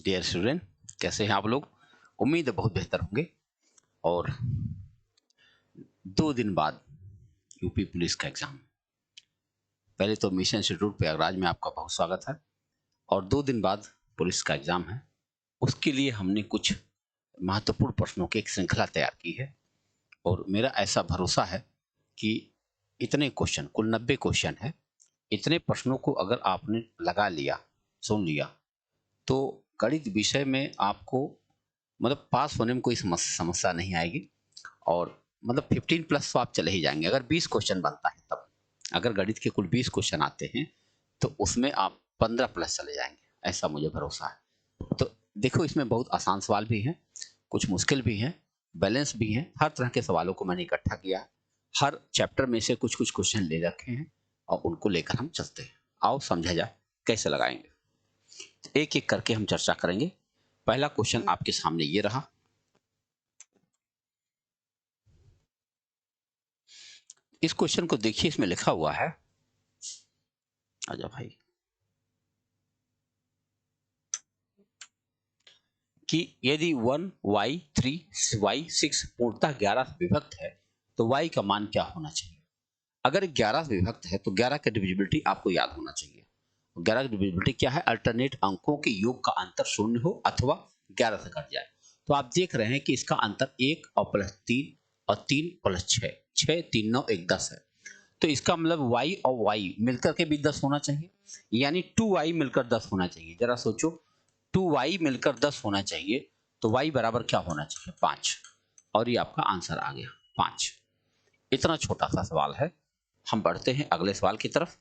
Dear student, कैसे हैं आप लोग? उम्मीद है बहुत बेहतर होंगे। और 2 दिन बाद यूपी पुलिस का एग्जाम। पहले तो मिशन इंस्टीट्यूट प्रयागराज में आपका बहुत स्वागत है। और 2 दिन बाद पुलिस का एग्जाम है। उसके लिए हमने कुछ महत्वपूर्ण प्रश्नों की एक श्रृंखला तैयार की है। और मेरा ऐसा भरोसा है कि इतने क्वेश्चन, कुल 90 क्वेश्चन है, इतने प्रश्नों को अगर आपने लगा लिया, सुन लिया, तो गणित विषय में आपको मतलब पास होने में कोई समस्या नहीं आएगी। और मतलब 15 प्लस तो आप चले ही जाएंगे अगर 20 क्वेश्चन बनता है तब। अगर गणित के कुल 20 क्वेश्चन आते हैं तो उसमें आप 15 प्लस चले जाएंगे, ऐसा मुझे भरोसा है। तो देखो, इसमें बहुत आसान सवाल भी हैं, कुछ मुश्किल भी हैं, बैलेंस भी हैं। हर तरह के सवालों को मैंने इकट्ठा किया। हर चैप्टर में से कुछ कुछ क्वेश्चन ले रखे हैं और उनको लेकर हम चलते हैं। आओ समझा जाए कैसे लगाएंगे। एक एक करके हम चर्चा करेंगे। पहला क्वेश्चन आपके सामने ये रहा। इस क्वेश्चन को देखिए, इसमें लिखा हुआ है, आजा भाई, कि यदि 1y3y6 पूर्णतः 11 से विभक्त है तो y का मान क्या होना चाहिए। अगर 11 से विभक्त है तो 11 का डिविजिबिलिटी आपको याद होना चाहिए। 11 की डिविजिबिलिटी क्या है? अल्टरनेट अंकों के योग का अंतर 0 हो अथवा 11 से घट जाए। तो आप देख रहे हैं कि इसका अंतर 1 और +3 और 3 + 6, 6 3 9 1 10 है। तो इसका मतलब y और y मिलकर के भी 10 होना चाहिए, यानी 2y मिलकर 10 होना चाहिए। जरा सोचो, 2y मिलकर 10 होना चाहिए तो y बराबर क्या होना चाहिए? 5। और ये आपका आंसर आ गया 5। इतना छोटा सा सवाल है। हम बढ़ते हैं अगले सवाल की तरफ।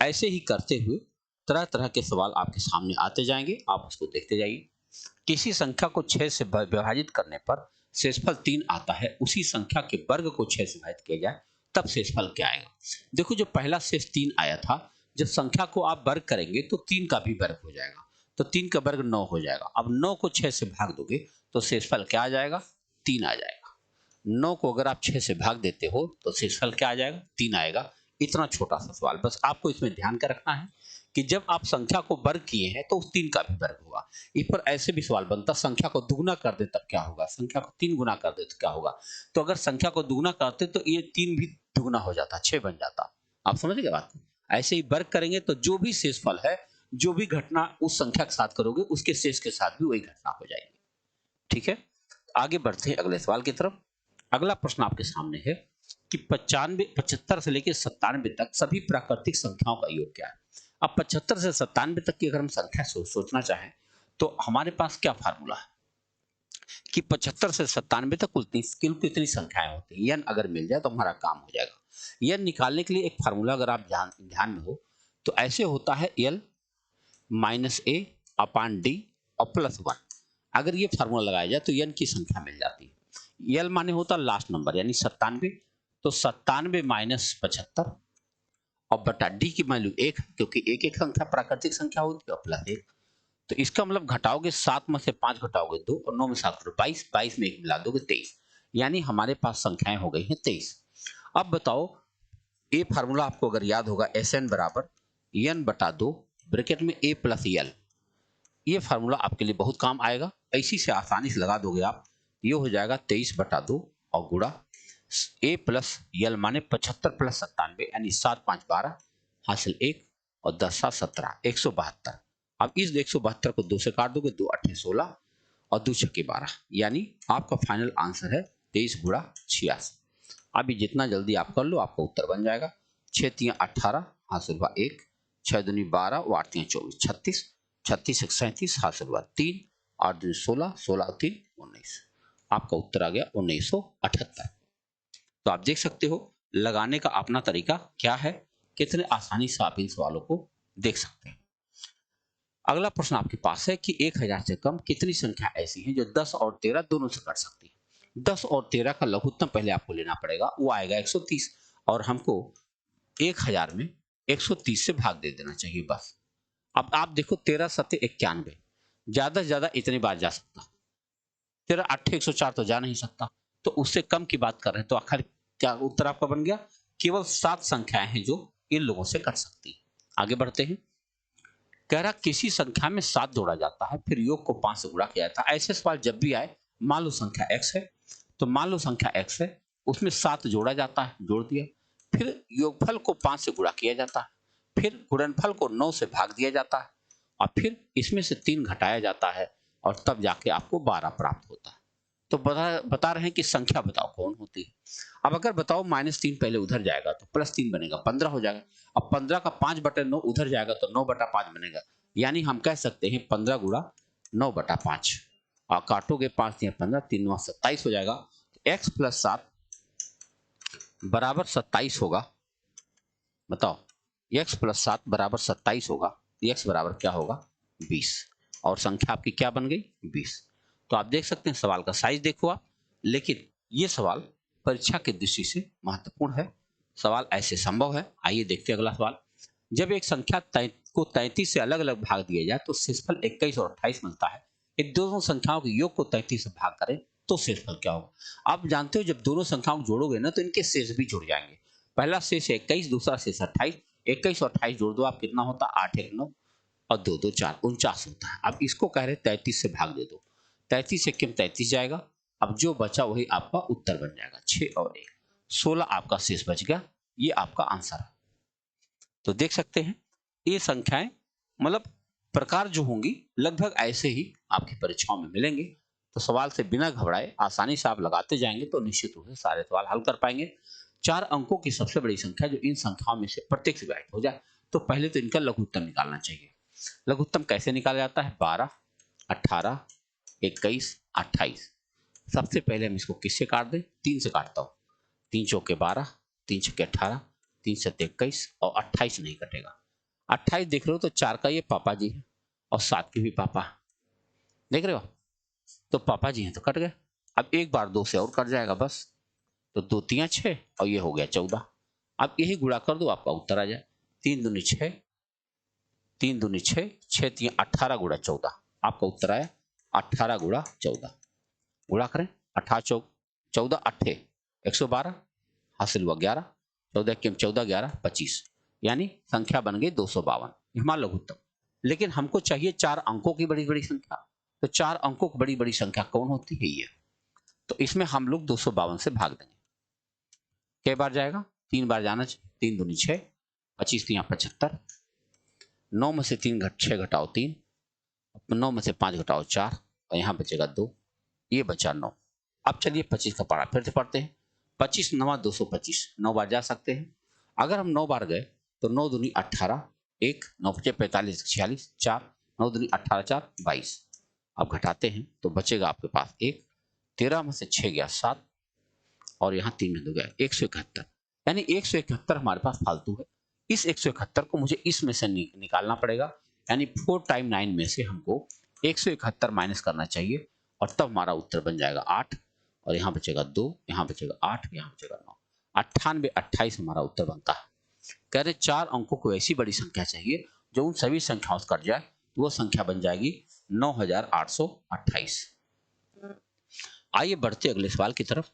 ऐसे ही करते हुए तरह तरह के सवाल आपके सामने आते जाएंगे, आप उसको देखते जाइए। किसी संख्या को 6 से विभाजित करने पर शेषफल 3 आता है, उसी संख्या के वर्ग को 6 से विभाजित किया जाए तब शेषफल क्या आएगा। देखो, जो पहला शेष 3 आया था, जब संख्या को आप वर्ग करेंगे तो 3 का भी वर्ग हो जाएगा, तो 3 का वर्ग 9 हो जाएगा। अब 9 को 6 से भाग दोगे तो शेषफल क्या आ जाएगा? 3 आ जाएगा। 9 को अगर आप 6 से भाग देते हो तो शेषफल क्या आ जाएगा? 3 आएगा। इतना छोटा सा सवाल, बस आपको इसमें ध्यान का रखना है कि जब आप संख्या को वर्ग किए हैं तो उस 3 का भी वर्ग होगा। इस पर ऐसे भी सवाल बनता, संख्या को दुगुना कर दे तब क्या होगा, संख्या को 3 गुना कर दे तो क्या होगा। तो अगर संख्या को दुगुना करते तो ये 3 भी दुगुना हो जाता, 6 बन जाता। आप समझ गए बात? ऐसे ही वर्ग करेंगे तो जो भी शेषफल है, जो भी घटना उस संख्या के साथ करोगे उसके शेष के साथ भी वही घटना हो जाएगी। ठीक है, आगे बढ़ते हैं अगले सवाल की तरफ। अगला प्रश्न आपके सामने है कि 75 से लेकर 97 तक सभी प्राकृतिक संख्याओं का योग क्या है। अब 75 से 97 तक की अगर हम संख्या सोचना चाहें तो हमारे पास क्या फार्मूला है कि 75 से 97 तक कुल कितनी संख्याएं होती हैं। n अगर मिल जाए तो हमारा काम हो जाएगा। n निकालने के लिए एक फार्मूला अगर आप ध्यान में हो तो ऐसे होता है, l - a/d और +1। अगर ये फार्मूला लगाया जाए तो n की संख्या मिल जाती है। l माने होता लास्ट नंबर यानी 97, तो 97 - 75 और बटा d की वैल्यू 1, क्योंकि एक एक संख्या प्राकृतिक संख्या होती है, और +1। तो इसका मतलब घटाओगे, 7 में से 5 घटाओगे 2 और 9 में 7 22, 22 में 1 मिला दोगे 23, यानी हमारे पास संख्याएं हो गई हैं 23। अब बताओ, ये फार्मूला आपको अगर याद होगा, Sn बराबर n/2 ब्रैकेट में a + l। ये फार्मूला आपके लिए बहुत काम आएगा, इसी से आसानी से लगा दोगे आप। ये हो जाएगा 23/2 और गुणा a + l माने 75 + 97, यानी 7 5 12 हासिल 1 और 10 7 17, 172। अब इस 172 को 2 से काट दोगे, 2 8 16 और 2 6 12, यानी आपका फाइनल आंसर है 23 × 86। अभी जितना जल्दी आप कर लो आपका उत्तर बन जाएगा। 6 3 18 हासिल हुआ 1, 6 दूनी 12 और 8 3 24, 36, 36 1 37 हासिल हुआ 3, 8 दूनी 16, 16 3 19। आपका उत्तर आ गया 1978। तो आप देख सकते हो लगाने का अपना तरीका क्या है, कितने आसानी से आप इन सवालों को देख सकते हैं। अगला प्रश्न आपके पास है कि 1000 से कम कितनी संख्या ऐसी है जो 10 और 13 दोनों से कट सकती है। 10 और 13 का लघुत्तम पहले आपको लेना पड़ेगा, वो आएगा 130, और हमको 1000 में 130 से भाग दे देना चाहिए बस। अब आप देखो, 13 7 91, ज्यादा से ज्यादा इतनी बार जा सकता, 13 8 104 तो जा नहीं सकता, तो उससे कम की बात कर रहे हैं। तो आखिर क्या उत्तर आपका बन गया? केवल 7 संख्याएं हैं जो इन लोगों से कट सकती है। आगे बढ़ते हैं। कह रहा किसी संख्या में 7 जोड़ा जाता है, फिर योग को 5 से गुणा किया जाता है। ऐसे सवाल जब भी आए, मान लो संख्या x है, तो मान लो संख्या x है, उसमें 7 जोड़ा जाता है, जोड़ दिया, फिर योगफल को 5 से गुणा किया जाता है, फिर गुणनफल को 9 से भाग दिया जाता है, और फिर इसमें से 3 घटाया जाता है, और तब जाके आपको 12 प्राप्त होता है। तो बता रहे हैं कि संख्या बताओ कौन होती है। अब अगर बताओ -3 पहले उधर जाएगा तो +3 बनेगा, 15 हो जाएगा। अब 15 का 5/9 उधर जाएगा तो 9/5 बनेगा। यानी हम कह सकते हैं 15 गुणा 9/5, और काटोगे 5 या 15, 3 9 27 हो जाएगा। x + 7 बराबर 27 होगा। बताओ, x + 7 बराबर 27 होगा। x बराबर क्या होगा? 20, और संख्या आपकी क्या बन गई? 20। तो आप देख सकते हैं सवाल का साइज देखो आप, लेकिन ये सवाल परीक्षा की दृष्टि से महत्वपूर्ण है। सवाल ऐसे संभव है। आइए देखते हैं अगला सवाल। जब एक संख्या को 33 से अलग अलग भाग दिया जाए तो शेषफल 21 और 28 मिलता है। इन दोनों संख्याओं के योग को 33 से भाग करें तो शेषफल क्या होगा? आप जानते हो जब दोनों संख्याओं को जोड़ोगे ना तो इनके शेष भी जुड़ जाएंगे। पहला शेष 21, दूसरा शेष 28। 21 और 28 जोड़ दो आप, कितना होता है? 8 1 9 और 2 2 4, 49 होता है। अब इसको कह रहे 33 से भाग दे दो, 33 से 33 जाएगा। अब जो बचा वही आपका उत्तर बन जाएगा। 6 और 1, 16 आपका शेष बच गया। ये आपका आंसर है। तो देख सकते हैं ये संख्याएं, मतलब प्रकार जो होंगी लगभग ऐसे ही आपकी परीक्षाओं में मिलेंगे। तो सवाल से बिना घबराए आसानी से आप लगाते जाएंगे तो निश्चित रूप से सारे सवाल हल कर पाएंगे। 4 अंकों की सबसे बड़ी संख्या जो इन संख्याओं में से प्रत्येक से विभाजित हो जाए, तो पहले तो इनका लघुत्तम निकालना चाहिए। लघुत्तम कैसे निकाला जाता है? 12, 18, 21, 28। सबसे पहले हम इसको किससे काट दें? 3 से काटता हूँ। 3 चौके 12, 3 छक्के 18, 3 सत्ते 21, और 28 नहीं कटेगा। 28 देख रहे हो तो 4 का ये पापा जी है, और 7 के भी पापा, देख रहे हो? तो पापा जी हैं तो कट गए। अब एक बार 2 से और कट जाएगा बस। तो 2 3 6, और ये हो गया 14। अब यही गुणा कर दो, आपका उत्तर आ जाए। 3 दूनी 6, 3 दूनी 6, 6 3 18 गुणा 14, आपका उत्तर आया 18 गुणा 14। गुणा करें, 18 चौक 14 8 112, हासिल हुआ 11, 14 के 14 11 25, यानी संख्या बन गई 252। हमारा लघुत्तम। लेकिन हमको चाहिए 4 अंकों की बड़ी बड़ी संख्या। तो 4 अंकों की बड़ी बड़ी संख्या कौन होती है? ये। तो इसमें हम लोग 252 से भाग देंगे। कई बार जाएगा? 3 बार जाना चाहिए। 3 दूनी 6, 25 3 75, 9 में से 6 घटाओ 3, 9 में से 5 घटाओ 4, और यहाँ बचेगा 2, ये बचा 9। अब चलिए 25 का पारा फिर से पढ़ते हैं। 25 9 225, 9 बार जा सकते हैं। अगर हम 9 बार गए तो 9 दूनी 18, 1 9 5 45 46, 4 9 दूनी 18 4 22। अब घटाते हैं तो बचेगा आपके पास 1, 13 में से 6 गया 7, और यहाँ 3 में 2 गया 171। यानी 171 हमारे पास फालतू है। इस 171 को मुझे इसमें से निकालना पड़ेगा। यानी 4 टाइम 9 में से हमको 171 माइनस करना चाहिए, और तब हमारा उत्तर बन जाएगा 8, और यहाँ बचेगा 2, यहाँ बचेगा 8, यहाँ बचेगा 9। 98 28 हमारा उत्तर बनता है। कह रहे 4 अंकों को ऐसी बड़ी संख्या चाहिए जो उन सभी संख्याओं से कट जाए, तो वो संख्या बन जाएगी 9828। आइए बढ़ते अगले सवाल की तरफ।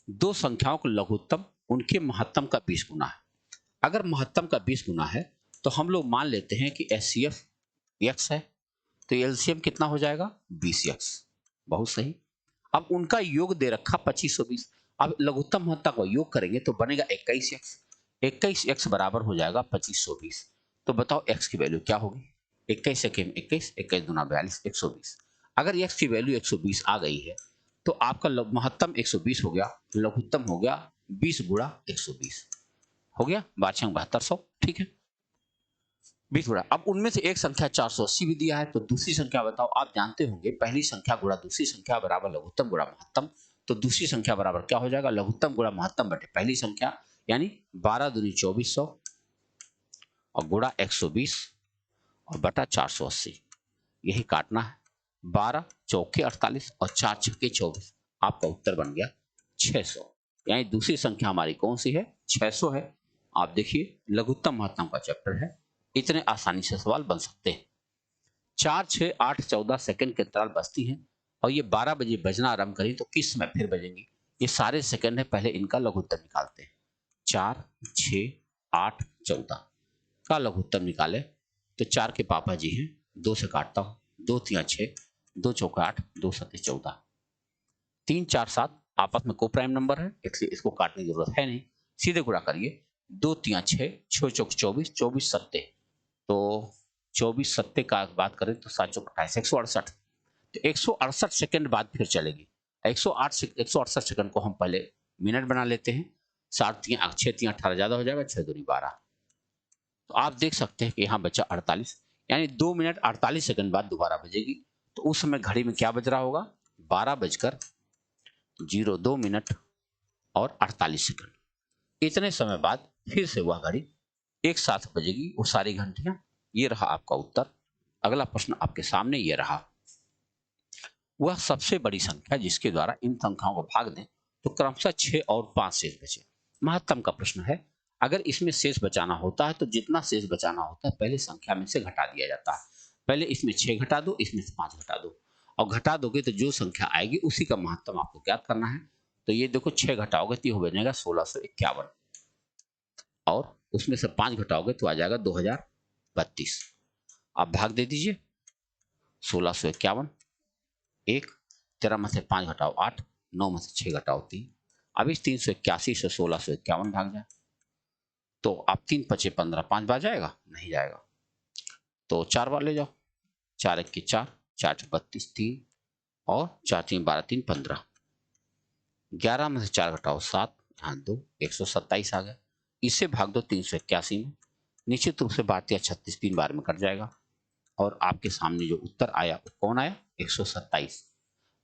दो संख्याओं का लघुत्तम उनके महत्तम का 20 गुना है। अगर महत्तम का 20 गुना है तो हम लोग मान लेते हैं कि HCF x है, तो LCM कितना हो जाएगा? 20x। बहुत सही। अब उनका योग दे रखा 2520। अब लघुत्तम महत्तम का योग करेंगे तो बनेगा 21x। 21x बराबर हो जाएगा 2520। तो बताओ x की वैल्यू क्या होगी? 21 से 21, 21 दूना 42, 120। अगर x की वैल्यू 120 आ गई है तो आपका महत्तम 120 हो गया, लघुत्तम हो गया 20 गुणा 120, हो गया 7200। ठीक है, 20 गुणा। अब उनमें से एक संख्या 480 भी दिया है, तो दूसरी संख्या बताओ। आप जानते होंगे पहली संख्या गुणा दूसरी संख्या बराबर लघुत्तम गुणा महत्तम। तो दूसरी संख्या बराबर क्या हो जाएगा? लघुत्तम गुणा महत्तम बटे पहली संख्या, यानी 12 दूनी 2400 और गुणा 120 और बटा 480। यही काटना है। 12 चौके 48 और 4 छक्के 24, आपका उत्तर बन गया 600। यानी दूसरी संख्या हमारी कौन सी है? 600 है। आप देखिए लघुत्तम महत्तम का चैप्टर है, इतने आसानी से सवाल बन सकते हैं। 4 6 8 14 सेकंड के अंतराल बजती हैं, और ये 12 बजे बजना आरंभ करी तो किस समय फिर बजेंगी? ये सारे सेकंड है, पहले इनका लघुत्तम निकालते हैं। 4 6 8 14 का लघुत्तम निकाले तो 4 के पापा जी हैं, 2 से काटता हूँ, 2 तिया 6, 2 चौका 8, 2 सत्ते 14, 3 4 7 आपस में को प्राइम नंबर है, इसलिए इसको काटने की जरूरत है नहीं, सीधे गुणा करिए। 2 तिया 6, 6 चौक 24, 24 सत्ते, तो 24 सत्ते का बात करें तो 7 चौक 28, 168। तो 168 सेकंड बाद फिर चलेगी। 168 सेकंड को हम पहले मिनट बना लेते हैं। 7 तिया 6 तिया 18 ज्यादा हो जाएगा, 6 दूनी 12। तो आप देख सकते हैं कि यहाँ बचा 48, यानी 2 मिनट 48 सेकंड बाद दोबारा बजेगी। तो उस समय घड़ी में क्या बज रहा होगा? 12:02 और 48 सेकंड। इतने समय बाद फिर से वह घड़ी एक साथ बजेगी, वो सारी घंटियां। ये रहा आपका उत्तर। अगला प्रश्न आपके सामने ये रहा। वह सबसे बड़ी संख्या जिसके द्वारा इन संख्याओं को भाग दें तो क्रमशः 6 और 5 शेष बचे। महत्तम का प्रश्न है। अगर इसमें शेष बचाना होता है तो जितना शेष बचाना होता है पहले संख्या में से घटा दिया जाता है। पहले इसमें 6 घटा दो, इसमें से 5 घटा दो, और घटा दोगे तो जो संख्या आएगी उसी का महत्तम आपको ज्ञात करना है। तो ये देखो 6 घटाओगे तो ये हो बनेगा 1651, और उसमें से 5 घटाओगे तो आ जाएगा 2032। आप भाग दे दीजिए। 1651, 1, 13 में से 5 घटाओ 8, 9 में से 6 घटाओ 3। अब इस 381 से 1651 भाग जाए तो आप 3 पचे 15, 5 बार जाएगा? नहीं जाएगा। तो 4 बार ले जाओ। 4 1 के 4, 4 32 3, और 4 3 12 3 15। 11 में से 4 घटाओ 7, यहाँ 2, 127 आ गया। इसे भाग दो 381 में। निश्चित रूप से 12 36 3 बार में कट जाएगा, और आपके सामने जो उत्तर आया वो कौन आया? 127।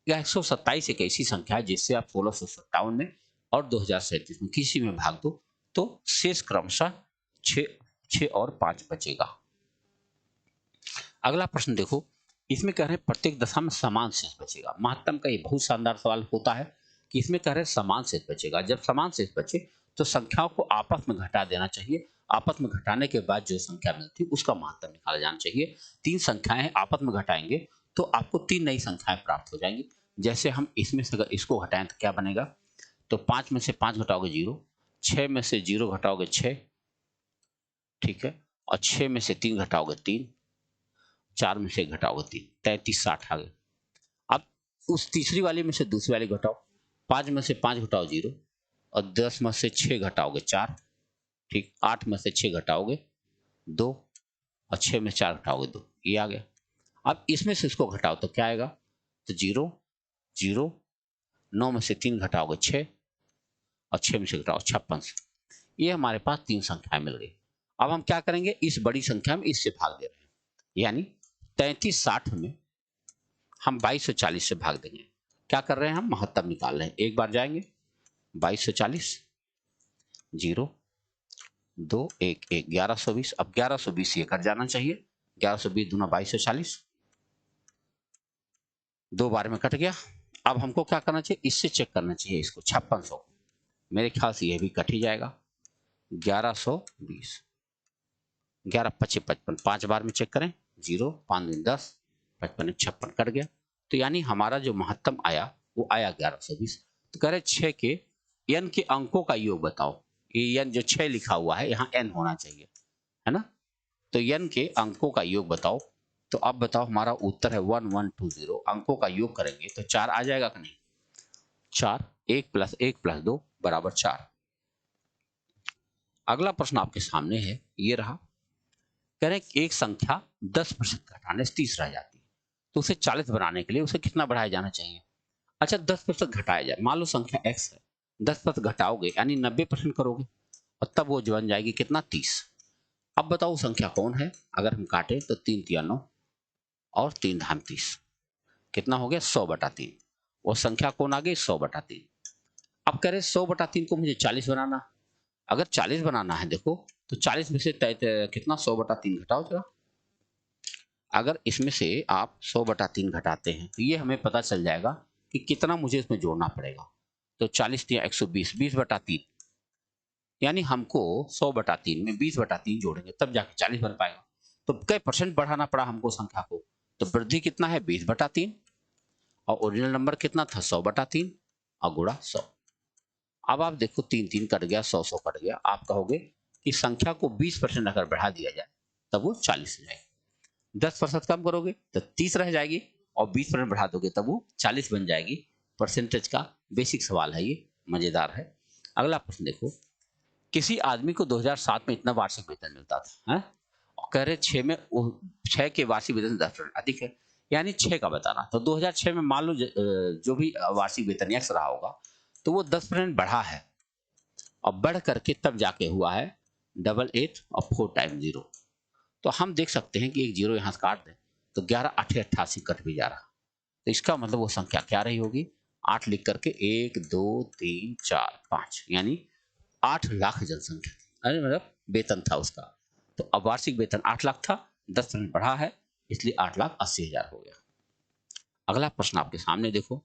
यह 127 एक ऐसी संख्या है जिससे आप 1657 में और 2037 में किसी में भाग दो तो शेष क्रमशः 6 और 5 बचेगा। अगला प्रश्न देखो। इसमें कह रहे हैं प्रत्येक दशा में समान शेष बचेगा। महत्तम का ये बहुत शानदार सवाल होता है कि इसमें कह रहे हैं समान शेष बचेगा। जब समान शेष बचे तो संख्याओं को आपस में घटा देना चाहिए। आपस में घटाने के बाद जो संख्या मिलती है उसका महत्तम निकाला जाना चाहिए। 3 संख्याएं आपस में घटाएंगे तो आपको 3 नई संख्याएं प्राप्त हो जाएंगी। जैसे हम इसमें से अगर इसको घटाएं तो क्या बनेगा? तो 5 में से 5 घटाओगे 0, 6 में से 0 घटाओगे 6, ठीक है, और 6 में से 3 घटाओगे 3, 4 में से घटाओगे 3, 33 60 आ गए। अब उस तीसरी वाली में से दूसरी वाली घटाओ। 5 में से 5 घटाओ 0, और 10 में से 6 घटाओगे 4, ठीक, 8 में से 6 घटाओगे 2, और 6 में 4 घटाओगे 2, ये आ गया। अब इसमें से इसको घटाओ तो क्या आएगा? तो 0 0, 9 में से 3 घटाओगे 6, और 6 में से घटाओ 56। ये हमारे पास 3 संख्याएं मिल गई। अब हम क्या करेंगे? इस बड़ी संख्या में इससे भाग दे रहे हैं, यानी 33 60 में हम 2240 से भाग देंगे। क्या कर रहे हैं? हम महत्तम निकाल रहे हैं। एक बार जाएंगे, 2240, 0 2 1 1, 1120। अब 1120 ये कट जाना चाहिए। 1120 दूना 2240, 2 बार में कट गया। अब हमको क्या करना चाहिए? इससे चेक करना चाहिए इसको, 5600। मेरे ख्याल से ये भी कट ही जाएगा। 1120, 11 पचे 55, 5 बार में चेक करें। 0 5 दूनी 10, 55 56 कट गया। तो यानी हमारा जो महत्तम आया वो आया 1120। तो कह रहे 6 के n के अंकों का योग बताओ। ये n जो 6 लिखा हुआ है यहाँ n होना चाहिए, है ना? तो n के अंकों का योग बताओ। तो अब बताओ, हमारा उत्तर है 1120। अंकों का योग करेंगे तो 4 आ जाएगा कि नहीं? 4, 1 + 1 + 2 = 4। अगला प्रश्न आपके सामने है, ये रहा। कह रहे हैं एक संख्या 10% घटाने से 30 रह जाती है, तो उसे 40 बनाने के लिए उसे कितना बढ़ाया जाना चाहिए? अच्छा, 10% घटाया जाए। मान लो संख्या x है, 10% घटाओगे यानी 90% करोगे, और तब वो बन जाएगी कितना? 30। अब बताओ संख्या कौन है? अगर हम काटें तो 3 तिया 9, और 3 धाम 30, कितना हो गया? 100/3। वो संख्या कौन आ गई? 100/3। अब कह रहे 100/3 को मुझे 40 बनाना। अगर 40 बनाना है, देखो तो 40 में से कितना? 100/3 घटाओ जरा। अगर इसमें से आप 100/3 घटाते हैं तो ये हमें पता चल जाएगा कि कितना मुझे इसमें जोड़ना पड़ेगा। तो 40 या 120, 20/3, यानी हमको 100/3 में 20/3 जोड़ेंगे तब जाके 40 बन पाएगा। तो कई % बढ़ाना पड़ा हमको संख्या को। तो वृद्धि कितना है? 20/3, और ओरिजिनल नंबर कितना था? 100/3, और गुणा 100। अब आप देखो 3 3 कट गया, 100 100 कट गया। आप कहोगे कि संख्या को 20% अगर बढ़ा दिया जाए तब वो 40 हो जाएगी। 10% कम करोगे तो 30 रह जाएगी और 20% बढ़ा दोगे तब वो 40 बन जाएगी। परसेंटेज का बेसिक सवाल है ये, मजेदार है। अगला प्रश्न देखो, किसी आदमी को 2007 में इतना वार्षिक वेतन मिलता था, है? और कह रहे 6 के वार्षिक वेतन 10% अधिक है, यानी 6 का बताना। तो 2006 में मान लो जो भी वार्षिक वेतन एक्स रहा होगा तो वो 10% बढ़ा है और बढ़ करके तब जाके हुआ है 88 और 4 टाइम 0। तो हम देख सकते हैं कि एक जीरो यहाँ से काट दें तो 11 8 88 कट भी जा रहा। तो इसका मतलब वो संख्या क्या रही होगी, 8 लिख करके 1 2 3 4 5, यानी 8 लाख जनसंख्या थी, अरे मतलब वेतन था उसका। तो अब वार्षिक वेतन 8 लाख था, 10% बढ़ा है, इसलिए 8,80,000 हो गया। अगला प्रश्न आपके सामने देखो,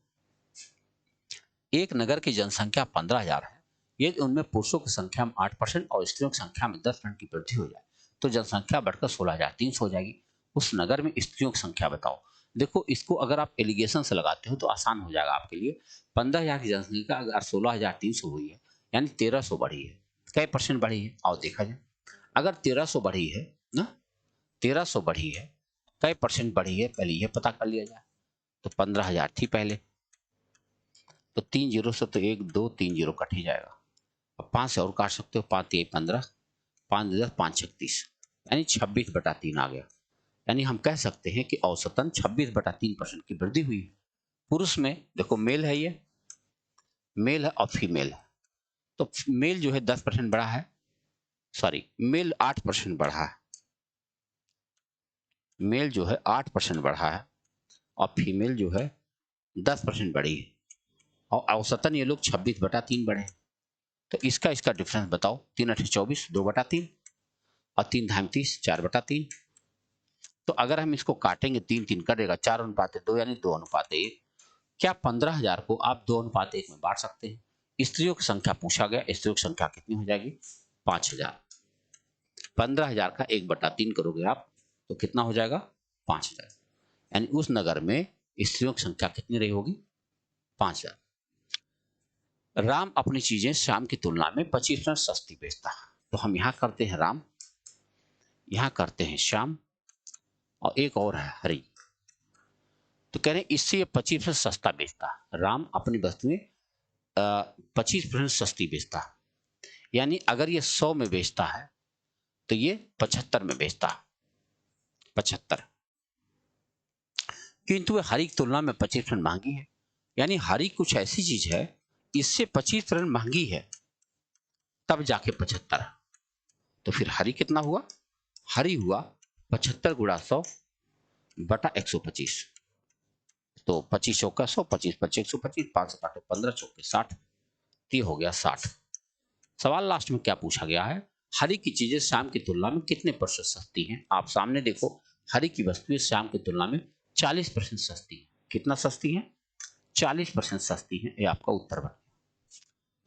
एक नगर की जनसंख्या 15,000 है, यदि उनमें पुरुषों की संख्या में 8% और स्त्रियों की संख्या में 10% की वृद्धि हो जाए तो जनसंख्या बढ़कर 16,300 हो जाएगी। उस नगर में स्त्रियों की संख्या बताओ। देखो, इसको अगर आप एलिगेशन से लगाते हो तो आसान हो जाएगा आपके लिए। 15,000 की जनसंख्या अगर 16,300 हुई है, यानी 1,300 बढ़ी है। कई परसेंट बढ़ी है, आओ देखा जाए। अगर 1,300 बढ़ी है ना, 1,300 बढ़ी है, कई परसेंट बढ़ी है, पहले यह पता कर लिया जाए। तो 15,000 थी पहले, तो 3 जीरो से तो 1 2 3 जीरो कट ही जाएगा। अब 5 से और काट सकते हो, 5 3 15, 5 10 5 36, यानी 26/3 आ गया। यानी हम कह सकते हैं कि औसतन 26/3% की वृद्धि हुई है। पुरुष में देखो, मेल है, ये मेल है और फीमेल है। तो मेल जो है 10% बढ़ा है, सॉरी मेल 8% बढ़ा है, मेल जो है 8% बढ़ा है और फीमेल जो है 10% बढ़ी है, और औसतन ये लोग 26/3 बढ़े। तो इसका डिफरेंस बताओ। 3 8 24, 2/3 और 3 धाम 30, 4/3। तो अगर हम इसको काटेंगे, 3 3 कटेगा, 4:2 यानी 2:1। क्या 15,000 को आप 2:1 में बांट सकते हैं? स्त्रियों की संख्या पूछा गया, स्त्रियों की संख्या कितनी हो जाएगी? 5,000। 15,000 का 1/3 करोगे आप तो कितना हो जाएगा? 5,000। यानी उस नगर में स्त्रियों की संख्या कितनी रही होगी? 5,000। राम अपनी चीजें श्याम की तुलना में 25% सस्ती बेचता है। तो हम यहाँ करते हैं राम, यहाँ करते हैं श्याम, और एक और है हरि। तो कह रहे हैं इससे ये 25% सस्ता बेचता है। राम अपनी वस्तुएं 25% सस्ती बेचता है, यानी अगर ये 100 में बेचता है तो ये 75 में बेचता है, 75। किंतु वह हरि की तुलना में 25% महंगी है, यानी हरि कुछ ऐसी चीज है इससे 25% महंगी है, तब जाके 75। तो फिर हरि कितना हुआ? हरि हुआ 75 गुणा 100 बटा 125। तो 25 चौका 100, 25 25 125, 5 से काटे 15 चौके 60, ये हो गया 60। सवाल लास्ट में क्या पूछा गया है? हरि की चीजें श्याम की तुलना में कितने प्रतिशत सस्ती हैं? आप सामने देखो, हरि की वस्तुएं श्याम की तुलना में 40% सस्ती है। कितना सस्ती है? 40% सस्ती है। ये आपका उत्तर बन गया।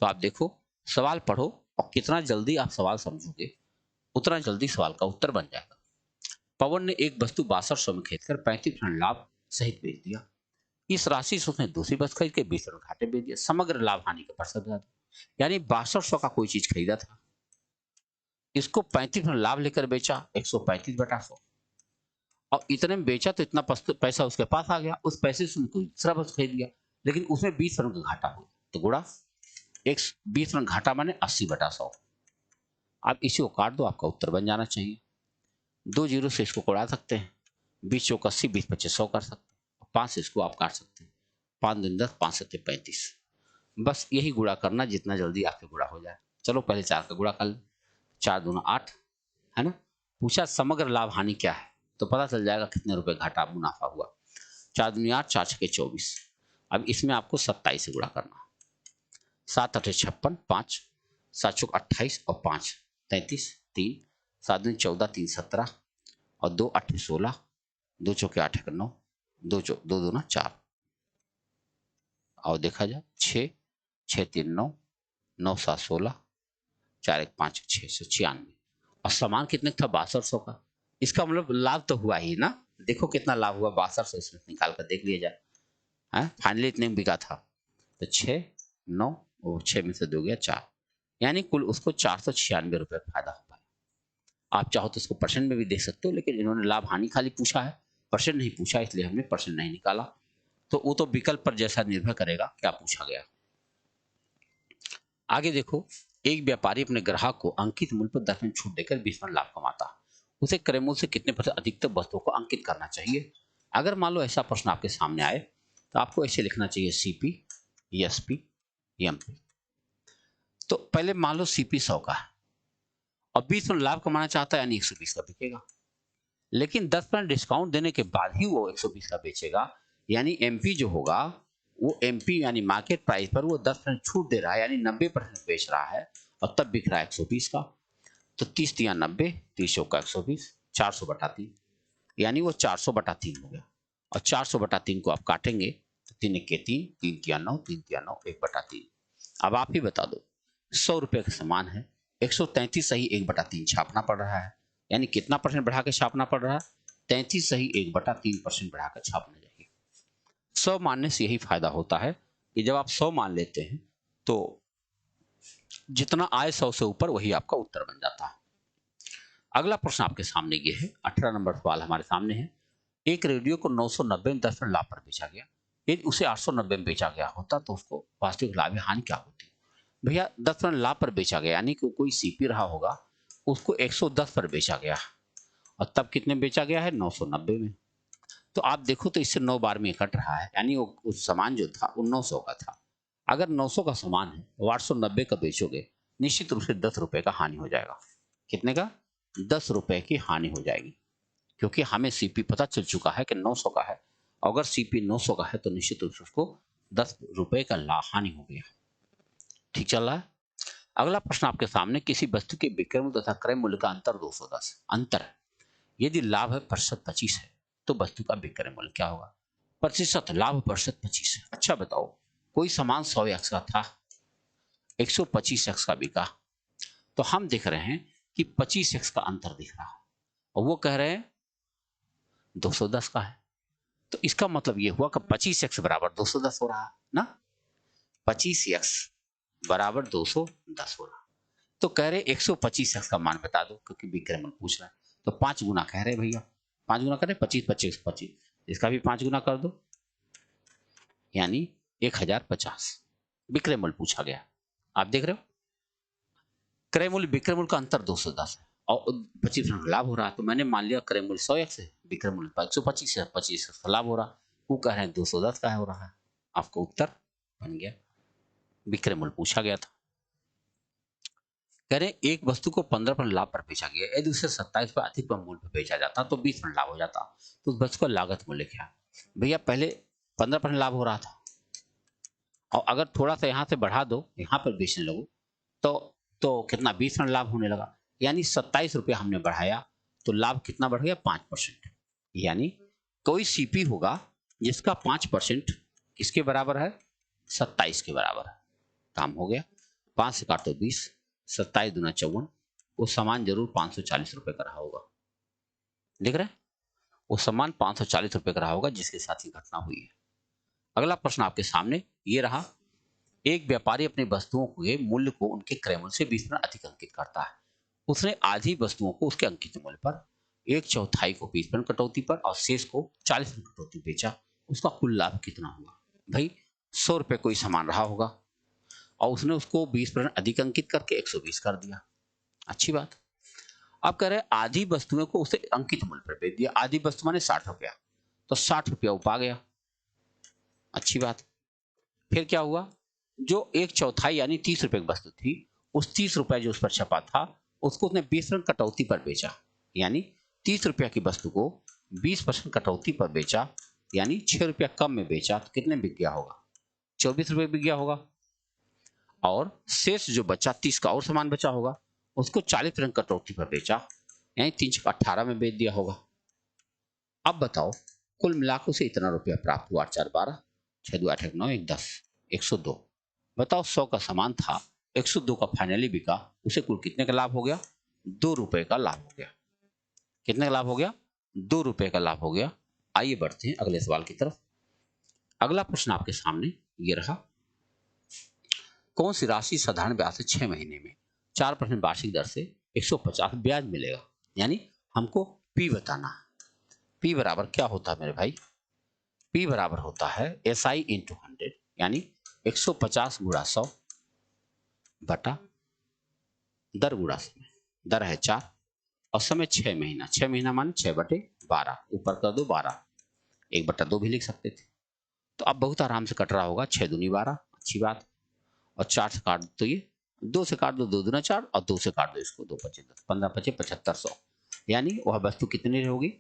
तो आप देखो, सवाल पढ़ो और कितना जल्दी आप सवाल समझोगे उतना जल्दी सवाल का उत्तर बन जाएगा। पवन ने एक वस्तु 6200 में खरीदकर 35% लाभ सहित बेच दिया। इस राशि से उसने दूसरी बस खरीद के 20% घाटे बेच दिया। समग्र लाभ हानि का प्रतिशत बता दो। यानी 6200 का कोई चीज खरीदा था, इसको 35% लाभ लेकर बेचा, 135/100, और इतने में बेचा तो इतना पैसा उसके पास आ गया। उस पैसे से कोई दूसरा बस खरीद गया, लेकिन उसमें 20% का घाटा हो गया। तो गुणा 20% घाटा माने 80/100। आप इसी को काट दो, आपका उत्तर बन जाना चाहिए। 2 जीरो से इसको उड़ा सकते हैं, 20 चौक 80, 20 25 100 कर सकते हैं, 5 से इसको आप काट सकते हैं, 5 दूनी 10, 5 सत्ते 35। बस यही गुणा करना, जितना जल्दी आपके गुणा हो जाए। चलो पहले 4 का गुणा कर लें। 4 दूना 8, है ना। पूछा समग्र लाभ हानि क्या है, तो पता चल जाएगा कितने रुपए घाटा मुनाफा हुआ। 4 दूनी 8, 4 छके 24। अब इसमें आपको 27 से गुणा करना। 7 8 56, 5 7 चौक 28 और 5 33, 3 7 दूनी 14, 3 17 और 2 8 16, 2 चौके 8 9, 2 दूना 4। और देखा जाए 6 6 3 9, 9 7 16, 4 1 5 696। और सामान कितने का था? 6200 का। इसका मतलब लाभ तो हुआ ही ना। देखो कितना लाभ हुआ, 6200 इसमें निकाल कर देख लिया जाए। है फाइनली इतने में बिका था। तो 6 9 और 6 में से 2 गया 4, यानी कुल उसको 496 रुपए फायदा हो पाया। आप चाहो तो इसको परसेंट में भी देख सकते हो, लेकिन इन्होंने लाभ हानि खाली पूछा है, परसेंट नहीं पूछा, इसलिए हमने परसेंट नहीं निकाला। तो वो तो विकल्प पर जैसा निर्भर करेगा क्या पूछा गया। आगे देखो, एक व्यापारी अपने ग्राहक को अंकित मूल्य पर 10% छूट देकर 20% लाभ कमाता। उसे क्रय मूल्य से कितने % अधिकतम वस्तुओं को अंकित करना चाहिए। अगर मान लो ऐसा प्रश्न आपके सामने आए तो आपको ऐसे लिखना चाहिए सीपी, एसपी, एमपी। तो पहले मान लो सीपी 100 का है और 20% लाभ कमाना चाहता है, यानी 120 का बिकेगा, लेकिन 10% डिस्काउंट देने के बाद ही वो 120 का बेचेगा। यानी एमपी जो होगा वो एमपी यानी मार्केट प्राइस पर वो 10% छूट दे रहा है, यानी 90% बेच रहा है और तब बिक रहा है 120 का। तो 30 तिया 90, 30 का 120, 400/3, यानी वो 400/3 हो गया। और 400/3 को आप काटेंगे तो 3 के 3, 3 तिया 9, 3 तिया 9, 1/3। अब आप ही बता दो, 100 रुपए का सामान है, 133 सही 1/3 छापना पड़ रहा है, यानी कितना % बढ़ा के छापना पड़ रहा है, 33 सही 1/3% बढ़ा कर छापना चाहिए। 100 मानने से यही फायदा होता है कि जब आप 100 मान लेते हैं तो जितना आए 100 से ऊपर वही आपका उत्तर बन जाता है। अगला प्रश्न आपके सामने ये है, 18 नंबर सवाल हमारे सामने है। एक रेडियो को 990 में 10% लाभ पर बेचा गया, यदि उसे 890 में बेचा गया होता तो उसको वास्तविक लाभ या हानि क्या होती। भैया 10% लाभ पर बेचा गया, यानी कि कोई सीपी रहा होगा, उसको 110 पर बेचा गया और तब कितने बेचा गया है, 990 में। तो आप देखो तो इससे 9 बार में कट रहा है, यानी वो उस सामान जो था वो 900 का था। अगर 900 का सामान है वो 890 का बेचोगे, निश्चित रूप से 10 रुपए का हानि हो जाएगा। कितने का, 10 रुपए की हानि हो जाएगी, क्योंकि हमें सीपी पता चल चुका है कि 900 का है। अगर सीपी 900 का है तो निश्चित रूप से उसको 10 रुपए का हानि हो गया। ठीक चल रहा है। अगला प्रश्न आपके सामने, किसी वस्तु के विक्रय मूल्य तथा क्रय मूल्य का अंतर 210। अंतर, यदि लाभ है प्रतिशत 25 है तो वस्तु का विक्रय मूल्य क्या होगा। प्रतिशत लाभ प्रतिशत 25 है। अच्छा बताओ, कोई सामान 100x का था, 125x का बिका, तो हम देख रहे हैं कि 25x का अंतर दिख रहा है और वो कह रहे हैं 210 का है। तो इसका मतलब ये हुआ कि 25x बराबर 210 हो रहा है ना, 25x बराबर 210 हो रहा। तो कह रहे 125x का मान बता दो, क्योंकि विक्रय मूल्य पूछ रहा है। तो 5 गुना कह रहे भैया, 5 गुना करें, 25 25 25, इसका भी 5 गुना कर दो, यानी 1050 विक्रय मूल्य पूछा गया। आप देख रहे हो, क्रय मूल्य विक्रय मूल्य का अंतर 210 है और 25% लाभ हो रहा है। तो मैंने मान लिया क्रय मूल्य 100x है, विक्रय मूल्य 125 है, 25 का लाभ हो रहा है, वो कह रहे हैं 210 का हो रहा है। आपका उत्तर बन गया, विक्रय मूल्य पूछा गया था। कह रहे एक वस्तु को 15% लाभ पर बेचा गया, यदि उसे 27 पर अधिक मूल्य पर बेचा जाता तो 20% लाभ हो जाता, तो उस वस्तु का लागत मूल्य क्या है। भैया पहले 15% लाभ हो रहा था और अगर थोड़ा सा यहाँ से बढ़ा दो, यहाँ पर बेचने लगो तो कितना, 20% लाभ होने लगा, यानी 27 रुपया हमने बढ़ाया तो लाभ कितना बढ़ गया, 5%। यानी कोई सीपी होगा जिसका 5% किसके बराबर है, 27 के बराबर है। काम हो गया, 5 से काटो 20, 27 दूना 54, वो सामान जरूर 540 रुपए का रहा होगा। देख रहे हैं, वो सामान 540 रुपए का रहा होगा जिसके साथ ही घटना हुई है। अगला प्रश्न आपके सामने ये रहा, एक व्यापारी अपनी वस्तुओं के मूल्य को उनके क्रय मूल्य से 20% अधिक अंकित करता है। उसने आधी वस्तुओं को उसके अंकित मूल्य पर, 1/4 को 20% कटौती पर और शेष को 40% कटौती बेचा, उसका कुल लाभ कितना हुआ। भाई 100 रुपए कोई सामान रहा होगा और उसने उसको 20% अधिक अंकित करके 120 कर दिया, अच्छी बात। अब कह रहे आधी वस्तुओं को उसे अंकित मूल्य पर बेच दिया, आधी वस्तु माने 60 रुपया, तो 60 रुपया उपा गया, अच्छी बात। फिर क्या हुआ, जो 1/4 यानी 30 रुपए की वस्तु थी, उस 30 रुपया जो उस पर छपा था उसको उसने 20% कटौती पर बेचा, यानी 30 रुपया की वस्तु को 20% कटौती पर बेचा, यानी 6 रुपया कम में बेचा, तो कितने बिक गया होगा, 24 रुपये बिक गया होगा। और शेष जो बचा 30 का और सामान बचा होगा, उसको 40% कटौती पर बेचा, यानी 3/18 में बेच दिया होगा। अब बताओ, कुल मिलाकर उसे इतना रुपया प्राप्त हुआ, 4 12, 6 2 8 1 9 1 10, 102। बताओ 100 का सामान था, 102 का फाइनली बिका, उसे कुल कितने का लाभ हो गया, 2 रुपए का लाभ हो गया। कितने का लाभ हो गया, 2 रुपए का लाभ हो गया। आइए बढ़ते हैं अगले सवाल की तरफ। अगला प्रश्न आपके सामने ये रहा, कौन सी राशि साधारण ब्याज से 6 महीने में 4% वार्षिक दर से 150 ब्याज मिलेगा। यानी हमको पी बताना है। पी बराबर क्या होता है मेरे भाई? पी बराबर होता है SI इंटू 100, यानी 150 गुणा 100 बटा दर गुणा समय। दर है 4 और समय 6 महीना। 6 महीना माने 6/12, ऊपर कर दो 12, 1/2 भी लिख सकते थे। तो अब बहुत आराम से कट रहा होगा। 6 दूनी 12, अच्छी बात। और 4 से काट दो तो ये 2 से काट दो, 2 दूना 4 और 2 से काट दो इसको, 2 पचे 10, 15 पचे 7500, यानी वह वस्तु कितनी होगी?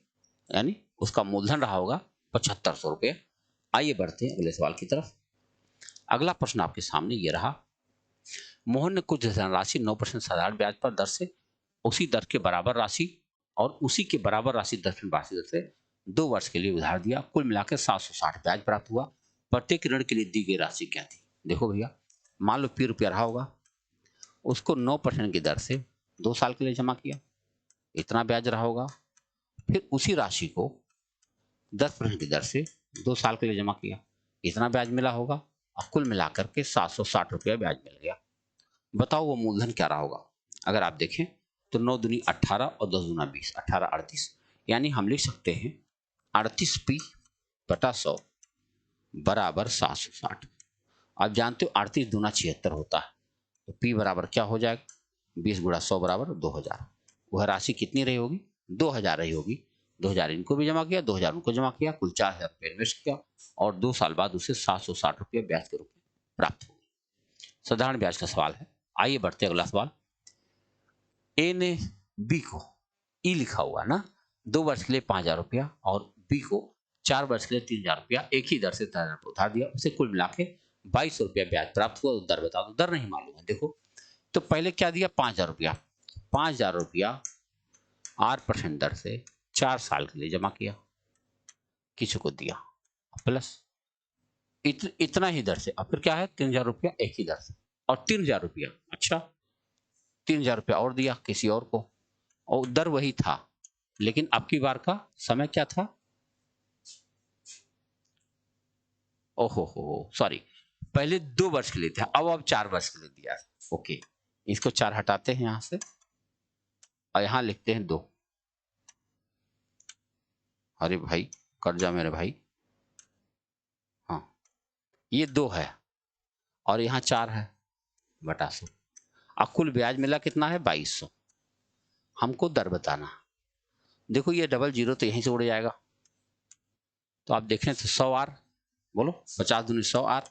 यानी उसका मूलधन रहा होगा 7500 रुपये। आइए बढ़ते हैं अगले सवाल की तरफ। अगला प्रश्न आपके सामने ये रहा। मोहन ने कुछ धनराशि 9% साधारण ब्याज पर दर से उसी दर के बराबर राशि और उसी के बराबर राशि 10% वार्षिक दर से 2 वर्ष के लिए उधार दिया। कुल मिलाकर 760 ब्याज प्राप्त हुआ। प्रत्येक ऋण के लिए दी गई राशि क्या थी? देखो भैया, मान लो पी रुपया रहा होगा, उसको 9% की दर से 2 साल के लिए जमा किया, इतना ब्याज रहा होगा। फिर उसी राशि को 10% की दर से 2 साल के लिए जमा किया, इतना ब्याज मिला होगा और कुल मिलाकर के 760 रुपया ब्याज मिल गया। बताओ वो मूलधन क्या रहा होगा? अगर आप देखें तो 9 दूनी 18 और 10 दूना 20, 18 38, यानी हम लिख सकते हैं 38P बटा 100 बराबर 760। आप जानते हो 38 दूना 76 होता है, तो P बराबर क्या हो जाएगा? 20 गुणा 100 बराबर 2000। वह राशि कितनी रही होगी? 2000 रही होगी। 2000 इनको भी जमा किया, 2000 उनको जमा किया, कुल 4000 रुपये इन्वेस्ट किया और 2 साल बाद उसे 760 रुपये ब्याज के रूप में प्राप्त हो गए। साधारण ब्याज का सवाल है। आइए बढ़ते अगला सवाल। ए ने बी को, ई लिखा हुआ ना, 2 वर्ष के लिए 5000 रुपया और बी को 4 वर्ष के लिए 3000 रुपया एक ही दर से 3000 रुपया उधार दिया। उसे कुल मिला के 2200 रुपया ब्याज प्राप्त हुआ। दर बता दो। दर नहीं मालूम है। देखो तो पहले क्या दिया? 5000 रुपया। 5000 रुपया 8% दर से 4 साल के लिए जमा किया, किसी को दिया, प्लस इतना ही दर से। अब फिर क्या है? 3000 रुपया एक ही दर से और 3000 रुपया, अच्छा 3000 रुपया और दिया किसी और को, और दर वही था, लेकिन अब की बार का समय क्या था? ओहो हो सॉरी, पहले 2 वर्ष के लिए था, अब 4 वर्ष के लिए दिया। ओके, इसको 4 हटाते हैं यहां से और यहां लिखते हैं 2। अरे भाई कर्जा मेरे भाई, हाँ ये 2 है और यहाँ 4 है बटा 100। अब कुल ब्याज मिला कितना है? 2200। हमको दर बताना। देखो ये डबल जीरो तो यहीं से उड़ जाएगा, तो आप देखें तो 100 आर, बोलो 50 दूनी 100 आर,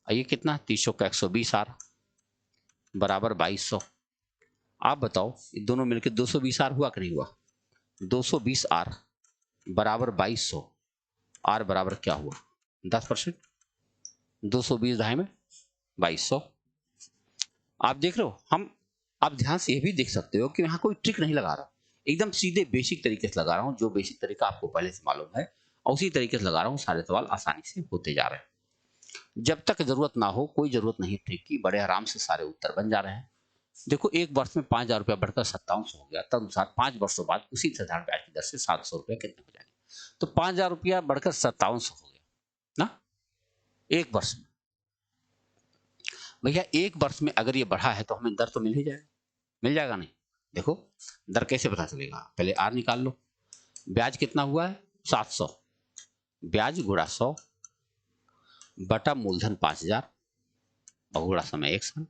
ये कितना? 300 का 120 आर बराबर 2200। आप बताओ ये दोनों मिलकर 220 आर हुआ कि नहीं हुआ? 220 आर बराबर 2200। आर बराबर क्या हुआ? 10%। 220 ढाई में 2200। आप देख रहे हो हम, आप ध्यान से ये भी देख सकते हो कि यहाँ कोई ट्रिक नहीं लगा रहा, एकदम सीधे बेसिक तरीके से लगा रहा हूँ। जो बेसिक तरीका आपको पहले से मालूम है और उसी तरीके से लगा रहा हूँ। सारे सवाल आसानी से होते जा रहे हैं। जब तक जरूरत ना हो कोई जरूरत नहीं ट्रिक की, बड़े आराम से सारे उत्तर बन जा रहे हैं। देखो एक वर्ष में 5000 रुपया बढ़कर 5700 हो गया, तदनुसार 5 वर्षों बाद उसी साधारण ब्याज की दर से 700 रुपया कितने हो जाएंगे? तो 5000 रुपया बढ़कर 5700 हो गया ना एक वर्ष में। भैया एक वर्ष में अगर ये बढ़ा है तो हमें दर तो मिल ही जाएगा, मिल जाएगा नहीं? देखो दर कैसे पता चलेगा? पहले आर निकाल लो। ब्याज कितना हुआ है? 700। ब्याज गुणा 100 बटा मूलधन 5000 और गुणा समय 1 साल।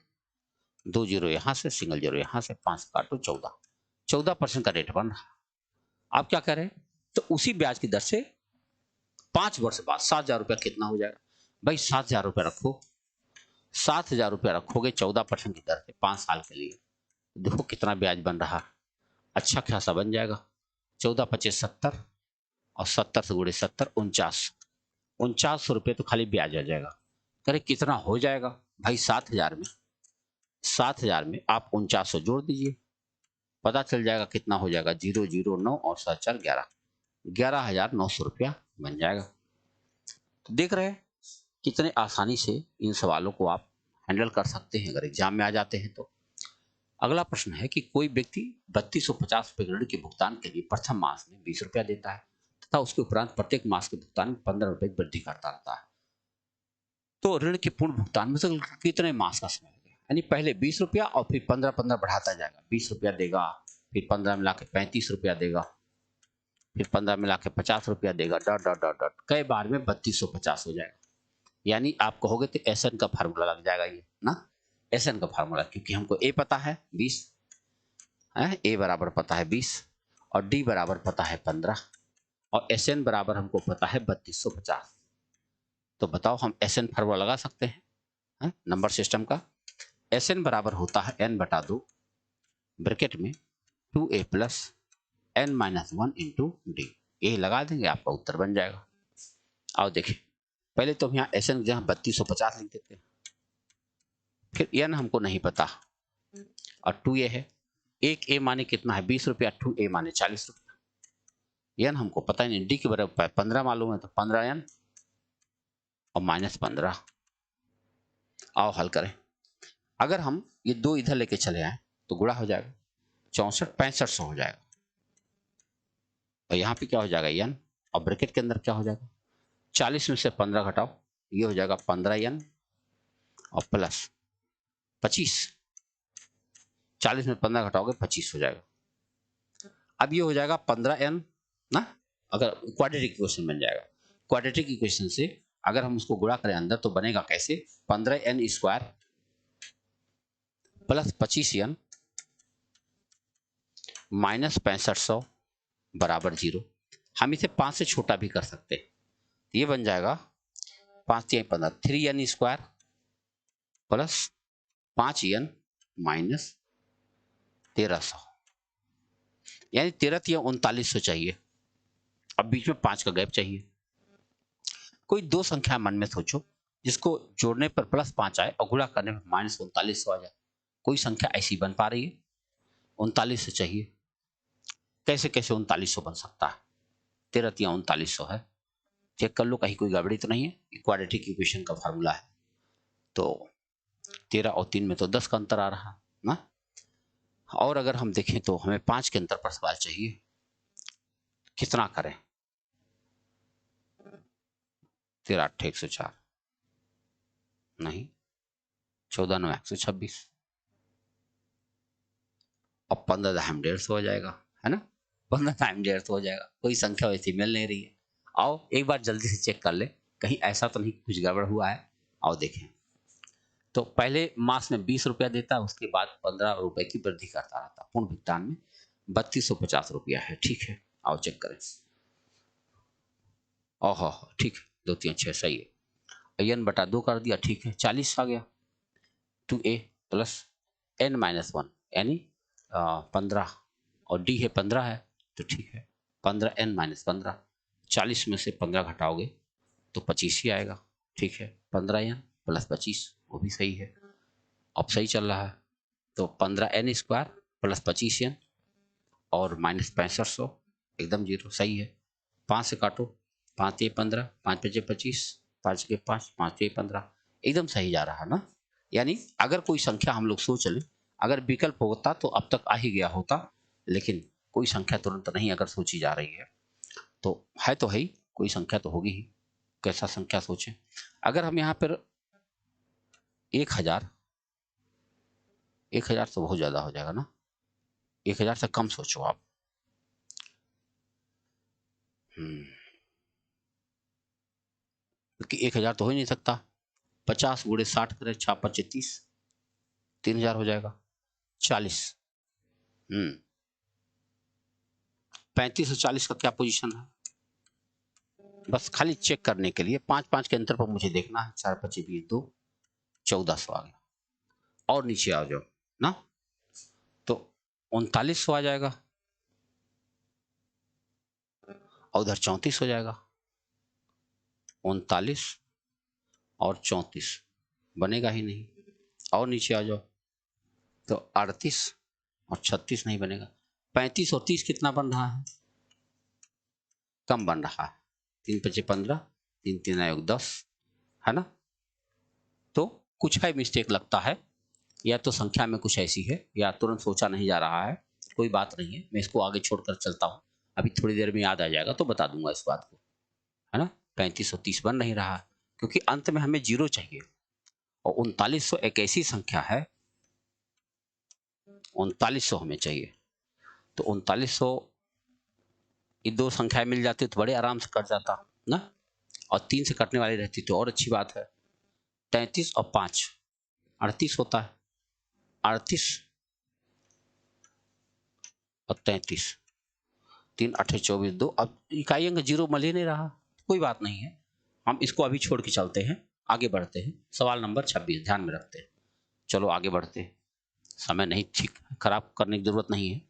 2 जीरो यहां से, सिंगल जीरो यहां से, 5 काटो 14, 14% का रेट बन रहा। आप क्या कह रहे हैं? तो उसी ब्याज की दर से 5 वर्ष बाद 7000 रुपया कितना हो जाएगा? भाई 7000 रुपया रखो, 7000 रुपया रखोगे 14% की दर से 5 साल के लिए, देखो कितना ब्याज बन रहा। अच्छा खासा बन जाएगा। 14 25 70 और 70 से गुड़े 70 4900 रुपये तो खाली ब्याज आ जाएगा। करे कितना हो जाएगा भाई? 7000 में, 7000 में आप 4900 जोड़ दीजिए, पता चल जाएगा कितना हो जाएगा। 009 और 7 4 11, 11900 रुपया बन जाएगा। तो देख रहे हैं कितने आसानी से इन सवालों को आप हैंडल कर सकते हैं अगर एग्जाम में आ जाते हैं तो। अगला प्रश्न है कि कोई व्यक्ति 3250 रुपये ऋण के भुगतान के लिए प्रथम मास में 20 रुपया देता है तथा उसके उपरांत प्रत्येक मास के भुगतान में 15 रुपये की वृद्धि करता रहता है, तो ऋण के पूर्ण भुगतान में से कितने मास का समय लगेगा? यानी पहले 20 रुपया और फिर 15 15 बढ़ाता जाएगा। 20 रुपया देगा, फिर 15 मिला के 35 रुपया देगा, फिर 15 मिला के 50 रुपया देगा, डॉट डॉट डॉट डॉट, कई बार में 3250 हो जाएगा। यानी आप कहोगे तो एसएन का फार्मूला लग जाएगा ये ना, एसएन का फार्मूला, क्योंकि हमको ए पता है 20 है, ए बराबर पता है 20 और डी बराबर पता है 15 और एसएन बराबर हमको पता है 3250। तो बताओ हम एसएन फार्मूला लगा सकते हैं नंबर सिस्टम का। एसएन बराबर होता है n बटा 2 ब्रैकेट में 2a plus n minus 1 into D. ये लगा देंगे, आपका उत्तर बन जाएगा। आओ देखिए, पहले तो हम यहाँ एसएन जहाँ 3250 लिख देते हैं, फिर n हमको नहीं पता और 2a है, एक a माने कितना है 20 रुपया, 2a माने 40 रुपया, n हमको पता नहीं, डी के बराबर 15 मालूम है तो 15n और माइनस 15। आओ हल करें। अगर हम ये दो इधर लेके चले आए तो गुणा हो जाएगा, 64 6500 हो जाएगा और यहाँ पे क्या हो जाएगा n और ब्रैकेट के अंदर क्या हो जाएगा, 40 में से 15 घटाओ, ये हो जाएगा 15n और प्लस 25, 40 में 15 घटाओगे 25 हो जाएगा। अब ये हो जाएगा 15n ना, अगर क्वाड्रेटिक इक्वेशन बन जाएगा। क्वाड्रेटिक इक्वेशन से अगर हम उसको गुणा करें अंदर तो बनेगा कैसे, 15n square plus 25n minus 6500 बराबर 0। हम इसे 5 से छोटा भी कर सकते हैं, ये बन जाएगा 5 3 15, 3n square plus 5n minus 1300, यानी 13 या 3900 चाहिए। अब बीच में 5 का गैप चाहिए। कोई दो संख्या मन में सोचो जिसको जोड़ने पर प्लस 5 आए और गुणा करने पर माइनस 3900 आ जाए। कोई संख्या ऐसी बन पा रही है, 3900 चाहिए। कैसे कैसे 3900 बन सकता है, 13 या 3900 है, चेक कर लो कहीं कोई गड़बड़ी तो नहीं है। क्वाड्रेटिक इक्वेशन का फार्मूला है, तो 13 और 3 में तो 10 का अंतर आ रहा है ना। और अगर हम देखें तो हमें 5 के अंतर पर सवाल चाहिए, कितना करें, 13 8 104 नहीं, 14 9 126 और 15 टाइम 150 हो जाएगा, है ना, 15 टाइम 150 हो जाएगा। कोई संख्या वैसी मिल नहीं रही है। आओ एक बार जल्दी से चेक कर ले कहीं ऐसा तो नहीं कुछ गड़बड़ हुआ है। आओ देखें, तो पहले मास में 20 रुपया देता है, उसके बाद 15 रुपए की वृद्धि करता रहता, पूर्ण भुगतान में 3250 रुपया है। ठीक है, आओ चेक करें। ओहो ठीक है, 2 3 6 सही है। n बटा 2 कर दिया, ठीक है, 40 आ गया। 2a प्लस n माइनस 1 यानी 15 और डी है 15 है, तो ठीक है 15n माइनस 15, 40 में से 15 घटाओगे तो 25 ही आएगा। ठीक है, 15n प्लस 25 वो भी सही है, अब सही चल रहा है। तो 15n स्क्वायर प्लस 25n और माइनस 6500 एकदम 0 सही है। 5 से काटो, 5 ये 15, 5 5 25, 5 के 5, 5 ये 15, एकदम सही जा रहा है ना। यानी अगर कोई संख्या हम लोग सोच लें, अगर विकल्प होता तो अब तक आ ही गया होता, लेकिन कोई संख्या तुरंत नहीं अगर सोची जा रही है तो है ही, कोई संख्या तो होगी ही। कैसा संख्या सोचें, अगर हम यहाँ पर 1000 तो बहुत ज्यादा हो जाएगा ना, 1000 से कम सोचो आप। क्योंकि 1000 तो हो ही नहीं सकता, 50 गुणे 60 करें, 6 5 30, 3000 हो जाएगा। 40 35 और 40 का क्या पोजीशन है, बस खाली चेक करने के लिए 5 5 के अंतर पर मुझे देखना है। 4 5 20 2, 1400 आ गया। और नीचे आ जाओ ना, तो 3900 आ जाएगा और उधर 34 हो जाएगा। 39 और 34 बनेगा ही नहीं। और नीचे आ जाओ तो 38 और 36 नहीं बनेगा। 35 और 30 कितना बन रहा है, कम बन रहा है। 3 5 15, 3 3 1 10, है ना। तो कुछ है मिस्टेक लगता है, या तो संख्या में कुछ ऐसी है या तुरंत सोचा नहीं जा रहा है। कोई बात नहीं है, मैं इसको आगे छोड़कर चलता हूँ, अभी थोड़ी देर में याद आ जाएगा तो बता दूंगा इस बात को, है ना। 35 और 30 बन नहीं रहा क्योंकि अंत में हमें 0 चाहिए और 3900 एक ऐसी संख्या है, 3900 हमें चाहिए। तो 3900 ये दो संख्याएं मिल जाती तो बड़े आराम से कट जाता ना, और 3 से कटने वाली रहती तो और अच्छी बात है। 33 और 5 38 होता है, 38 और 33, 3 8 24 2। अब इकाई अंक जीरो मिल ही नहीं रहा, कोई बात नहीं है, हम इसको अभी छोड़ के चलते हैं, आगे बढ़ते हैं। सवाल नंबर 26 ध्यान में रखते हैं। चलो आगे बढ़ते हैं, समय नहीं ठीक खराब करने की जरूरत नहीं है।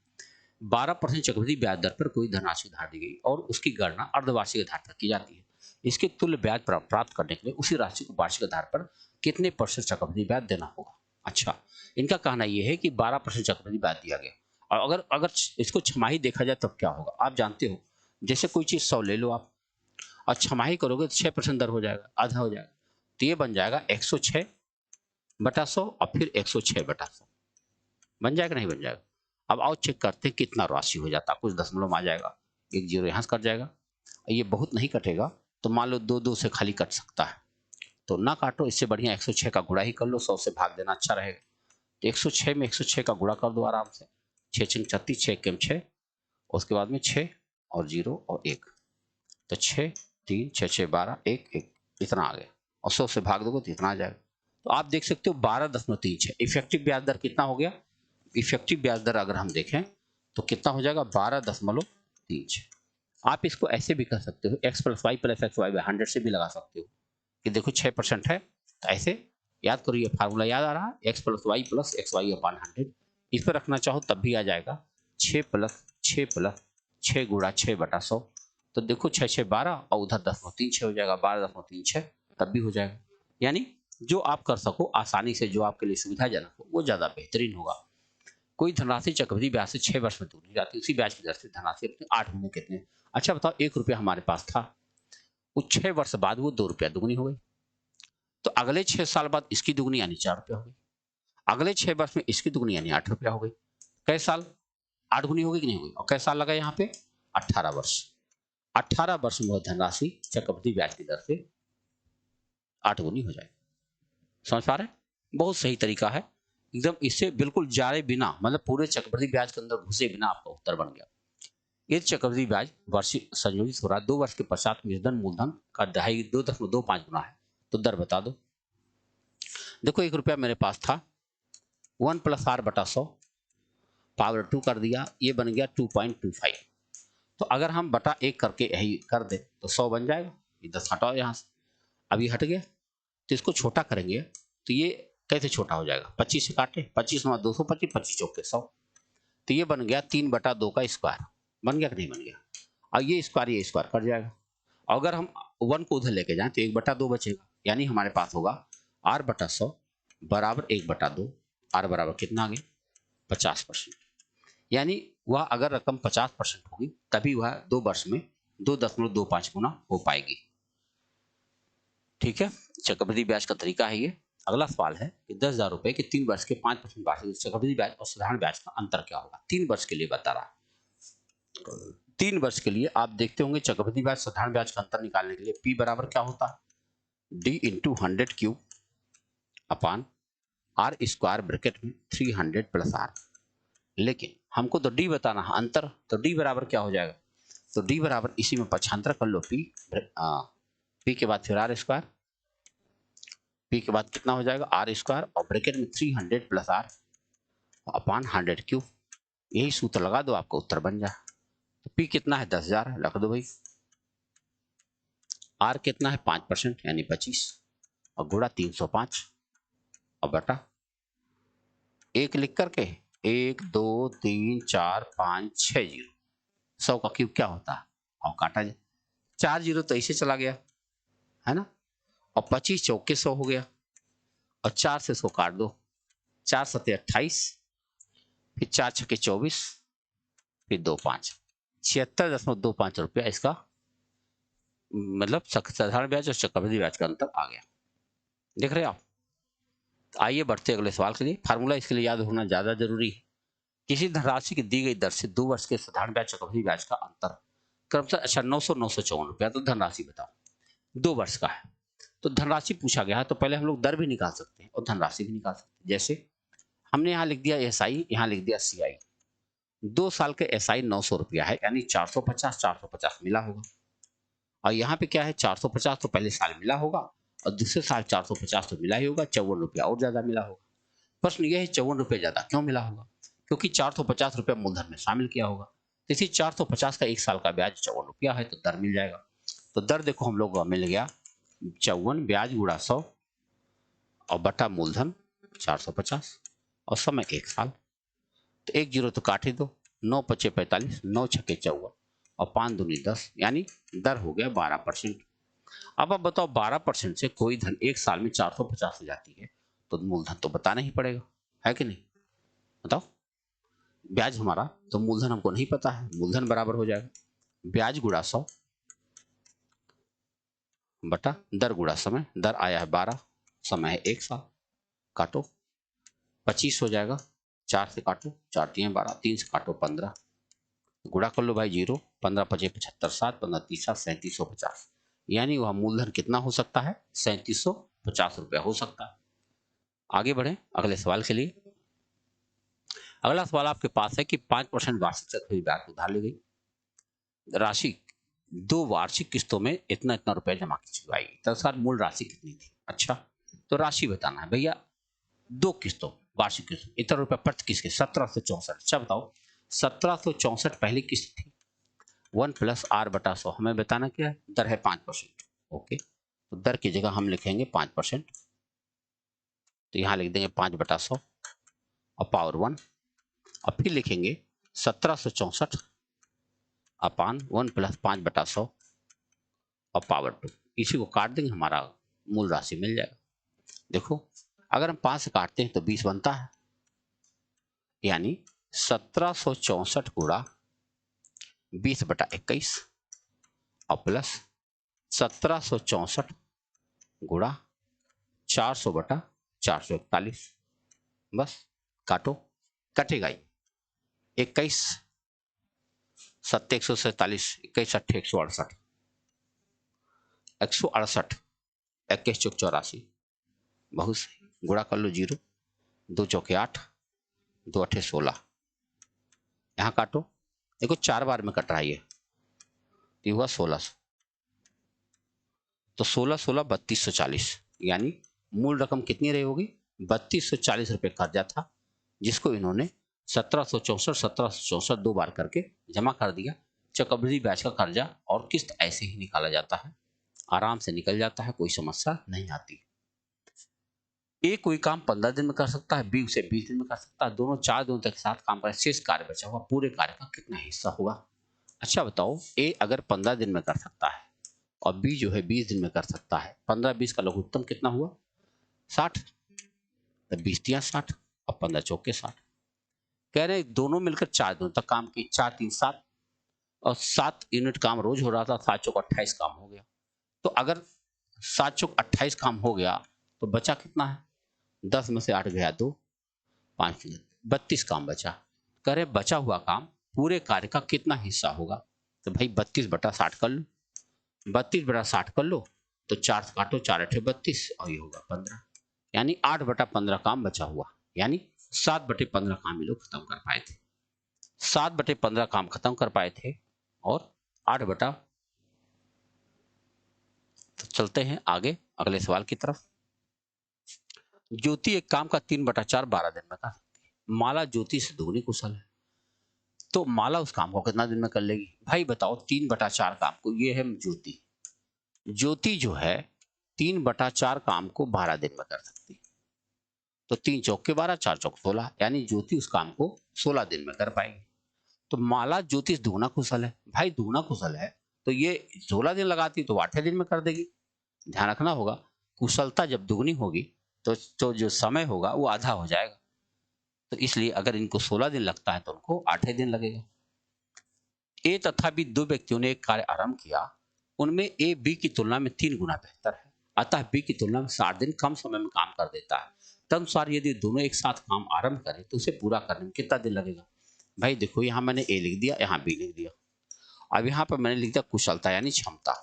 12% चक्रवृद्धि ब्याज दर पर कोई धनराशि उधार दी गई और उसकी गणना अर्धवार्षिक आधार पर की जाती है। इसके तुल्य ब्याज प्राप्त करने के लिए उसी राशि को वार्षिक आधार पर कितने % चक्रवृद्धि ब्याज देना होगा। अच्छा, इनका कहना यह है कि 12% चक्रवृद्धि ब्याज दिया गया, और अगर अगर इसको छमाही देखा जाए तब क्या होगा। आप जानते हो, जैसे कोई चीज 100 ले लो आप, और छमाही करोगे तो 6% दर हो जाएगा, आधा हो जाएगा, तो ये बन जाएगा 106/100 और फिर 106/100 बन जाएगा, नहीं बन जाएगा। अब आओ चेक करते हैं कितना राशि हो जाता है, कुछ दशमलव आ जाएगा, एक जीरो यहाँ से कट जाएगा, ये बहुत नहीं कटेगा, तो मान लो 2 से खाली कट सकता है, तो ना काटो, इससे बढ़िया 106 का गुणा ही कर लो, 100 से भाग देना अच्छा रहेगा। तो 106 में 106 का गुणा कर दो आराम से, 6 6 36, 6 1 6, उसके बाद में 6 और 0 और 1, तो 6 3 6 6 12 1 1 इतना आ गया, और 100 से भाग दोगे तो इतना आ जाएगा। तो आप देख सकते हो 12.36 इफेक्टिव ब्याज दर कितना हो गया। इफेक्टिव ब्याज दर अगर हम देखें तो कितना हो जाएगा, 12.36। आप इसको ऐसे भी कर सकते हो, x + y + xy 100 से भी लगा सकते हो कि देखो 6% है, तो ऐसे याद करो, ये फार्मूला याद आ रहा है, x + y + xy/100, इस पर रखना चाहो तब भी आ जाएगा, 6 + 6 + 6 × 6/100, तो देखो 6 6 12 और उधर 10.36 हो जाएगा, 12.36 तब भी हो जाएगा। यानी जो आप कर सको आसानी से, जो आपके लिए सुविधाजनक हो, वो ज्यादा बेहतरीन होगा। कोई धनराशि चक्रवृद्धि ब्याज से 6 वर्ष में दूनी जाती है, उसी ब्याज की दर से धनराशि अपने 8 महीने कितने। अच्छा बताओ, 1 रुपया हमारे पास था, वो 6 वर्ष बाद वो 2 रुपया दुगनी हो गई, तो अगले 6 साल बाद इसकी दुगनी यानी 4 रुपया हो गई, अगले 6 वर्ष में इसकी दुगनी यानी 8 रुपया हो गई। कै साल, 8 गुनी हो गई कि नहीं हुई, और कै साल लगा यहाँ पे, 18 वर्ष। 18 वर्ष में धनराशि चक्रवृद्धि ब्याज की दर से 8 गुनी हो जाए। समझ पा रहे हैं, बहुत सही तरीका है एकदम, इससे बिल्कुल जारे बिना, मतलब पूरे चक्रवृद्धि ब्याज के अंदर घुसे बिना आपका उत्तर बन गया। ये चक्रवृद्धि ब्याज वार्षिक संयोजित हो रहा है, 2 वर्ष के पश्चात मूलधन का 2.25 गुना है, तो दर बता दो। देखो 1 रुपया मेरे पास था, 1 + r/100 पावर 2 कर दिया, ये बन गया 2.25। तो अगर हम बटा 1 करके यही कर दे तो 100 बन जाएगा, ये 10 हटाओ यहाँ से, अभी हट गया, तो इसको छोटा करेंगे तो ये कैसे छोटा हो जाएगा, 25 से काटे, 25 9 225, 25 चौके 100, तो ये बन गया 3/2 का स्क्वायर, बन गया कि नहीं बन गया। और ये स्क्वायर कट जाएगा, अगर हम 1 को उधर लेके जाएं तो 1/2 बचेगा, यानी हमारे पास होगा r/100 बराबर 1/2, r बराबर कितना आ गया, 50%। यानी वह अगर रकम 50% होगी तभी वह 2 वर्ष में 2.25 गुना हो पाएगी। ठीक है, चक्रवृद्धि ब्याज का तरीका है ये। अगला सवाल है कि 10,000 रुपए के 3 वर्ष के 5% वार्षिक चक्रवृद्धि ब्याज और साधारण ब्याज का अंतर क्या होगा। 3 वर्ष के लिए बता रहा है, 3 वर्ष के लिए आप देखते होंगे चक्रवृद्धि ब्याज साधारण ब्याज का अंतर निकालने के लिए P बराबर क्या होता है, D × 100³ अपान r² ब्रैकेट में 300 + r। लेकिन हमको तो D बताना है अंतर, तो D बराबर क्या हो जाएगा, तो D बराबर इसी में पक्षांतर कर लो, P के बाद फिर r², P के बाद कितना हो जाएगा r² और ब्रैकेट में 300 + r अपान 100³। यही सूत्र लगा दो, आपका उत्तर बन जाए। तो P कितना है 10,000 रख दो भाई, R कितना है 5% यानी 25 और गुणा 305 और बटा 1 लिख करके 1 2 3 4 5 6 जीरो, 100 का क्यूब क्या होता है, और काटा जाए 4 जीरो तो ऐसे चला गया है ना, और 25 चौके 100 हो गया, और 4 से 100 काट दो, 4 × 7 = 28, फिर 4 × 6 = 24, फिर 2 5 76.25 रुपया इसका मतलब साधारण ब्याज और चक्रवृद्धि ब्याज का अंतर आ गया। देख रहे हो आप। आइए बढ़ते अगले सवाल के लिए। फार्मूला इसके लिए याद होना ज्यादा जरूरी है। किसी धनराशि की दी गई दर से 2 वर्ष के साधारण ब्याज चक्रवृद्धि ब्याज का अंतर क्रमशः, अच्छा 954 रुपया, तो धनराशि बताओ 2 वर्ष का है, तो धनराशि पूछा गया है, तो पहले हम लोग दर भी निकाल सकते हैं और धनराशि भी निकाल सकते हैं। जैसे हमने यहाँ लिख दिया SI, यहाँ लिख दिया CI, 2 साल के एसआई 900 रुपया है, यानी 450 मिला होगा। और यहाँ पे क्या है, 450 तो पहले साल मिला होगा और दूसरे साल 450 तो मिला ही होगा, 54 रुपया और ज्यादा मिला होगा। प्रश्न यह है 54 रुपये ज्यादा क्यों मिला होगा? क्योंकि 450 रुपया मूलधन में शामिल किया होगा। तो इसी 450 का 1 साल का ब्याज 54 रुपया है, तो दर मिल जाएगा। तो दर देखो हम लोग मिल गया 54 ब्याज गुणा 100 और बटा मूलधन 450 और समय 1 साल। तो 1 जीरो तो काट ही दो, 9 पचे 45, 9 छके 54 और 5 दूनी 10, यानी दर हो गया 12%। अब आप बताओ 12% से कोई धन 1 साल में 450 हो जाती है तो मूलधन तो बताना ही पड़ेगा, है कि नहीं? बताओ, ब्याज हमारा तो मूलधन हमको नहीं पता है, मूलधन बराबर हो जाएगा ब्याज गुणा 100 बटा दर गुणा समय। दर आया है 12, समय है 1 साल। काटो 25 हो जाएगा, 4 से काटो, 4 3 12, 3 से काटो 15, गुणा कर लो भाई 0, 15 पचे 75, 7 15 30 3750, यानी वह मूलधन कितना हो सकता है? 3750 रुपया हो सकता है। आगे बढ़े अगले सवाल के लिए। अगला सवाल आपके पास है कि 5% वार्षिक चक्रवृद्धि ब्याज उधार ली गई राशि 2 वार्षिक किस्तों में इतना इतना रुपया जमा की गई, तदनुसार मूल राशि कितनी थी? अच्छा, तो राशि बताना है भैया, 2 किस्तों वार्षिक किस्त इतना रुपया प्रति किस्त के 1764। अच्छा बताओ, 1764 पहली किस्त थी 1 प्लस आर बटा 100, हमें बताना क्या है? दर है 5%। ओके, तो दर की जगह हम लिखेंगे 5%, तो यहाँ लिख देंगे 5 बटा 100 और पावर 1, और फिर लिखेंगे 1764 अपान 1 प्लस 5 बटा 100 और पावर 2, इसी को काट देंगे, हमारा मूल राशि मिल जाएगा। देखो, अगर हम 5 से काटते हैं तो 20 बनता है, यानी 1764 गुणा 20 बटा 21 और प्लस 1764 गुणा 400 बटा 441, बस काटो, कटेगा ही 21 7 147, 21 8 168, 168, 21 चौक 84, बहुत सही, गुणा कर लो 0, 2 चौके 8, 2 अठे 16, यहाँ काटो, देखो 4 बार में कट रहा है ये हुआ 1600, तो 16 16 3240, यानी मूल रकम कितनी रही होगी? 3240 रुपए कर्जा था, जिसको इन्होंने 1764 2 बार करके जमा कर दिया। चक्रवृद्धि ब्याज का कर्जा और किस्त ऐसे ही निकाला जाता है, आराम से निकल जाता है, कोई समस्या नहीं आती। ए कोई काम 15 दिन में कर सकता है, बी उसे 20 दिन में कर सकता है, दोनों 4 दिनों तक साथ काम करें, शेष कार्य बचा हुआ पूरे कार्य का कितना हिस्सा होगा? अच्छा बताओ, ए अगर 15 दिन में कर सकता है और बी जो है 20 दिन में कर सकता है, 15-20 का लघुत्तम कितना हुआ? 60, तो 20 दिया 60 और 15 चौके 60, कह रहे दोनों मिलकर 4 दिनों तक काम की, 4 3 7 और 7 यूनिट काम रोज हो रहा था, 7 चौक 28 काम हो गया। तो अगर 7 चौक 28 काम हो गया तो बचा कितना है? 10 में से 8 गया 2, 5 32 काम बचा। कह रहे बचा हुआ काम पूरे कार्य का कितना हिस्सा होगा? तो भाई 32 बटा 60 कर लो, 32 बटा 60 कर लो, तो 4 काटो, 4 अठे 32 और ये होगा 15, यानी 8 बटा 15 काम बचा हुआ, यानी 7 बटे 15 काम ये लोग खत्म कर पाए थे, 7 बटे 15 काम खत्म कर पाए थे। और 8 बटा, तो चलते हैं आगे अगले सवाल की तरफ। ज्योति एक काम का 3 बटा 4 12 दिन में कर सकती है, माला ज्योति से दोगुनी कुशल है, तो माला उस काम को कितना दिन में कर लेगी? भाई बताओ, 3 बटा 4 काम को, ये है ज्योति, ज्योति जो है 3 बटा 4 काम को 12 दिन में कर सकती है, तो 3 चौक के 12, 4 चौक 16, यानी ज्योति उस काम को 16 दिन में कर पाएगी। तो माला ज्योतिष दुगना कुशल है, भाई दुगना कुशल है तो ये 16 दिन लगाती तो 8 दिन में कर देगी। ध्यान रखना होगा, कुशलता जब दुगनी होगी तो जो समय होगा वो आधा हो जाएगा, तो इसलिए अगर इनको 16 दिन लगता है तो उनको 8 दिन लगेगा। ए तथा बी दो व्यक्तियों ने एक कार्य आरंभ किया, उनमें ए बी की तुलना में 3 गुना बेहतर है, अतः बी की तुलना में 60 दिन कम समय में काम कर देता है, तदनुसार यदि दोनों एक साथ काम आरंभ करें तो उसे पूरा करने में कितना दिन लगेगा? भाई देखो, यहाँ मैंने ए लिख दिया, यहाँ बी लिख दिया, अब यहाँ पर मैंने लिख दिया कुशलता यानी क्षमता,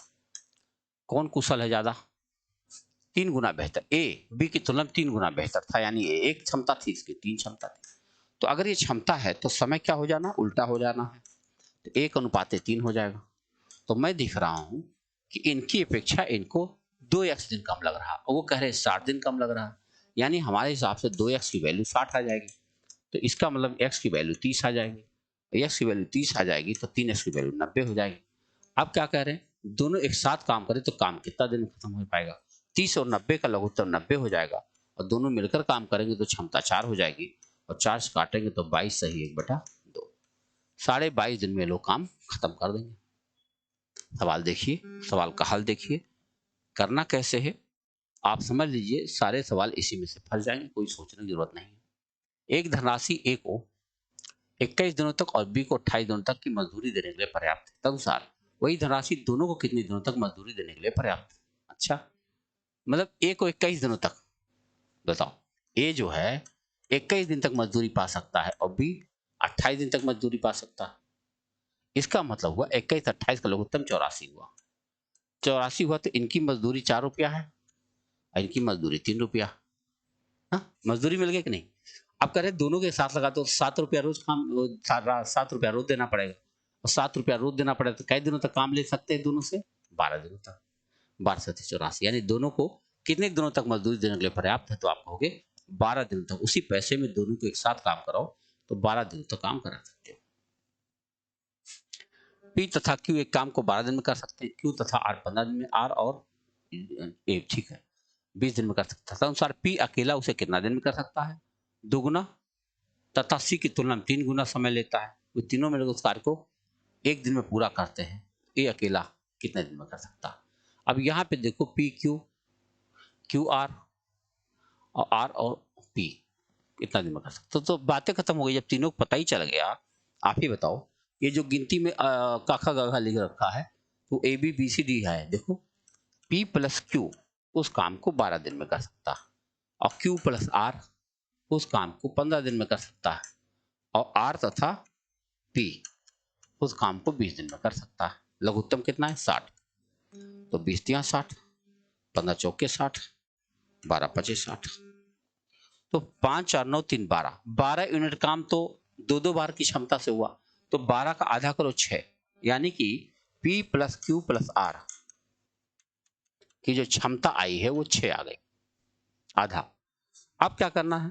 कौन कुशल है ज्यादा? 3 गुना बेहतर, ए बी की तुलना में 3 गुना बेहतर था, यानी एक क्षमता थी, इसकी 3 क्षमता थी, तो अगर ये क्षमता है तो समय क्या हो जाना, उल्टा हो जाना है, तो 1:3 हो जाएगा। तो मैं दिख रहा हूं कि इनकी अपेक्षा इनको 2x दिन कम लग रहा और वो कह रहे 60 दिन कम लग रहा है, यानी हमारे हिसाब से 2x की वैल्यू 60 आ जाएगी। तो इसका मतलब x की वैल्यू 30 आ जाएगी। x की वैल्यू 30 आ जाएगी तो 3x की वैल्यू 90 हो जाएगी। अब क्या कह रहे हैं, दोनों एक साथ काम करें तो काम कितना दिन में खत्म हो पाएगा, 30 और 90 का लघुत्तम 90 हो जाएगा, और दोनों मिलकर काम करेंगे तो क्षमता 4 हो जाएगी, और 4 से काटेंगे तो 22 सही 1/2। 22.5 दिन में लोग काम खत्म कर देंगे। सवाल देखिए, सवाल का हल देखिए, करना कैसे है आप समझ लीजिए। सारे सवाल इसी में से फंस जाएंगे, कोई सोचने की जरूरत नहीं है। एक धनराशि ए को 21 दिनों तक और बी को 28 दिनों तक की मजदूरी देने के लिए पर्याप्त है, तदनुसार वही धनराशि दोनों को कितने दिनों तक मजदूरी देने के लिए पर्याप्त है। अच्छा, मतलब ए को 21 दिनों तक, बताओ, ए जो है 21 दिन तक मजदूरी पा सकता है और बी 28 दिन तक मजदूरी पा सकता है। इसका मतलब हुआ 21 28 का लघुत्तम 84 हुआ। 84 हुआ तो इनकी मजदूरी 4 रुपया है और इनकी मजदूरी 3 रुपया। हाँ, मजदूरी मिल गई कि नहीं। अब कह रहे दोनों के साथ लगा तो 7 रुपया रोज काम, 7 रुपया रोज देना पड़ेगा, और 7 रुपया रोज देना पड़ेगा तो कई दिनों तक काम ले सकते हैं दोनों से, 12 दिनों तक। 1284 यानी दोनों को कितने दिनों तक मजदूरी देने के लिए पर्याप्त है, तो आप कहोगे 12 दिनों तक। उसी पैसे में दोनों को एक साथ काम कराओ तो 12 दिनों तक काम करा सकते हो। पी तथा क्यू एक काम को 12 दिन में कर सकते हैं, क्यू तथा आर 15 दिन में, आर और ए ठीक है 20 दिन में कर सकता है। अनुसार पी अकेला उसे कितना दिन में कर सकता है, दुगुना, तथा सी की तुलना में 3 गुना समय लेता है। वो तीनों मिलकर उस कार्य को 1 दिन में पूरा करते हैं। ए अकेला कितने दिन में कर सकता है। अब यहाँ पे देखो पी क्यू, क्यू आर और आर और पी कितना दिन में कर सकते, तो बातें खत्म हो गई। जब तीनों को पता ही चल गया, आप ही बताओ, ये जो गिनती में काखा गाघा लिख रखा है तो A B B C D है, देखो पी प्लस क्यू उस काम को 12 दिन में कर सकता है, और क्यू प्लस आर उस काम को 15 दिन में कर सकता है, और आर तथा पी उस काम को 20 दिन में कर सकता है। लघुत्तम कितना है 60, तो 20 दिया 60, 15 चौके 60, 12 25 60, तो 5 4 9 3 12, 12 यूनिट काम तो 2 बार की क्षमता से हुआ, तो 12 का आधा करो 6, यानी कि P plus Q plus R की जो क्षमता आई है वो 6 आ गई, आधा। अब क्या करना है,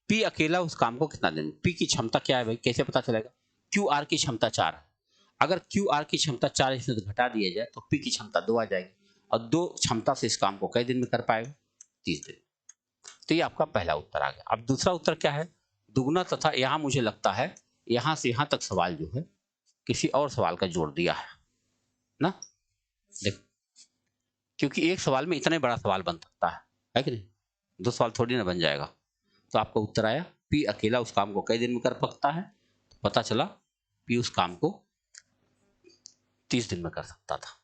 P अकेला उस काम को कितना देंगे, P की क्षमता क्या है भाई, कैसे पता चलेगा, क्यू आर की क्षमता 4 है, अगर क्यू आर की क्षमता 4 इसमें से घटा दिया जाए तो P की क्षमता 2 आ जाएगी, और 2 क्षमता से इस काम को कई दिन में कर पाएगा, 30 दिन। तो ये आपका पहला उत्तर आ गया। अब दूसरा उत्तर क्या है, दुगुना तथा, यहां मुझे लगता है यहां से यहां तक सवाल जो है किसी और सवाल का जोड़ दिया है ना, देखो, क्योंकि एक सवाल में इतना बड़ा सवाल बन सकता है कि नहीं, 2 सवाल थोड़ी ना बन जाएगा। तो आपका उत्तर आया पी अकेला उस काम को कई दिन में कर सकता है, तो पता चला पी उस काम को 30 दिन में कर सकता था।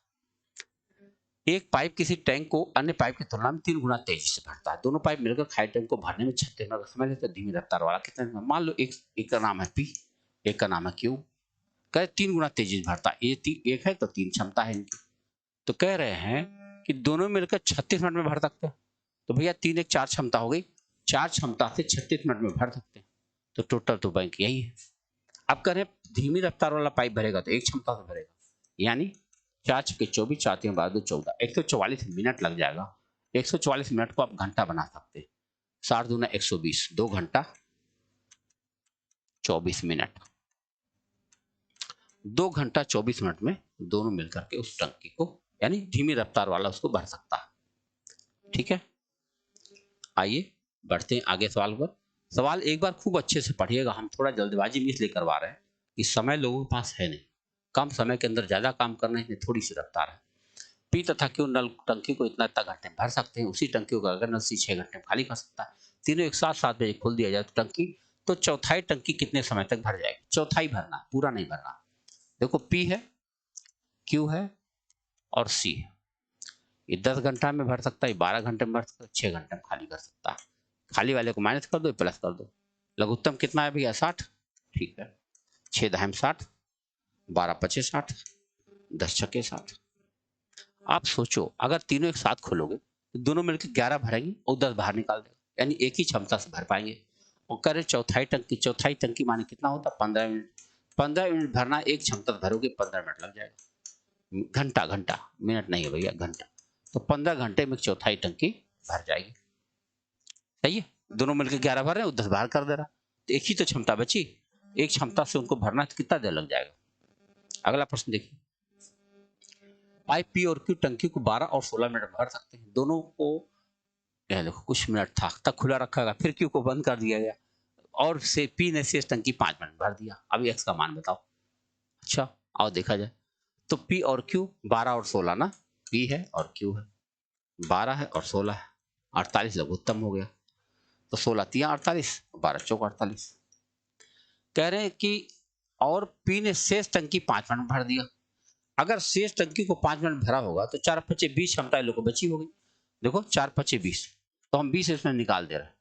एक पाइप किसी टैंक को अन्य पाइप की तुलना में 3 गुना तेजी से भरता है, दोनों पाइप मिलकर खाली टैंक को भरने में 36 मिनट का समय लेते हैं, धीमी रफ्तार वाला कितने दिन में। मान लो एक का नाम है पी, एक का नाम है क्यू, कह 3 गुना तेजी से भरता है, ये एक है तो 3 क्षमता है इनकी, तो कह रहे हैं कि दोनों मिलकर 36 मिनट में भर सकते हैं, तो भैया 3 1 4 क्षमता हो गई, 4 क्षमता से 36 मिनट में भर सकते हैं, तो टोटल तो बैंक यही है। अब कह रहे हैं धीमी रफ्तार वाला पाइप भरेगा तो 1 क्षमता से भरेगा, यानी 4 छक्के 24, 4 3 12 14, 144 मिनट लग जाएगा। 144 मिनट को आप घंटा बना सकते हैं, 60 दूना 120, 2 घंटा 24 मिनट, 2 घंटा 24 मिनट में दोनों मिलकर के उस टंकी को, यानी धीमी रफ्तार वाला उसको भर सकता है। ठीक है, आइए बढ़ते हैं आगे सवाल पर। सवाल एक बार खूब अच्छे से पढ़िएगा, हम थोड़ा जल्दबाजी में इसलिए करवा रहे हैं कि समय लोगों के पास है नहीं, कम समय के अंदर ज्यादा काम करना है, थोड़ी सी रफ्तार है। पी तथा क्यू नल टंकी को इतना घंटे में भर सकते हैं, उसी टंकी को अगर नल सी 6 घंटे में खाली कर सकता है, तीनों एक साथ 7 बजे खोल दिया जाए तो टंकी, तो चौथाई टंकी कितने समय तक भर जाएगी, चौथाई भरना, पूरा नहीं भरना। देखो पी है, क्यू है और सी है, ये 10 घंटा में भर सकता है, 12 घंटे में भर सकता है, 6 घंटे में खाली कर सकता है। खाली वाले को माइनस कर दो, प्लस कर दो। लघुत्तम कितना है भैया 60, ठीक है, 6 दहम 60, 12 25 60, 10 छक्के 60। आप सोचो अगर तीनों एक साथ खोलोगे तो दोनों मिलकर 11 भरेंगे और 10 बाहर निकाल देंगे, यानी एक ही क्षमता से भर पाएंगे, और कह रहे चौथाई टंकी माने कितना होता है 15 मिनट। 15 मिनट भरना, एक क्षमता भरोगे 15 मिनट लग जाएगा। घंटा मिनट नहीं है भैया, घंटा। तो 15 घंटे में चौथाई टंकी भर जाएगी। सही है, दोनों मिलकर 11 भर रहे हैं, 10 बाहर कर दे रहा, तो एक ही तो क्षमता बची, एक क्षमता से उनको भरना तो कितना देर लग जाएगा। अगला प्रश्न देखिए, पाइप पी और क्यू टंकी को 12 और 16 मिनट भर सकते हैं। दोनों को, यह देखो कुछ मिनट था तक खुला रखा गया, फिर क्यू को बंद कर दिया गया और से पी ने शेष टंकी 5 मिनट भर दिया। अभी एक्स का मान बताओ। अच्छा आओ देखा जाए, तो पी और क्यू 12 और 16 ना, पी है और क्यू है, 12 है और 16 है, 48 लघुत्तम हो गया। तो 16 तिया 48, 12 चौक 48। कह रहे हैं कि और पी ने शेष टंकी 5 मिनट भर दिया। अगर शेष टंकी को 5 मिनट भरा होगा तो 4 5 20 क्षमता लोग को बची होगी। देखो 4 5 20, तो हम 20 इसमें निकाल दे रहे हैं,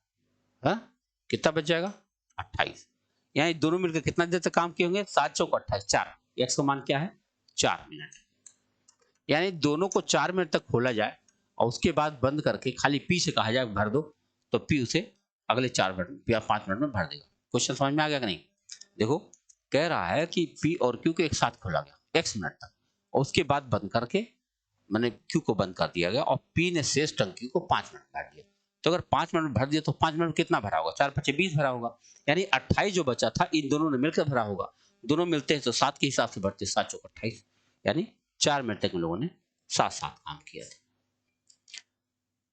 हाँ? कितना बच जाएगा 28। यहाँ दोनों मिलकर कितना देर तक काम किए होंगे, 7 चौक 28, 4। एक्स का मान क्या है 4 मिनट। यानी दोनों को 4 मिनट तक खोला जाए और उसके बाद बंद करके खाली पी से कहा जाए भर दो, तो पी उसे अगले 4 मिनट या 5 मिनट में भर देगा। क्वेश्चन समझ में आ गया कि नहीं? देखो कह रहा है कि पी और क्यू को एक साथ खोला गया x मिनट तक और उसके बाद बंद करके मैंने क्यू को बंद कर दिया गया और पी ने शेष टंकी को 5 मिनट भर दिया। तो अगर 5 मिनट भर दिया तो 5 मिनट कितना भरा होगा, 4 5 20 भरा होगा, यानी 28 जो बचा था इन दोनों ने मिलकर भरा होगा। दोनों मिलते हैं तो 7 के हिसाब से बढ़ते, 7 चौक 28, यानी 4 मिनट तक इन लोगों ने साथ साथ काम किया था।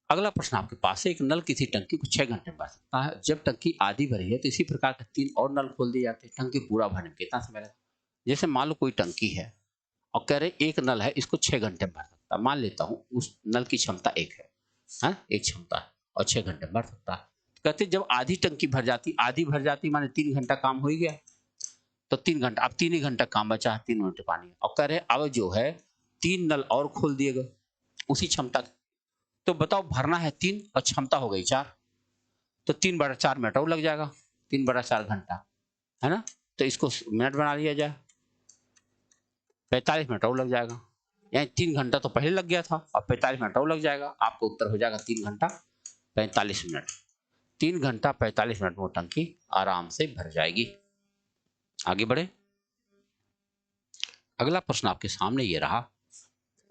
अगला प्रश्न आपके पास है, एक नल किसी टंकी को 6 घंटे में भर सकता है। जब टंकी आधी भरी है तो इसी प्रकार के 3 और नल खोल दिए जाते हैं। टंकी पूरा भरने में कितना समय लगेगा? जैसे मान लो कोई टंकी है और कह रहे एक नल है, इसको 6 घंटे में भर सकता है। मान लेता हूँ उस नल की क्षमता 1 है, हाँ? एक क्षमता है और 6 घंटे में भर सकता है। कहते जब आधी टंकी भर जाती माने 3 घंटा काम हो ही गया, तो 3 घंटा, अब 3 ही घंटा काम बचा है, 3 मिनट पानी और कह रहे अब जो है 3 नल और खोल दिए गए उसी क्षमता के। तो बताओ भरना है 3 और क्षमता हो गई 4, तो 3/4 मिनट और लग जाएगा, 3/4 घंटा, है ना? तो इसको मिनट बना लिया जाए, 45 मिनट और लग जाएगा। यानी 3 घंटा तो पहले लग गया था और 45 मिनट और लग जाएगा। आपको उत्तर हो जाएगा 3 घंटा 45 मिनट। 3 घंटा 45 मिनट में टंकी आराम से भर जाएगी। आगे बढ़े, अगला प्रश्न आपके सामने ये रहा,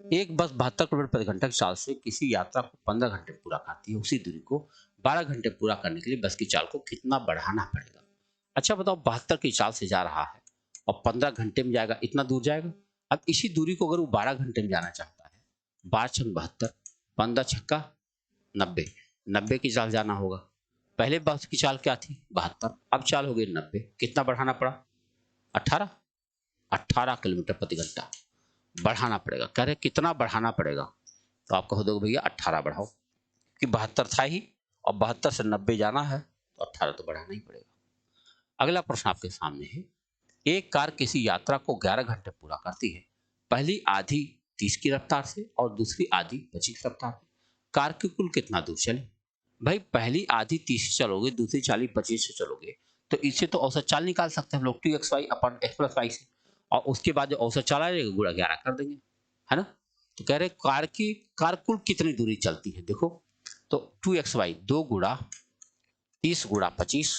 एक बस 72 किलोमीटर प्रति घंटा की चाल से किसी यात्रा को 15 घंटे पूरा करती है। उसी दूरी को 12 घंटे पूरा करने के लिए बस की चाल को कितना बढ़ाना पड़ेगा? अच्छा बताओ 72 की चाल से जा रहा है और 15 घंटे में जाएगा, इतना दूर जाएगा। अब इसी दूरी को अगर वो 12 घंटे में जाना चाहता है, 12 छंग 72, 15 छक्का 90, 90 की चाल जाना होगा। पहले बस की चाल क्या थी 72, अब चाल हो गई 90, कितना बढ़ाना पड़ा 18 किलोमीटर प्रति घंटा बढ़ाना पड़ेगा। कह रहे कितना बढ़ाना पड़ेगा, तो आप कहो दोगे भैया 18 बढ़ाओ, कि 72 था ही और 72 से 90 जाना है तो 18 तो बढ़ाना ही पड़ेगा। अगला प्रश्न आपके सामने है, एक कार किसी यात्रा को 11 घंटे पूरा करती है। पहली आधी 30 की रफ्तार से और दूसरी आधी 25 की रफ्तार से। कार की कुल कितना दूर चले? भाई पहली आधी 30 से चलोगे, दूसरी चाली 25 से चलोगे, तो इससे तो औसत चाल निकाल सकते हैं हम लोग 2xy अपन x + y से, और उसके बाद जो औसत चाल आएगा गुणा 11 कर देंगे, है ना? तो कह रहे कार कुल कितनी दूरी चलती है, देखो तो 2xy 2 गुणा 30 गुणा 25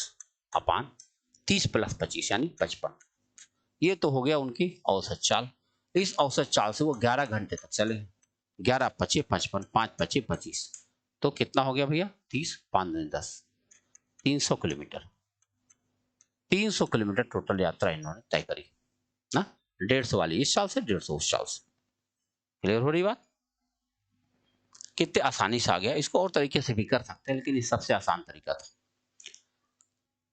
अपान 30 + 25 यानी 55। ये तो हो गया उनकी औसत चाल। इस औसत चाल से वो 11 घंटे तक चले, 11 × 5 = 55, 5 × 5 = 25, तो कितना हो गया भैया 30, 5 × 10, 300 किलोमीटर। 300 किलोमीटर टोटल यात्रा इन्होंने तय करी ना, 150 वाली इस चाल से, 150 उस चाल से। क्लियर हो रही बात? कितने आसानी से आ गया, इसको और तरीके से भी कर सकते हैं लेकिन ये सबसे आसान तरीका था।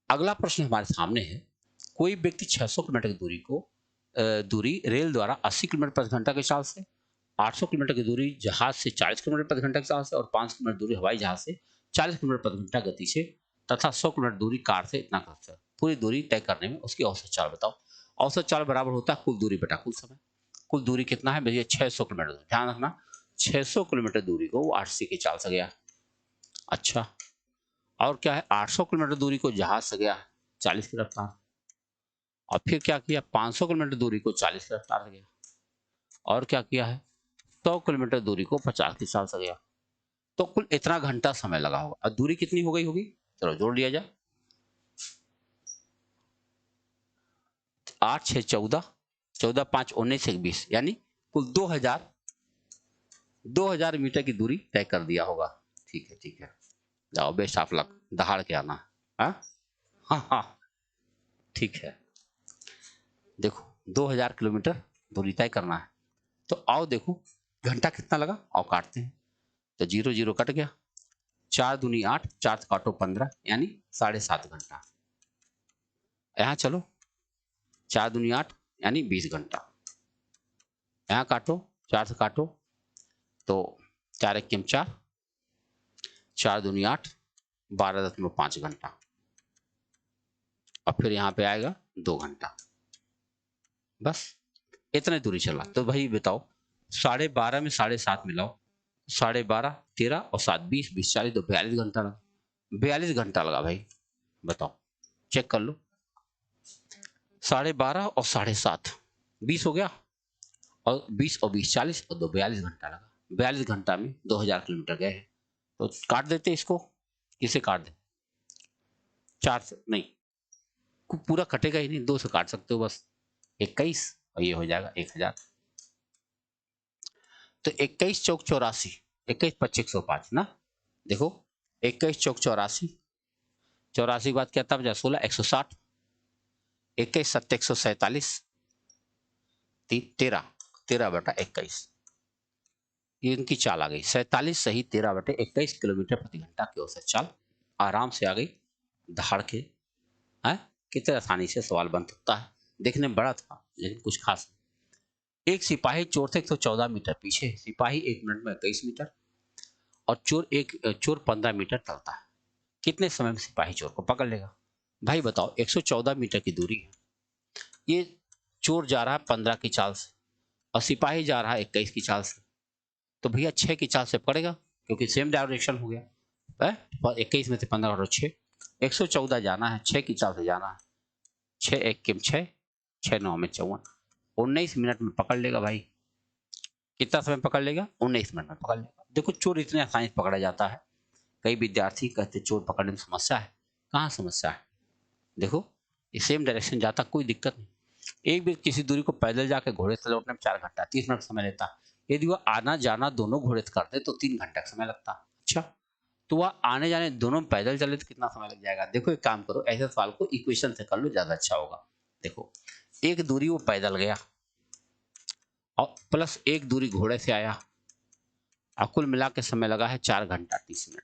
अगला प्रश्न हमारे सामने है, कोई व्यक्ति 600 किलोमीटर की दूरी रेल द्वारा 80 किलोमीटर प्रति घंटा की चाल से, 800 किलोमीटर की दूरी जहाज से 40 किलोमीटर प्रति घंटा की चाल से और 500 किलोमीटर दूरी हवाई जहाज से 40 किलोमीटर प्रति घंटा गति से तथा 100 किलोमीटर दूरी कार से इतना खर्च है। पूरी दूरी तय करने में उसकी औसत चाल बताओ। औसत चाल बराबर होता है कुल दूरी बटा कुल समय। कुल दूरी कितना है भैया 600 किलोमीटर। ध्यान रखना 600 किलोमीटर दूरी को वो 80 की चाल से गया। अच्छा और क्या है 800 किलोमीटर दूरी को जहाज से गया 40 की रफ्तार, और फिर क्या किया 500 किलोमीटर दूरी को 40 की रफ्तार से गया, और क्या किया है 100 किलोमीटर दूरी को 50 की चाल से गया। तो कुल इतना घंटा समय लगा होगा। और दूरी कितनी हो गई होगी, चलो जोड़ लिया जाए। 8 6 14, 14 5 19 1 20, यानी कुल 2000 मीटर की दूरी तय कर दिया होगा। ठीक है, ठीक है, जाओ, बेस्ट ऑफ लक, दहाड़ के आना। हाँ हाँ हाँ, ठीक है। देखो 2000 किलोमीटर दूरी तय करना है, तो आओ देखो घंटा कितना लगा, आओ काटते हैं। तो 0 0 कट गया, 4 दूनी 8, 4 से काटो 15, यानी 7.5 घंटा। यहाँ चलो, 4 दूनी 8 यानी 20 घंटा। यहाँ काटो, 4 से काटो तो 4 1 4, 4 दूनी 8, 12.5 घंटा। और फिर यहाँ पे आएगा 2 घंटा। बस इतने दूरी चला। तो भाई बताओ 12.5 में 7.5 मिलाओ, 12.5 13 और 7 20 20 40, तो 42 घंटा लगा। 42 घंटा लगा भाई, बताओ, चेक कर लो। 12.5 और 7.5 20 हो गया, और 20 और 20 40, और 42 घंटा लगा। 42 घंटा में 2000 किलोमीटर गए हैं। तो काट देते इसको, किसे काट दे, 4 से नहीं, पूरा कटेगा ही नहीं, 2 से काट सकते हो बस, 21, और ये हो जाएगा 1000। तो 21 चौक 84, 21 25 105 ना। देखो 21 चौक 84, 84 के बाद क्या था बचा, 16 160, 21 7 147, 13 13/21, ये इनकी चाल आ गई 47 सही 13/21 किलोमीटर प्रति घंटा की ओर से चाल आराम से आ गई, दहाड़ के। है कितने आसानी से सवाल बन सकता है, देखने में बड़ा था लेकिन कुछ खास नहीं। एक सिपाही चोर से 114 मीटर पीछे, सिपाही 1 मिनट में 21 मीटर, और चोर 15 मीटर चलता है, कितने समय में सिपाही चोर को पकड़ लेगा? भाई बताओ 114 मीटर की दूरी है, ये चोर जा रहा है 15 की चाल से, और सिपाही जा रहा है 21 की चाल से, तो भैया 6 की चाल से पकड़ेगा, क्योंकि सेम डायरेक्शन हो गया है। 21 में से 15 और 6, 114 जाना है, 6 की चाल से जाना है, 6 1 के 6, 6 9 में 54, 19 मिनट में पकड़ लेगा भाई। कितना समय पकड़ लेगा? 19 मिनट में पकड़ लेगा। देखो चोर इतने आसानी से पकड़ा जाता है, कई विद्यार्थी कहते चोर पकड़ने में समस्या है, कहाँ समस्या है, देखो ये सेम डायरेक्शन जाता, कोई दिक्कत नहीं। एक भी किसी दूरी को पैदल जाकर घोड़े से लौटने में 4 घंटा 30 मिनट समय लेता, यदि वह आना जाना दोनों घोड़े से करते तो 3 घंटा का समय लगता। अच्छा, तो वह आने जाने दोनों पैदल चले तो कितना समय लग जाएगा? देखो एक काम करो, ऐसे सवाल को इक्वेशन से कर लो, ज्यादा अच्छा होगा। देखो एक दूरी वो पैदल गया, और प्लस एक दूरी घोड़े से आया, और कुल मिला के समय लगा है 4 घंटा 30 मिनट।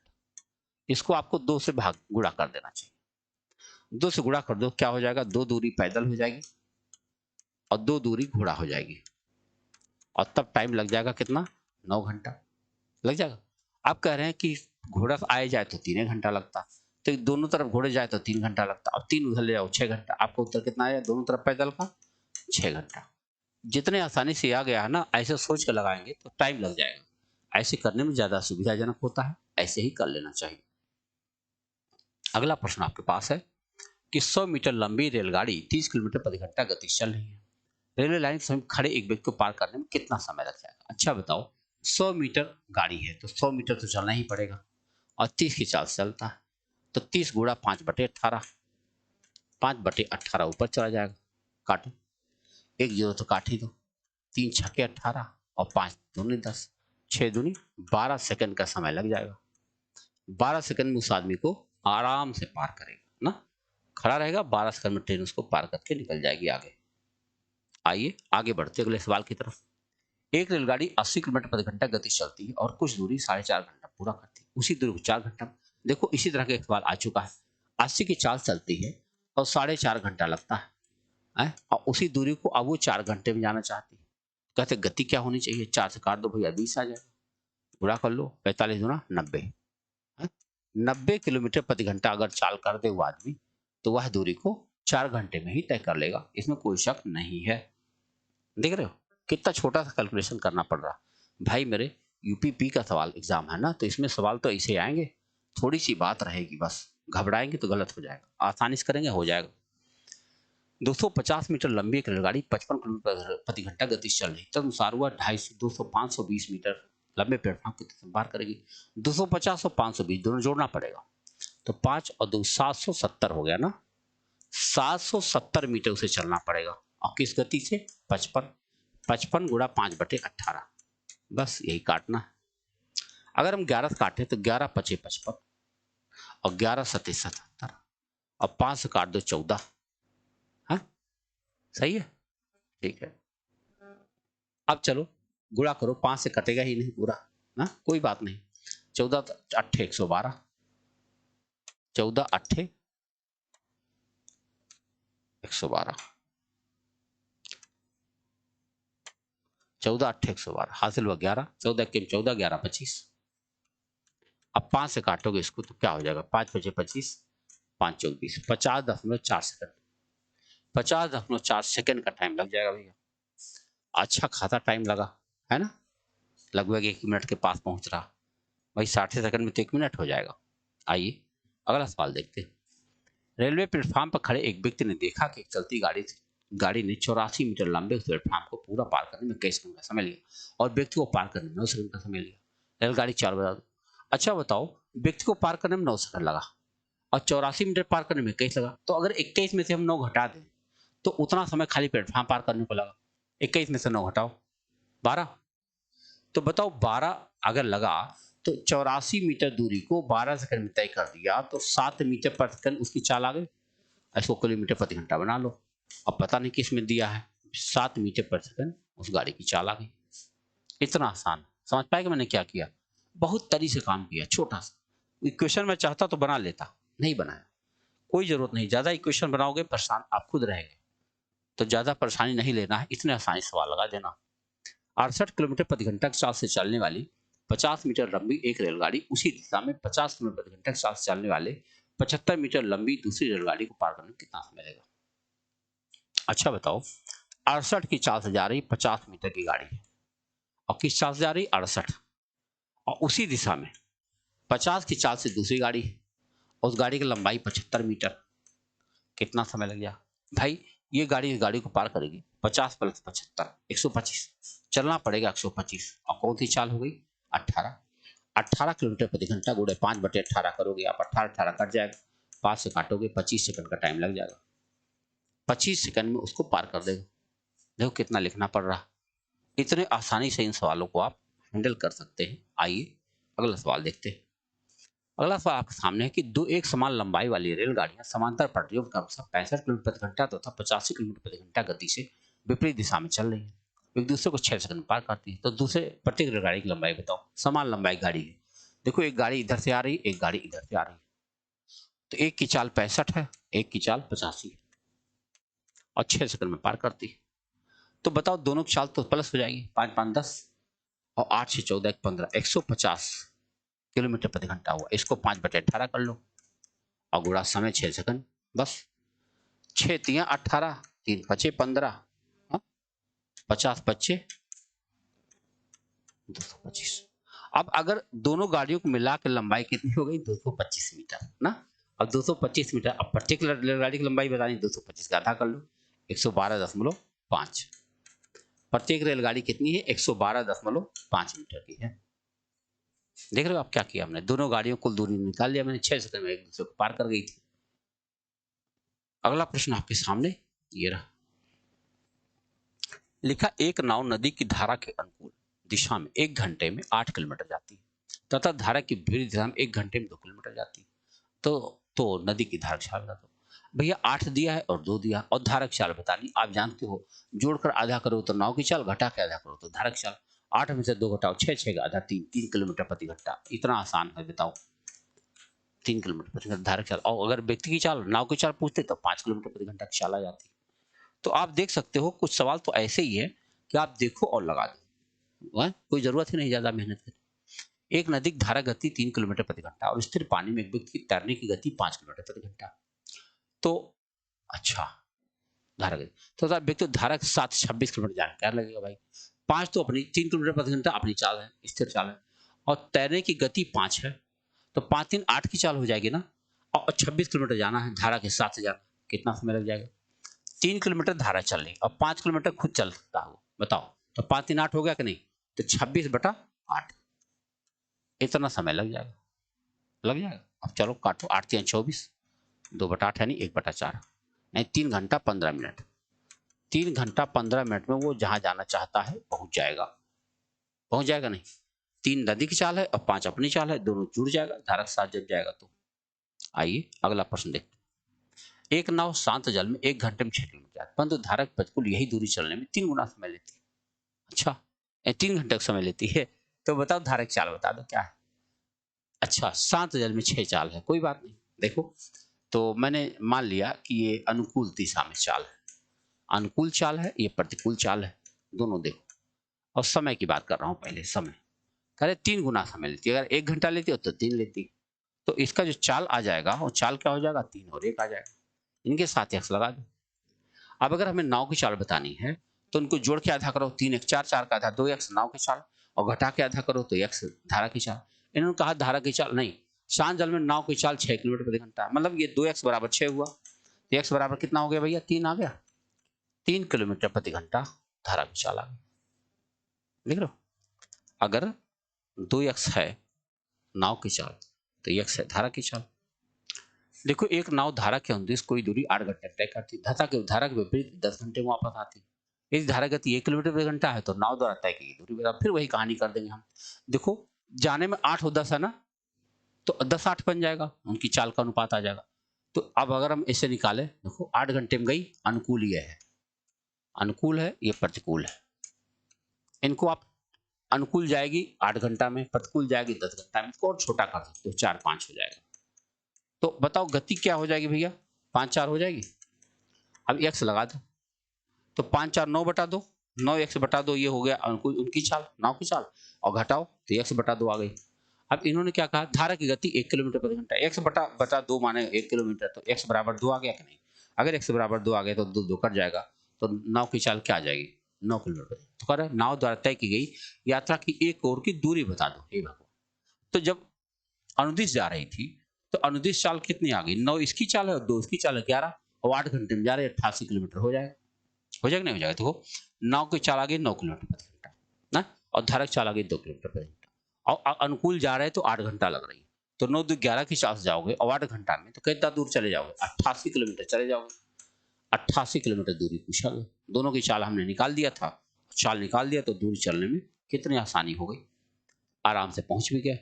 इसको आपको 2 से भाग गुणा कर देना चाहिए। 2 से गुणा कर दो, क्या हो जाएगा, 2 दूरी पैदल हो जाएगी और 2 दूरी घोड़ा हो जाएगी, और तब टाइम लग जाएगा कितना, 9 घंटा लग जाएगा। आप कह रहे हैं कि घोड़ा आए जाए तो 3 घंटा लगता, तो दोनों तरफ घोड़े जाए तो 3 घंटा लगता, अब 3 उधर ले जाओ 6 घंटा। आपका उत्तर कितना आया दोनों तरफ पैदल का? 6 घंटा। जितने आसानी से आ गया है ना, ऐसे सोच के लगाएंगे तो टाइम लग जाएगा, ऐसे करने में ज्यादा सुविधाजनक होता है, ऐसे ही कर लेना चाहिए। अगला प्रश्न आपके पास है कि 100 मीटर लंबी रेलगाड़ी 30 किलोमीटर प्रति घंटा गति से चल रही है, रेलवे लाइन के समीप खड़े एक व्यक्ति को पार करने में कितना समय लग जाएगा? अच्छा बताओ, 100 मीटर गाड़ी है तो 100 मीटर तो चलना ही पड़ेगा, और 30 की चाल से चलता है, तो 30 गुणा 5/18, 5/18 ऊपर चला जाएगा, काटो, एक जीरो तो काट ही दो, 3 छक्के 18 और 5 दूनी 10, 6 दूनी 12 सेकंड का समय लग जाएगा। 12 सेकंड में उस आदमी को आराम से पार करेगा ना, खड़ा रहेगा, 12 सेकंड में ट्रेन उसको पार करके निकल जाएगी आगे। आइए आगे बढ़ते अगले सवाल की तरफ। एक रेलगाड़ी 80 किलोमीटर प्रति घंटा गति से चलती है और कुछ दूरी 4.5 घंटा पूरा करती है, उसी दूरी को 4 घंटा। देखो इसी तरह का एक सवाल आ चुका है, 80 की चाल चलती है और 4.5 घंटा लगता है, और उसी दूरी को अब वो 4 घंटे में जाना चाहती है, कहते गति क्या होनी चाहिए? 4 से काट दो भैया 20 आ जाएगा, गुणा कर लो, 45 गुना 90, 90 किलोमीटर प्रति घंटा अगर चाल कर दे वो आदमी, तो वह दूरी को 4 घंटे में ही तय कर लेगा, इसमें कोई शक नहीं है। देख रहे हो कितना छोटा सा कैलकुलेशन करना पड़ रहा भाई। मेरे यूपीपी का सवाल एग्जाम है ना, तो इसमें सवाल तो ऐसे आएंगे, थोड़ी सी बात रहेगी, बस घबराएंगे तो गलत हो जाएगा, आसानी से करेंगे हो जाएगा। 250 मीटर लंबी एक रेलगाड़ी 55 किलोमीटर प्रति घंटा गति से चल रही, तदनुसार हुआ 250 200 520 मीटर लंबे प्लेटफॉर्म को पार करेगी। 250 और 520 दोनों जोड़ना पड़ेगा, तो 5 और 2 770 हो गया ना, 770 मीटर उसे चलना पड़ेगा, और किस गति से? 55। 55 गुणा 5/18, बस यही काटना है। अगर हम 11 से काटें तो 11 पचे 55 और 11 सते 77 और 5 से काट दो 14। हाँ सही है, ठीक है। अब चलो गुणा करो, 5 से कटेगा ही नहीं पूरा ना, कोई बात नहीं। 14 अट्ठे 112, 14 अट्ठे 112, 14 अट्ठे 112 हासिल हुआ 11, 14 के 14, 11 25। अब 5 से काटोगे इसको तो क्या हो जाएगा? 5 पचे 25, 5 चौक 20, 50.4 सेकंड। 50.4 सेकंड का टाइम लग जाएगा भैया। अच्छा खासा टाइम लगा है ना, लगभग 1 मिनट के पास पहुंच रहा भाई। 60 सेकंड में तो 1 मिनट हो जाएगा। आइए अगला सवाल देखते हैं। रेलवे प्लेटफॉर्म पर खड़े एक व्यक्ति ने देखा कि एक चलती गाड़ी ने 84 मीटर लंबे उस प्लेटफॉर्म को पूरा पार करने में कई सेकंड का समय लिया और व्यक्ति को पार करने में 9 सेकंड का समय लिया। रेलगाड़ी 4 बजा दो। अच्छा बताओ, व्यक्ति को पार करने में 9 सेकंड लगा और 84 मीटर पार करने में 21 लगा, तो अगर 21 में से हम 9 घटा दें तो उतना समय खाली प्लेटफॉर्म पार करने को लगा। 21 में से 9 घटाओ 12, तो बताओ 12 अगर लगा तो 84 मीटर दूरी को 12 सेकंड में तय कर दिया तो 7 मीटर पर सेकंड उसकी चाल आ गई। इसको किलोमीटर प्रति घंटा बना लो। अब पता नहीं किस में दिया है, 7 मीटर पर सेकंड उस गाड़ी की चाल आ गई। इतना आसान, समझ पाएगा मैंने क्या किया? बहुत तरी से काम किया, छोटा सा इक्वेशन में चाहता तो बना लेता, नहीं बनाया। कोई जरूरत नहीं, ज्यादा इक्वेशन बनाओगे परेशान आप खुद रहेंगे, तो ज्यादा परेशानी नहीं लेना है, इतने आसानी सवाल लगा देना। 68 किलोमीटर प्रति घंटा की चाल से चलने वाली 50 मीटर लंबी एक रेलगाड़ी उसी दिशा में 50 किलोमीटर प्रति घंटा की चाल से चलने वाले 75 मीटर लंबी दूसरी रेलगाड़ी को पार करने में कितना समय लगेगा? अच्छा बताओ, 68 की चाल से जा रही 50 मीटर की गाड़ी है और किस चाल से जा रही? 68, और उसी दिशा में 50 की चाल से दूसरी गाड़ी है, उस गाड़ी की लंबाई 75 मीटर, कितना समय लग गया भाई? ये गाड़ी इस गाड़ी को पार करेगी 50 प्लस 75 125, चलना पड़ेगा 125, और कौन सी चाल हो गई? 18। 18 किलोमीटर प्रति घंटा गुणे 5/18 करोगे आप, 18 कट जाएगा, 5 से काटोगे 25 सेकंड का टाइम लग जाएगा। 25 सेकंड में उसको पार कर देगा। देखो कितना लिखना पड़ रहा, इतने आसानी से इन सवालों को आप हैंडल कर सकते हैं। आइए अगला सवाल देखते हैं। अगला सवाल आपके सामने है कि दो एक समान लंबाई वाली रेलगाड़ियां समांतर पटरियों पर क्रमशः 65 किलोमीटर प्रति घंटा तथा 85 किलोमीटर प्रति घंटा गति से विपरीत दिशा में चल रही है, एक दूसरे को 6 सेकंड में पार करती है। तो दूसरे प्रत्येक रेलगाड़ी की लंबाई बताओ। समान लंबाई गाड़ी है, देखो एक गाड़ी इधर से आ रही है, एक गाड़ी इधर से आ रही है, तो एक की चाल 65 है, एक की चाल 85 है और 6 सेकंड में पार करती है। तो बताओ दोनों की चाल तो प्लस हो जाएगी, 5 5 10 और 8 से 14 15, 150 किलोमीटर प्रति घंटा हुआ। इसको 5/18 कर लो और गुणा समय 6 सेकंड, बस 6 तिया 18, 3 पचे 15, 50 पच्चे 225। अब अगर दोनों गाड़ियों को मिला के लंबाई कितनी हो गई? 225 मीटर ना। अब 225 मीटर, अब पर्टिकुलर गाड़ी की लंबाई बतानी, 225 का आधा कर लो, 112.5। प्रत्येक रेलगाड़ी कितनी है? 112.5 मीटर की है। देख रहे हो आप क्या किया हमने? दोनों गाड़ियों को दूरी निकाल लिया मैंने, 6 सेकंड में एक दूसरे को पार कर गई थी। अगला प्रश्न आपके सामने ये रहा, लिखा एक नाव नदी की धारा के अनुकूल दिशा में 1 घंटे में 8 किलोमीटर जाती है तथा धारा की विपरीत दिशा में 1 घंटे में 2 किलोमीटर जाती है। तो नदी की धारा क्षाल बता दो। भैया 8 दिया है और 2 दिया और धारा क्षाल बतानी, आप जानते हो जोड़कर आधा करो तो नाव की चाल, घटा के आधा करो तो धारा क्षाल। 8 में से 2 घटाओ 6, 6 का आधा 3, 3 किलोमीटर प्रति घंटा। इतना आसान है, बताओ 3 किलोमीटर प्रति घंटा धारा क्षाल। और अगर व्यक्ति की चाल, नाव की चाल पूछते तो 5 किलोमीटर प्रति घंटा की चाल आ जाती। तो आप देख सकते हो कुछ सवाल तो ऐसे ही है कि आप देखो और लगा दो, कोई जरूरत ही नहीं ज्यादा मेहनत की। एक नदी की धारा गति 3 किलोमीटर प्रति घंटा और स्थिर पानी में एक व्यक्ति की तैरने की गति 5 किलोमीटर प्रति घंटा। तो अच्छा धारा गति तो व्यक्ति धारा के साथ 26 किलोमीटर जाने क्या लगेगा भाई? 5 तो अपनी 3 किलोमीटर प्रति घंटा अपनी चाल है, स्थिर चाल है, और तैरने की गति 5 है, तो 5 3 8 की चाल हो जाएगी ना। और 26 किलोमीटर जाना है धारा के साथ से जाना, कितना समय लग जाएगा? 3 किलोमीटर धारा चल रही और 5 किलोमीटर खुद चल सकता हो, बताओ तो 5 3 8 हो गया कि नहीं? तो 26/8 इतना समय लग जाएगा, लग जाएगा। अब चलो काटो, 8 3 24, 2/8 यानी 1/4, नहीं 3 घंटा 15 मिनट। 3 घंटा 15 मिनट में वो जहां जाना चाहता है पहुंच जाएगा नहीं। 3 नदी की चाल है और 5 अपनी चाल है, दोनों जुड़ जाएगा, धारा के साथ जब जाएगा तो। आइए अगला प्रश्न देखते हैं। एक नाव शांत जल में 1 घंटे में 6 किलोमीटर जाती है, परंतु धारा के प्रतिकूल यही दूरी चलने में 3 गुना समय लेती है। अच्छा, 3 घंटे का समय लेती है, तो बताओ धारा की चाल बता दो क्या है। अच्छा, शांत जल में 6 चाल है, कोई बात नहीं। देखो, तो मैंने मान लिया कि ये अनुकूल दिशा में चाल है, अनुकूल चाल है, ये प्रतिकूल चाल है, दोनों देखो। और समय की बात कर रहा हूं, पहले समय कह रहे 3 गुना समय लेती है। अगर 1 घंटा लेती हो तो 3 लेती, तो इसका जो चाल आ जाएगा वो चाल क्या हो जाएगा, 3 और 1 आ जाएगा। इनके साथ एक्स लगा दो। अब अगर हमें नाव की चाल बतानी है तो उनको जोड़ के आधा करो, 3 एक 4, 4 का आधा 2 एक्स नाव की चाल, और घटा के आधा करो तो एक्स धारा की चाल। इन्होंने कहा धारा की चाल नहीं, शांत जल में नाव की चाल 6 किलोमीटर प्रति घंटा, मतलब ये 2x बराबर 6 हुआ, तो x बराबर कितना हो गया भैया, 3 आ गया। 3 किलोमीटर प्रति घंटा धारा की चाल आ गई। देख लो, अगर 2x है नाव की चाल तो x है धारा की चाल। देखो, एक नाव धारा के अनुदिश कोई दूरी 8 घंटे तय करती है, धारा के विपरीत 10 घंटे में वापस आती है। यदि धारा गति 1 किलोमीटर प्रति घंटा है तो नाव द्वारा तय की गई दूरी बराबर, फिर वही कहानी कर देंगे हम। देखो, जाने में 8 और 10 है ना, तो 10 8 बन जाएगा, उनकी चाल का अनुपात आ जाएगा। तो अब अगर हम इसे निकालें, देखो 8 घंटे में गई, अनुकूल ये है, अनुकूल है, ये प्रतिकूल है। इनको आप अनुकूल जाएगी 8 घंटा में, प्रतिकूल जाएगी 10 घंटा में, इसको और छोटा कर सकते हो, 4 5 हो जाएगा। तो बताओ गति क्या हो जाएगी भैया, 5 4 हो जाएगी। अब x लगा दो, तो 5 4 9 बटा 2, 9 x बटा 2, ये हो गया अनुकूल उनकी चाल, नाव की चाल, और घटाओ तो x बटा 2 आ गई। अब इन्होंने क्या कहा, धारा की गति 1 किलोमीटर प्रति घंटा, x बटा 2 माने 1 किलोमीटर, तो x बराबर 2 आ गया कि नहीं। अगर x बराबर 2 आ गया तो 2 2 कट जाएगा, तो नाव की चाल क्या आ जाएगी, 9 किलोमीटर। तो कह रहे नाव द्वारा तय की गई यात्रा की एक ओर की दूरी बता दो। हे भगवान, तो जब अनुदिश जा रही थी तो अनुदिश चाल कितनी आ गई, 9 इसकी चाल है और 2 इसकी चाल है, 11, और 8 घंटे में जा रहे 88 किलोमीटर हो जाएगा। हो जाएगा नहीं हो जाएगा, देखो नाव की चाल आ गई 9 किलोमीटर प्रति घंटा ना, और धारा की चाल आ गई 2 किलोमीटर प्रति घंटा, और अनुकूल जा रहे तो 8 घंटा लग रही है, तो 9 2 11 की चाल से जाओगे और 8 घंटा में तो कितना दूर चले जाओगे, 88 किलोमीटर चले जाओगे। 88 किलोमीटर दूरी पूछा गया, दोनों की चाल हमने निकाल दिया था, चाल निकाल दिया तो दूरी चलने में कितनी आसानी हो गई, आराम से पहुंच भी गए।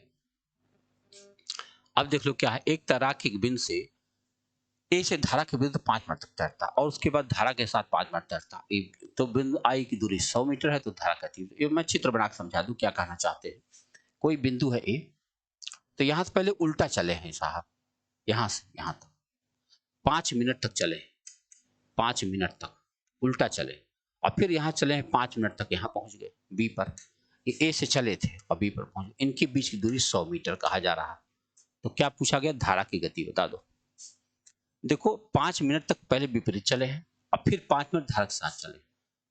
अब देख लो क्या है, एक तैराकी के बिंदु से ए से धारा के बिंदु 5 मिनट तक तैरता और उसके बाद धारा के साथ 5 मिनट तैरता, तो बिंदु आई की दूरी 100 मीटर है, तो धारा कहती है, ये मैं चित्र बना के समझा दूं क्या कहना चाहते हैं। कोई बिंदु है ए, तो यहां से पहले उल्टा चले हैं साहब, यहां से यहां तक 5 मिनट तक चले, 5 मिनट तक उल्टा चले, और फिर यहां चले हैं 5 मिनट तक, यहां पहुंच गए बी पर। ये ए से चले थे और बी पर पहुंचे, इनके बीच की दूरी 100 मीटर कहा जा रहा है। तो क्या पूछा गया, धारा की गति बता दो। देखो 5 मिनट तक पहले विपरीत चले हैं और फिर 5 मिनट धारा के साथ चले,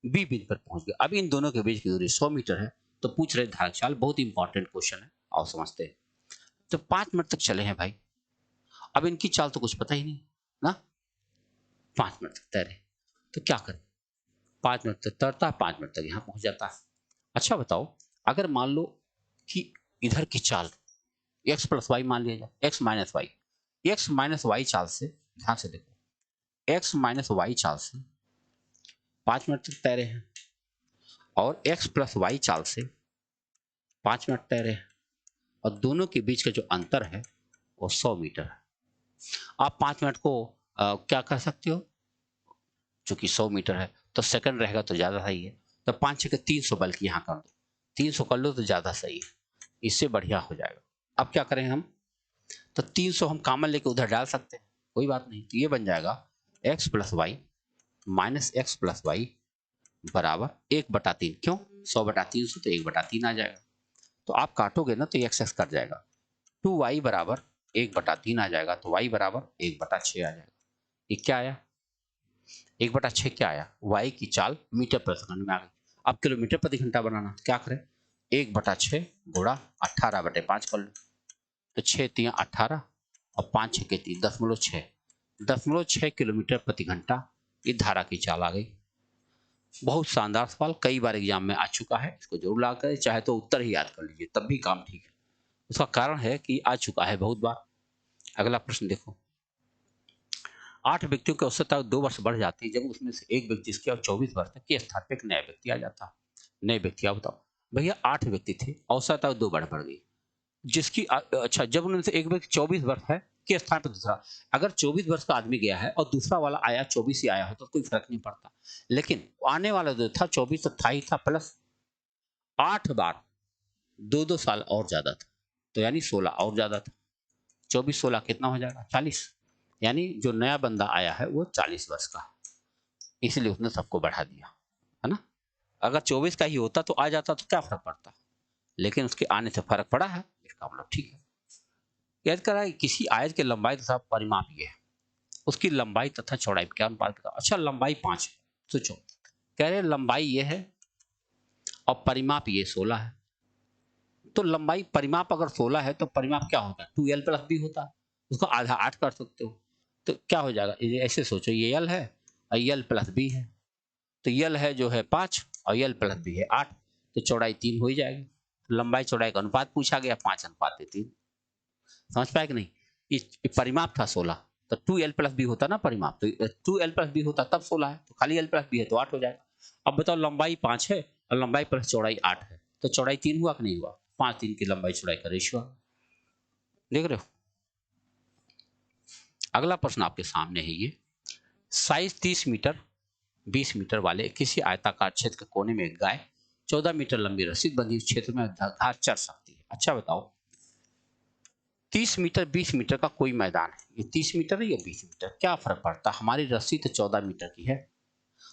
बी बिंदु पर पहुंच गए। अब इन दोनों के बीच की दूरी 100 मीटर है, तो पूछ रहे धारा चाल, बहुत इंपॉर्टेंट क्वेश्चन है, आओ समझते हैं। तो 5 मिनट तक चले हैं भाई, अब इनकी चाल तो कुछ पता ही नहीं ना, 5 मिनट तक तैरे, तो क्या करें, 5 मिनट तक तैरता है, 5 मिनट तक यहाँ पहुंच जाता है। अच्छा बताओ, अगर मान लो कि इधर की चाल x प्लस वाई मान लिया जाए, x minus Y, X minus Y चाल से, ध्यान से देखो, x माइनस वाई चाल से 5 मिनट तक तैरे हैं, और x प्लस वाई चाल से 5 मिनट तैरे हैं, और दोनों के बीच का जो अंतर है वो 100 मीटर है। आप 5 मिनट को क्या कर सकते हो, चूंकि 100 मीटर है तो सेकंड रहेगा तो ज़्यादा सही है, तो 5 6 300 बल्कि यहाँ कर दो, 300 कर लो तो ज़्यादा सही है, इससे बढ़िया हो जाएगा। अब क्या करें हम, तो 300 हम कॉमन लेके उधर डाल सकते हैं, कोई बात नहीं, तो ये बन जाएगा x plus Y minus X plus Y बराबर 1/3, क्यों 100/300 तो 1/3 आ जाएगा, तो आप काटोगे ना तो x कट जाएगा, 2y बराबर 1/3 आ जाएगा, तो y बराबर 1/6 आ जाएगा। ये क्या आया, 1/6 क्या आया, y की चाल मीटर प्रति सेकंड में आ गई। अब किलोमीटर प्रति घंटा बनाना, क्या करें, 1/6 गुणा 18/5 कर लो, तो 6 3 18 और 5 6 के 3 0.6 किलोमीटर प्रति घंटा ये धारा की चाल आ गई। बहुत शानदार सवाल, कई बार एग्जाम में आ चुका है, इसको जरूर ला कर, चाहे तो उत्तर ही याद कर लीजिए तब भी काम ठीक है, उसका कारण है कि आ चुका है बहुत बार। अगला प्रश्न देखो, 8 व्यक्तियों की औसत आयु 2 वर्ष बढ़ जाती है जब उसमें से एक व्यक्ति जिसकी आयु 24 वर्ष है के स्थान पे एक नया व्यक्ति आ जाता है। नए व्यक्ति आप बताओ। भैया 8 व्यक्ति थे, औसत आयु 2 बढ़ गई। जिसकी अच्छा, जब उनमें से एक व्यक्ति 24 वर्ष है के स्थान पर दूसरा, अगर 24 वर्ष का आदमी गया है और दूसरा वाला आया 24 ही आया हो तो कोई फर्क नहीं पड़ता। लेकिन आने वाला जो था 24 तो था ही था, प्लस 8 बार 2-2 साल और ज्यादा था, तो यानी 16 और ज्यादा था। 24-16 कितना हो जाएगा? 40। यानी जो नया बंदा आया है वो 40 वर्ष का है, इसलिए उसने सबको बढ़ा दिया, है ना। अगर 24 का ही होता तो आ जाता तो क्या फर्क पड़ता, लेकिन उसके आने से फर्क पड़ा है, इसका मतलब ठीक है। याद करा किसी आयत की लंबाई तथा परिमाप ये है, उसकी लंबाई तथा चौड़ाई क्या अनुपात का। अच्छा, लंबाई 5 है, सोचो, कह रहे लंबाई ये है और परिमाप ये 16 है। तो लंबाई परिमाप अगर 16 है तो परिमाप क्या होता है? 2l प्लस बी होता है, उसको आधा 8 कर सकते हो। तो क्या हो जाएगा? ऐसे सोचो, ये l है और l प्लस बी है, तो l है जो है 5 और l प्लस बी है 8, तो चौड़ाई 3 हो ही जाएगी। लंबाई चौड़ाई का अनुपात पूछा गया, 5:3। समझ पाए कि नहीं? ये परिमाप था 16, तो 2l प्लस बी होता ना परिमाप, तो 2l प्लस बी होता तब 16 है, तो खाली l प्लस बी है तो 8 हो जाएगा। अब बताओ, लंबाई 5 है और लंबाई प्लस चौड़ाई 8 है, तो चौड़ाई 3 हुआ कि नहीं हुआ? 5-3 की लंबाई चौड़ाई का रेशियो। देख रहे हो? अगला प्रश्न आपके सामने है ये, साइज 30 मीटर 20 मीटर वाले किसी आयताकार क्षेत्र के कोने में एक गाय 14 मीटर लंबी रस्सी बंधी उस क्षेत्र में घास चर सकती है। अच्छा बताओ, 30 मीटर 20 मीटर का कोई मैदान है, ये 30 मीटर है या 20 मीटर, क्या फर्क पड़ता? हमारी रस्सी तो 14 मीटर की है,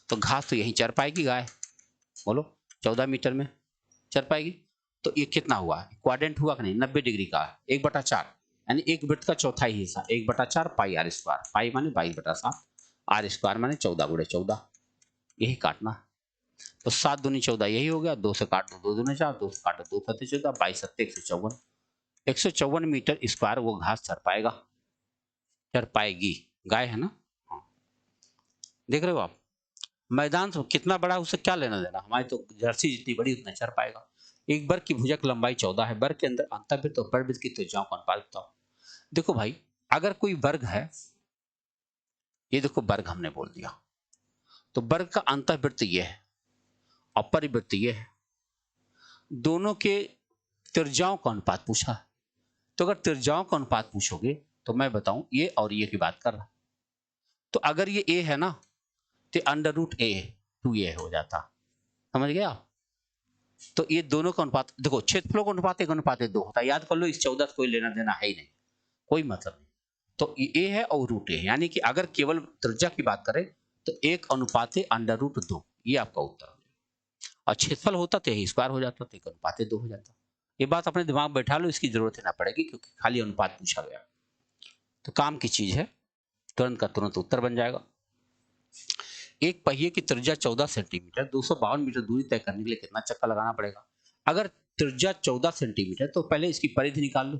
तो घास तो यहीं चर पाएगी गाय। बोलो, 14 मीटर में चर पाएगी। तो ये कितना हुआ? क्वाड्रेंट हुआ कि नहीं? 90 डिग्री का 1/4, यानी एक वृत्त का चौथाई हिस्सा 1/4 पाई आर स्क्वायर, पाई माने 22/7, आर स्क्वायर माने 14×14, यही काटना। तो 7 दूनी 14 यही हो गया, 2 से काट दो 2 दूनी 4, 2 से काटो 2 सत्ते 14, 22 सत्ते 154, 154 मीटर स्क्वायर वो घास चर पाएगा, चर पाएगी, गाय है ना। हाँ, देख रहे हो आप? मैदान तो कितना बड़ा उससे क्या लेना देना, हमारी तो जर्सी जितनी बड़ी उतना चर पाएगा। एक वर्ग की भुजक लंबाई 14 है, वर्ग के अंदर अंतर्वृत्त और परिवृत्त की त्रिज्याओं का अनुपात बताओ। देखो भाई, अगर कोई वर्ग है, ये देखो वर्ग हमने बोल दिया, तो वर्ग का अंतर्वृत्त ये है और परिवृत्त ये है, दोनों के त्रिज्याओं का अनुपात पूछा है। तो अगर त्रिज्याओं का अनुपात पूछोगे तो मैं बताऊं, ये और ये की बात कर रहा, तो अगर ये a है ना, तो √a 2a हो जाता, समझ गया? तो ये दोनों का अनुपात देखो, क्षेत्रफलों का अनुपात 1:2 होता है, याद कर लो, इस 14 से कोई लेना देना है ही नहीं, कोई मतलब नहीं। तो ए है और √a है, यानी कि अगर केवल त्रिज्या की बात करें तो 1:2, ये आपका उत्तर। और क्षेत्रफल होता तो यही स्क्वायर हो जाता, तो 1:2 हो जाता। ये बात अपने दिमाग में बैठा लो, इसकी जरूरत ही ना पड़ेगी, क्योंकि खाली अनुपात पूछा गया, तो काम की चीज है, तुरंत का तुरंत उत्तर बन जाएगा। एक पहिए की त्रिज्या 14 सेंटीमीटर 252 मीटर दूरी तय करने के लिए कितना चक्कर लगाना पड़ेगा? अगर त्रिज्या 14 सेंटीमीटर तो पहले इसकी परिधि निकाल लो।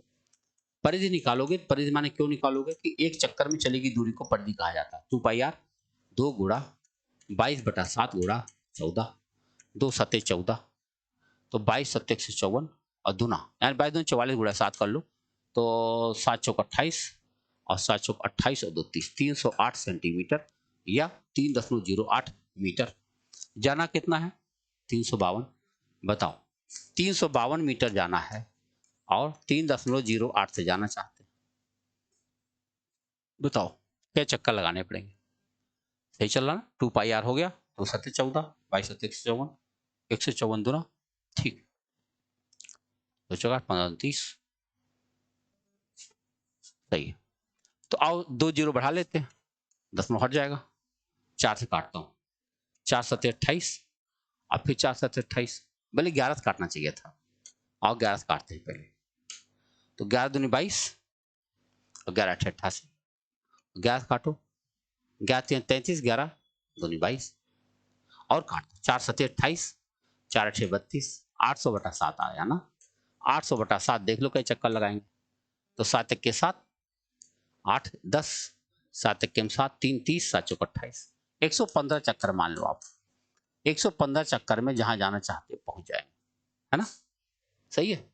परिधि निकालोगे, परिधि माने क्यों निकालोगे कि एक चक्कर में चलेगी दूरी को परिधि कहा जाता है। 2πr 2 गुणा 22/7 गुणा 14, 2 सत्ते 14, तो 22 सत्ते 154 और दूना, यानी 22 दूनी 44 गुणा 7 कर लो, तो 7 चौक 28 और 7 चौक 28 और 2 30, 308 सेंटीमीटर या 3.08 मीटर। जाना कितना है? 352। बताओ, 352 मीटर जाना है और 3.08 से जाना चाहते हैं, बताओ क्या चक्कर लगाने पड़ेंगे? सही चल रहा ना? 2πr हो गया, 2 सत्ते 14, 22 सत्ते 154, 154 दूना, ठीक, 2 चौक 8 15 30, सही है। तो आओ 2 जीरो बढ़ा लेते हैं, दशमलव हट जाएगा, 4 से काटता हूँ, 4 सत्ते 28 और फिर 4 सत्ते 28, भले 11 से काटना चाहिए था, और 11 से काटते हैं पहले, तो 11 दूनी 22 और 11 अठे 88, 11 से काटो, 11 33, 11 दूनी 22 और काट दो, 4 सत्ते 28, 4 अठे 32, 800/7 आया ना। 800/7 देख लो कई चक्कर लगाएंगे, तो 7 1 के 7, 8 10, 7 1 के 7, 3 30, 7 चौक 28, 115 चक्कर मान लो आप। 115 चक्कर में जहां जाना चाहते पहुंच जाएंगे, है ना? सही है।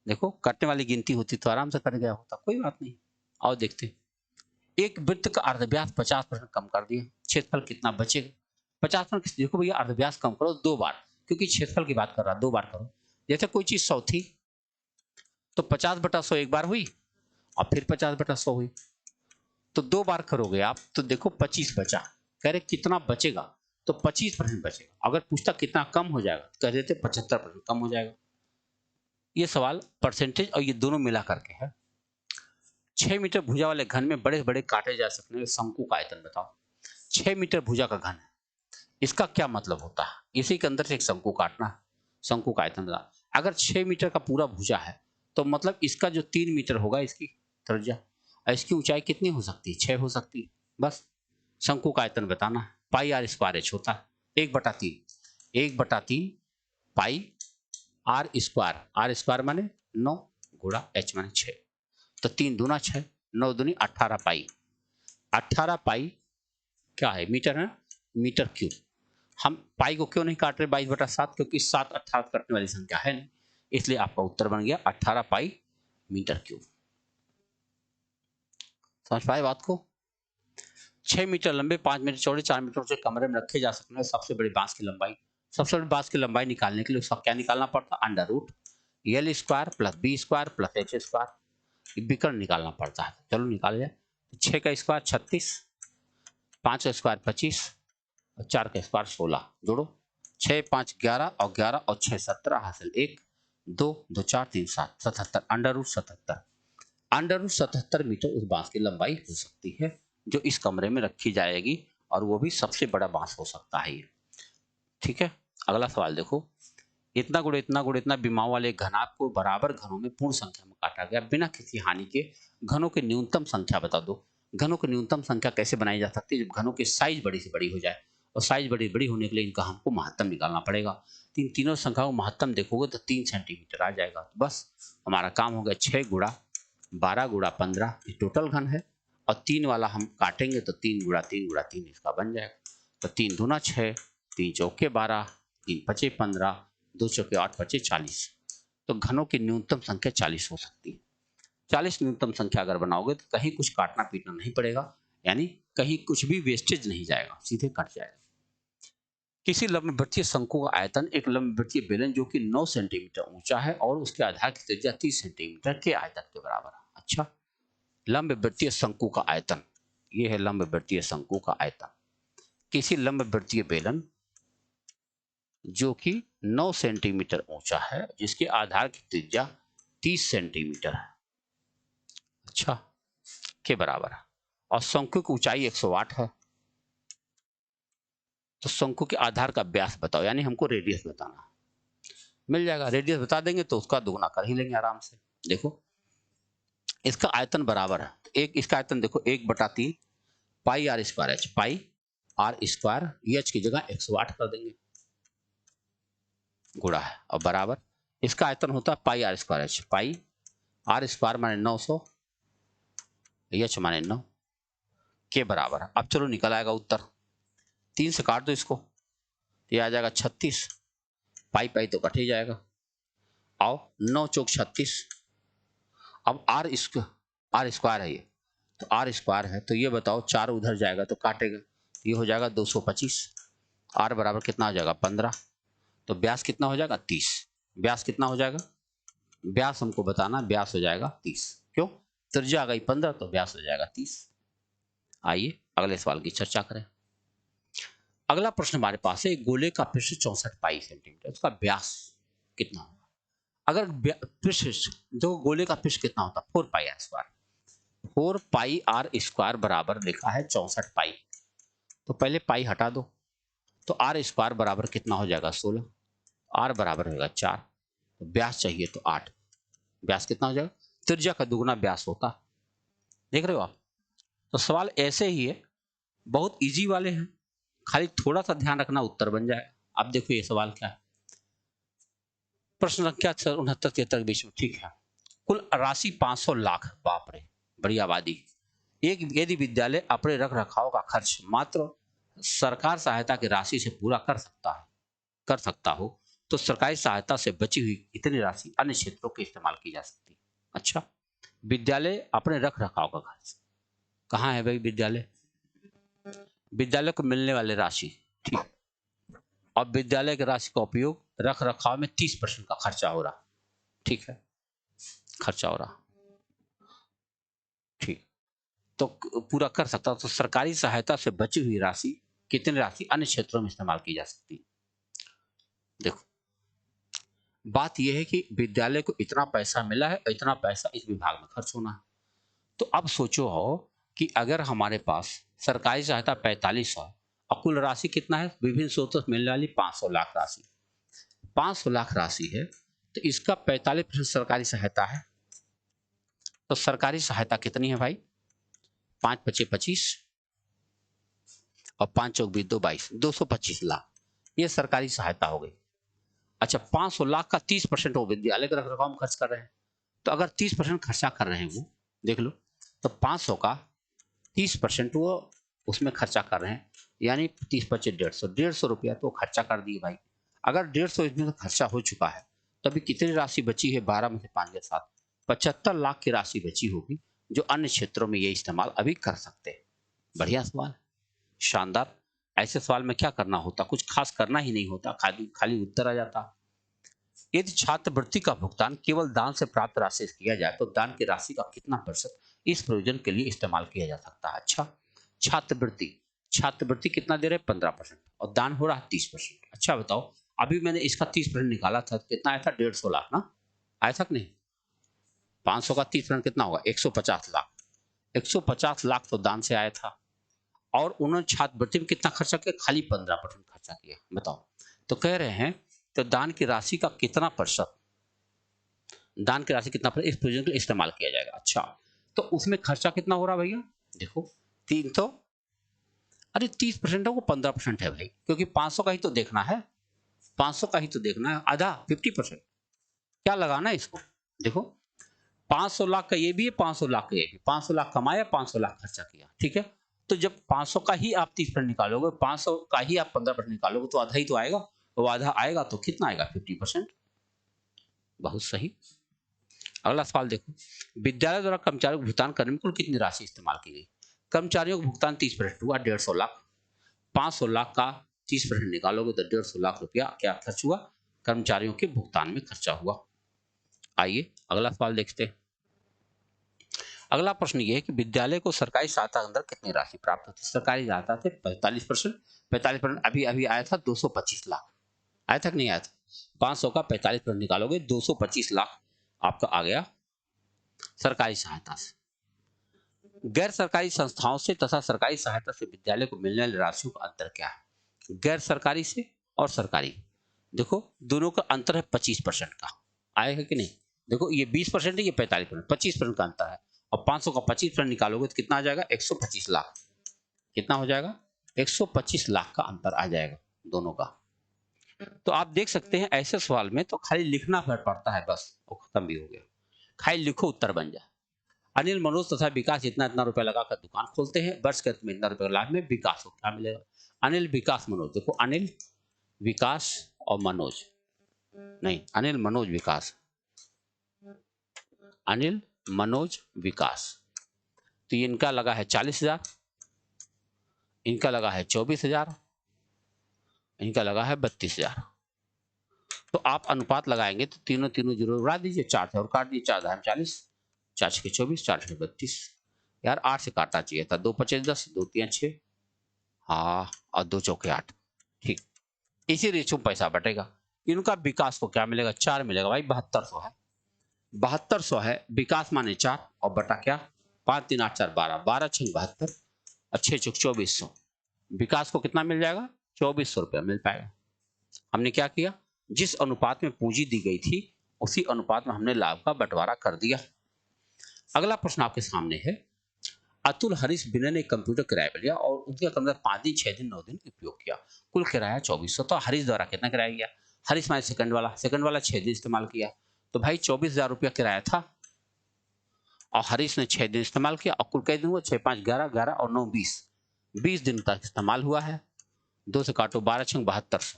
देखो, कटने वाली गिनती होती तो आराम से कट गया होता, कोई बात नहीं। आओ देखते हैं। एक वृत्त का अर्धव्यास 50% कम कर दिया, क्षेत्रफल कितना बचेगा? 50%। देखो भैया अर्धव्यास कम करो 2 बार, क्योंकि क्षेत्रफल की बात कर रहा 2 बार करो। जैसे कोई चीज 100 थी तो 50/100 एक बार हुई और फिर 50/100 हुई, तो 2 बार करोगे आप तो देखो 25 बचा। कह रहे कितना बचेगा, तो 25% बचेगा। अगर पूछता कितना कम हो जाएगा तो कह देते 75% कम हो जाएगा। ये सवाल परसेंटेज और ये दोनों मिला करके है। 6 मीटर भुजा वाले घन में बड़े बड़े काटे जा सकने वाले शंकु का आयतन बताओ। 6 मीटर भुजा का घन है, इसका क्या मतलब होता है? इसी के अंदर से एक शंकु काटना है, शंकु का आयतन बता। अगर 6 मीटर का पूरा भुजा है तो मतलब इसका जो 3 मीटर होगा इसकी त्रिज्या, और इसकी ऊंचाई कितनी हो सकती है? 6 हो सकती है। बस शंकु का आयतन बताना है। पाई आर स्क्वायर एच होता है 1/3, 1/3 पाई आर स्क्वायर माने 9 गुणा एच माने 6, तो 3 दूना 6, 9 दूनी 18 पाई। 18 पाई क्या है? मीटर है, मीटर क्यूब। हम पाई को क्यों नहीं काट रहे 22/7? क्योंकि 7 18 कटने वाली संख्या है नहीं, इसलिए आपका उत्तर बन गया 18 पाई मीटर क्यूब। समझ पाए बात को? 6 मीटर लंबे, 5 मीटर चौड़े, 4 मीटर ऊंचे कमरे में रखे जा सकते हैं सबसे बड़ी बांस की लंबाई। सबसे बड़ी बांस की लंबाई निकालने के लिए उसका क्या निकालना पड़ता? Under root L square plus B square plus X square, विकर्ण निकालना पड़ता है। चलो निकाल लिया। 6 का स्क्वायर 36, 5 का स्क्वायर 25 और 4 का स्क्वायर 16। जोड़ो 6 5 11 और 11 और 6 17 हासिल 1 2 2 4 3 7 77, under root 77। Under root 77 metre उस बांस की लंबाई हो सकती है जो इस कमरे में रखी जाएगी, और वो भी सबसे बड़ा बांस हो सकता है ये। ठीक है, अगला सवाल देखो। इतना गुण इतना गुण इतना विमाओं वाले घनाभ को बराबर घनों में पूर्ण संख्या में काटा गया बिना किसी हानि के। घनों की न्यूनतम संख्या बता दो। घनों की न्यूनतम संख्या कैसे बनाई जा सकती है? जब घनों की साइज बड़ी से बड़ी हो जाए, और साइज बड़ी बड़ी होने के लिए इनका हमको महत्तम निकालना पड़ेगा। इन तीनों संख्याओं को महत्तम देखोगे तो 3 सेंटीमीटर आ जाएगा। तो बस हमारा काम हो गया 6 गुणा 12 गुणा 15 ये टोटल घन है, और 3 वाला हम काटेंगे तो 3 गुणा 3 गुणा 3 इसका बन जाएगा। तो 3 दूना 6, 3 चौके 12, 3 पचे 15, 2 चौके 8 पचे 40। तो घनों की न्यूनतम संख्या 40 हो सकती है। 40 न्यूनतम संख्या अगर बनाओगे तो कहीं कुछ काटना पीटना नहीं पड़ेगा, यानी कहीं कुछ भी वेस्टेज नहीं जाएगा, सीधे कट जाएगा। किसी लंबवृत्तीय शंकु का आयतन एक लंबवृत्तीय बेलन जो कि 9 सेंटीमीटर ऊंचा है और उसके आधार की त्रिज्या 30 सेंटीमीटर के आयतन के बराबर है। अच्छा, लंबवृत्तीय शंकु का आयतन, ये है लंबवृत्तीय शंकु का आयतन। किसी लंबवृत्तीय बेलन जो कि 9 सेंटीमीटर ऊंचा है जिसके आधार की त्रिज्या 30 सेंटीमीटर है, अच्छा, के बराबर है, और शंकु की ऊंचाई 108 है। तो शंकु के आधार का व्यास बताओ, यानी हमको रेडियस बताना। मिल जाएगा, रेडियस बता देंगे तो उसका दोगुना कर ही लेंगे आराम से। देखो इसका आयतन बराबर है, एक इसका आयतन देखो 1/3 pi R square H, pi R square H की जगह 108 कर देंगे, गुणा है, और बराबर इसका आयतन होता है pi R square H, pi R square माने 900 एच माने 9 के बराबर है। अब चलो निकल आएगा उत्तर, 3 से काट दो इसको, ये आ जाएगा 36, पाई पाई तो कट ही जाएगा, आओ 9 चौक 36। अब आर स्क्वायर है ये, तो आर स्क्वायर है तो ये बताओ 4 उधर जाएगा तो काटेगा, ये हो जाएगा 225। आर बराबर कितना हो जाएगा 15, तो व्यास कितना हो जाएगा 30। व्यास कितना हो जाएगा? व्यास हमको बताना, व्यास हो जाएगा 30। क्यों? त्रिज्या आ गई 15 तो व्यास हो जाएगा 30। आइए अगले सवाल की चर्चा करें। अगला प्रश्न हमारे पास है, एक गोले का पृष्ठ 64 पाई सेंटीमीटर, उसका व्यास कितना होगा? अगर पृष्ठ, जो गोले का पृष्ठ कितना होता है 4 pi R square, 4 pi R square बराबर लिखा है 64 पाई, तो पहले पाई हटा दो, तो आर स्क्वायर बराबर कितना हो जाएगा 16, आर बराबर होगा 4, तो व्यास चाहिए तो 8, व्यास कितना हो जाएगा? त्रिज्या का दुगुना व्यास होता, देख रहे हो आप। तो सवाल ऐसे ही है, बहुत इजी वाले हैं, खाली थोड़ा सा ध्यान रखना उत्तर बन जाए। अब देखो ये सवाल क्या है, प्रश्न संख्या 69 73 के बीच में, ठीक है। कुल राशि 500 लाख, बाप रे बड़ी आबादी। एक यदि विद्यालय अपने रख रखाव का खर्च मात्र सरकार सहायता की राशि से पूरा कर सकता हो तो सरकारी सहायता से बची हुई इतनी राशि अन्य क्षेत्रों के इस्तेमाल की जा सकती है। अच्छा, विद्यालय अपने रख रखाव का खर्च कहाँ है भाई विद्यालय? विद्यालय को मिलने वाली राशि, ठीक। और विद्यालय की राशि का उपयोग रख रखाव में 30% का खर्चा हो रहा, ठीक है, खर्चा हो रहा, ठीक। तो पूरा कर सकता, तो सरकारी सहायता से बची हुई राशि, कितनी राशि अन्य क्षेत्रों में इस्तेमाल की जा सकती है? देखो, बात यह है कि विद्यालय को इतना पैसा मिला है, इतना पैसा इस विभाग में खर्च होना है। तो अब सोचो हो कि अगर हमारे पास सरकारी सहायता 4500 है और कुल राशि कितना है, विभिन्न स्रोतों से मिलने वाली 500 लाख राशि, 500 लाख राशि है, तो इसका 45% सरकारी सहायता है। तो सरकारी सहायता कितनी है भाई? 5 पचे 25 और 5 चौक 2 22, 225 लाख, ये सरकारी सहायता हो गई। अच्छा, 500 लाख का 30% वो विद्यालय के रखरखाव में खर्च कर रहे हैं। तो अगर 30% खर्चा कर रहे हैं वो, देख लो, तो 500 का 30% वो उसमें खर्चा कर रहे हैं, यानी 30 पचे 150, 150 रुपया तो खर्चा कर दिए भाई। अगर 150 इसमें से खर्चा हो चुका है, तो अभी कितनी राशि बची है? 12 में से 5 के साथ 75 लाख की राशि बची होगी, जो अन्य क्षेत्रों में ये इस्तेमाल अभी कर सकते हैं। बढ़िया सवाल, शानदार। ऐसे सवाल में क्या करना होता? कुछ खास करना ही नहीं होता, खाली खाली उत्तर आ जाता। यदि छात्रवृत्ति का भुगतान केवल दान से प्राप्त राशि से किया जाए, तो दान की राशि का कितना प्रतिशत इस प्रयोजन के लिए इस्तेमाल किया जा सकता है? अच्छा, छात्रवृत्ति, छात्रवृत्ति कितना दे रहे हैं? 15%, और दान हो रहा है 30%। अच्छा बताओ, अभी मैंने इसका 30% निकाला था, कितना आया था? 150 लाख ना, आया था कि नहीं? 500 का 30% कितना होगा? 150 लाख। 150 लाख तो दान से आया था, और उन्होंने छात्रवृत्ति में कितना खर्चा किया? खाली 15% खर्चा किया। बताओ, तो कह रहे हैं तो दान की राशि का कितना प्रतिशत, दान की राशि कितना प्रतिशत इस प्रयोजन के लिए इस्तेमाल किया जाएगा? अच्छा, तो उसमें खर्चा कितना हो रहा है भैया? देखो, 300, अरे 30% है वो 15% है भाई, क्योंकि 500 का ही तो देखना है, 500 का ही तो देखना है, आधा 50%, क्या लगाना है इसको? देखो, 500 लाख का ये भी है, 500 लाख का ये भी, 500 लाख कमाया, 500 लाख खर्चा किया, ठीक है। तो जब 500 का ही आप 30% निकालोगे, 500 का ही आप 15% निकालोगे, तो आधा ही तो आएगा। वो आधा आएगा तो कितना आएगा? 50%। बहुत सही। अगला सवाल देखो, विद्यालय द्वारा कर्मचारियों को भुगतान करने में कुल कितनी राशि इस्तेमाल की गई? कर्मचारियों को भुगतान 30% हुआ, 150 लाख। 500 लाख का 30% निकालोगे तो 150 लाख रुपया क्या खर्च हुआ? कर्मचारियों के भुगतान में खर्चा हुआ। आइए अगला सवाल देखते हैं। अगला प्रश्न ये है कि विद्यालय को सरकारी सहायता के अंदर कितनी राशि प्राप्त होती है? सरकारी सहायता से 45%, 45% अभी अभी आया था 225 लाख, आया था कि नहीं आया था? 500 का 45% निकालोगे 225 लाख आपका आ गया सरकारी सहायता से। गैर सरकारी संस्थाओं से तथा सरकारी सहायता से विद्यालय को मिलने वाली राशियों का अंतर क्या है? गैर सरकारी से और सरकारी, देखो दोनों का अंतर है 25% का, आएगा कि नहीं? देखो, ये 20% है, ये 45%, 25% का अंतर है, और 500 का 25% निकालोगे तो कितना आ जाएगा? 125 लाख। कितना हो जाएगा? 125 लाख का अंतर आ जाएगा दोनों का। तो आप देख सकते हैं ऐसे सवाल में तो खाली लिखना पड़ता है, बस वो खत्म भी हो गया, खाली लिखो उत्तर बन जाए। अनिल, मनोज तथा विकास इतना इतना रुपया लगाकर दुकान खोलते हैं, वर्ष के अंत में इतना रुपया लाभ में विकास को क्या मिलेगा? अनिल, विकास, मनोज, देखो अनिल, विकास और मनोज, नहीं, अनिल, मनोज, विकास, अनिल, मनोज, विकास, तो इनका लगा है 40,000, इनका लगा है 24,000, इनका लगा है 32,000। तो आप अनुपात लगाएंगे तो तीनों तीनों जीरो उड़ा दीजिए, 4 से और काट दीजिए, 4 धाम 40, 4 छके 24, 4 छके 32, यार 8 से काटना चाहिए था, 2 पचे 10, 2 3 6, हाँ, और 2 चौके 8, ठीक। इसी रेशो में पैसा बटेगा। इनका विकास को क्या मिलेगा? 4 मिलेगा भाई, 7200 है, 7200 है, विकास माने 4 और बटा क्या? 5 3 8 4 12, 12 6 72 और 6 चौक 2400, विकास को कितना मिल जाएगा? 2400 रुपया मिल पाएगा। हमने क्या किया? जिस अनुपात में पूंजी दी गई थी उसी अनुपात में हमने लाभ का बंटवारा कर दिया। अगला प्रश्न आपके सामने है, अतुल, हरीश, विनय ने कंप्यूटर किराए पर लिया और उनके अंदर 5 दिन 6 दिन 9 दिन उपयोग किया, कुल किराया 2400। तो हरीश द्वारा कितना किराया किया? हरीश माने सेकंड वाला 6 दिन इस्तेमाल किया, तो भाई 24,000 रुपया किराया था, और हरीश ने 6 दिन इस्तेमाल किया, और कुल कितने दिन हुआ? 6 5 11, 11 और 9 20, 20 दिन तक इस्तेमाल हुआ है। 2 से काटो, 12 6 7200,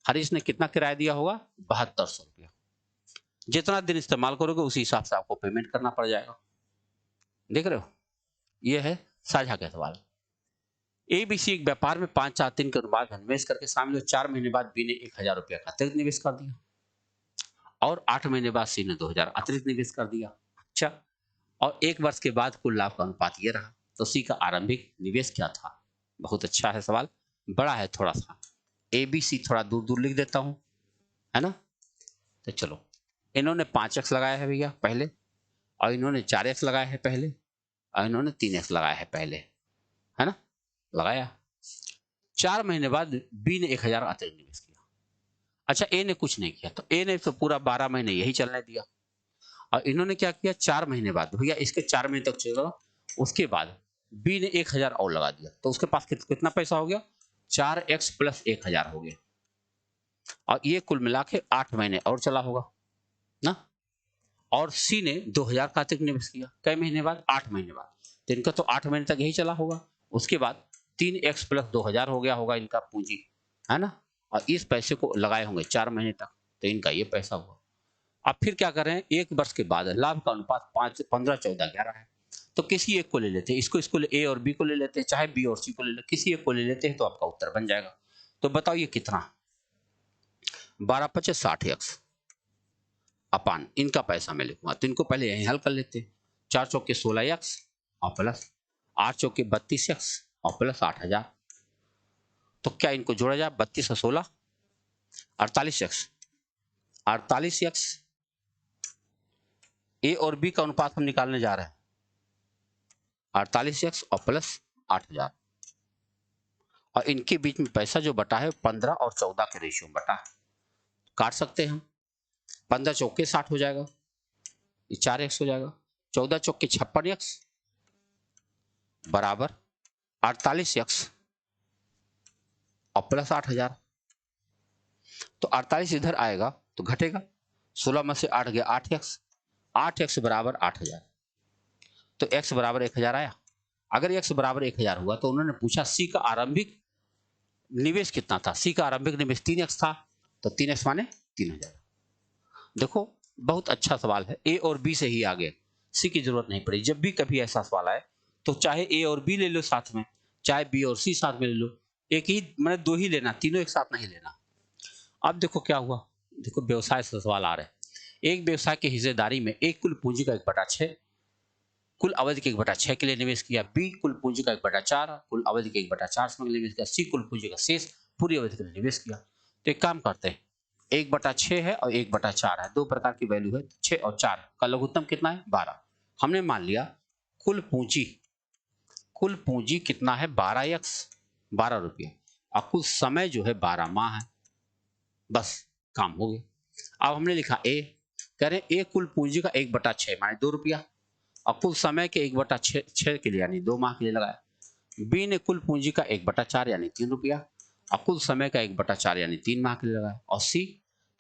हरीश ने कितना किराया दिया होगा? 7200 रुपया। जितना दिन इस्तेमाल करोगे उसी हिसाब से आपको पेमेंट करना पड़ जाएगा, देख रहे हो? ये है साझा का सवाल। ABC एक व्यापार में 5-4-3 के अनुपात में निवेश करके शामिल हुए। 4 महीने बाद B ने 1000 रुपया का अतिरिक्त निवेश कर दिया और 8 महीने बाद C ने 2000 अतिरिक्त निवेश कर दिया। अच्छा, और 1 वर्ष के बाद कुल लाभ का अनुपात ये रहा। तो C का आरंभिक निवेश क्या था? बहुत अच्छा है सवाल, बड़ा है थोड़ा सा। ABC थोड़ा दूर दूर लिख देता हूं, है ना। तो चलो, इन्होंने 5x लगाया है भैया पहले, और इन्होंने 4x लगाया है पहले, और इन्होंने 3x लगाया है पहले, है ना, लगाया। 4 महीने बाद B ने 1000 अतिरिक्त निवेश किया। अच्छा, A ने कुछ नहीं किया, तो A ने तो पूरा 12 महीने यही चलने दिया, और इन्होंने क्या किया, 4 महीने बाद भैया इसके 4 महीने तक चलेगा, उसके बाद B ने 1000 और लगा दिया, तो उसके पास कितना पैसा हो गया, 4x प्लस 1000 हो गया, और ये कुल मिला के 8 महीने और चला होगा ना। और C ने 2000 का अतिरिक्त निवेश किया, कई महीने बाद, 8 महीने बाद, तो इनका तो 8 महीने तक यही चला होगा। उसके बाद 3x प्लस 2000 हो गया होगा इनका पूंजी, है ना, और इस पैसे को लगाए होंगे 4 महीने तक, तो इनका ये पैसा हुआ। अब फिर क्या कर रहे हैं, 1 वर्ष के बाद लाभ का अनुपात 5, 15, 14, 11 है, तो किसी एक को ले लेते हैं, इसको A और B को ले लेते हैं, चाहे B और C को ले लेते, किसी एक को ले लेते हैं, तो आपका उत्तर बन जाएगा। तो बताओ ये कितना, 12×5 = 60x अपान इनका पैसा मैं लिखूंगा, तो इनको पहले यहीं हल कर लेते हैं। 4 चौके 16x और प्लस 8 चौके 32x और प्लस 8000, तो क्या इनको जोड़ा जाए, 32 और 16 48x, 48x A और B का अनुपात हम निकालने जा रहे हैं, 48x और प्लस 8000, और इनके बीच में पैसा जो बटा है 15 और 14 के रेशियो में बटा है। काट सकते हैं हम, 15 चौके 60 हो जाएगा, ये 4x हो जाएगा, 14 चौके 56x बराबर 48x और प्लस 8000, तो 48 इधर आएगा तो घटेगा, 16 में से 8 गया 8x, 8x बराबर 8000, तो x बराबर 1000 आया। अगर x बराबर 1000 हुआ तो उन्होंने पूछा C का आरंभिक निवेश कितना था, C का आरंभिक निवेश 3x था, तो 3x माने 3000। देखो बहुत अच्छा सवाल है, A और B से ही आ गए, C की जरूरत नहीं पड़ी। जब भी कभी ऐसा सवाल आए तो चाहे A और B ले लो साथ में, चाहे B और C साथ में ले लो, एक ही मैंने 2 ही लेना, तीनों एक साथ नहीं लेना। अब देखो क्या हुआ, देखो व्यवसाय से सवाल आ रहे हैं। एक व्यवसाय की हिस्सेदारी में एक कुल पूंजी का 1/6 कुल अवधि के 1/6 के लिए निवेश किया, B कुल पूंजी का 1/4 कुल अवधि के 1/4 में निवेश किया, C कुल पूंजी का शेष पूरी अवधि के लिए निवेश किया। तो एक काम करते हैं, 1/6 है और 1/4 है, दो प्रकार की वैल्यू है, 6 और 4 का लघुत्तम कितना है, 12। हमने मान लिया कुल पूंजी कितना है, 12x 12 रुपये, और कुल समय जो है 12 माह है, बस काम हो गया। अब हमने लिखा A, कह रहे A कुल पूंजी का 1/6 माने 2 रुपया, और कुल समय के 1/6 के लिए यानी 2 माह के लिए लगाया। B ने कुल पूंजी का 1/4 यानी 3 रुपया, और कुल समय का 1/4 यानी 3 माह के लिए लगाया। और C,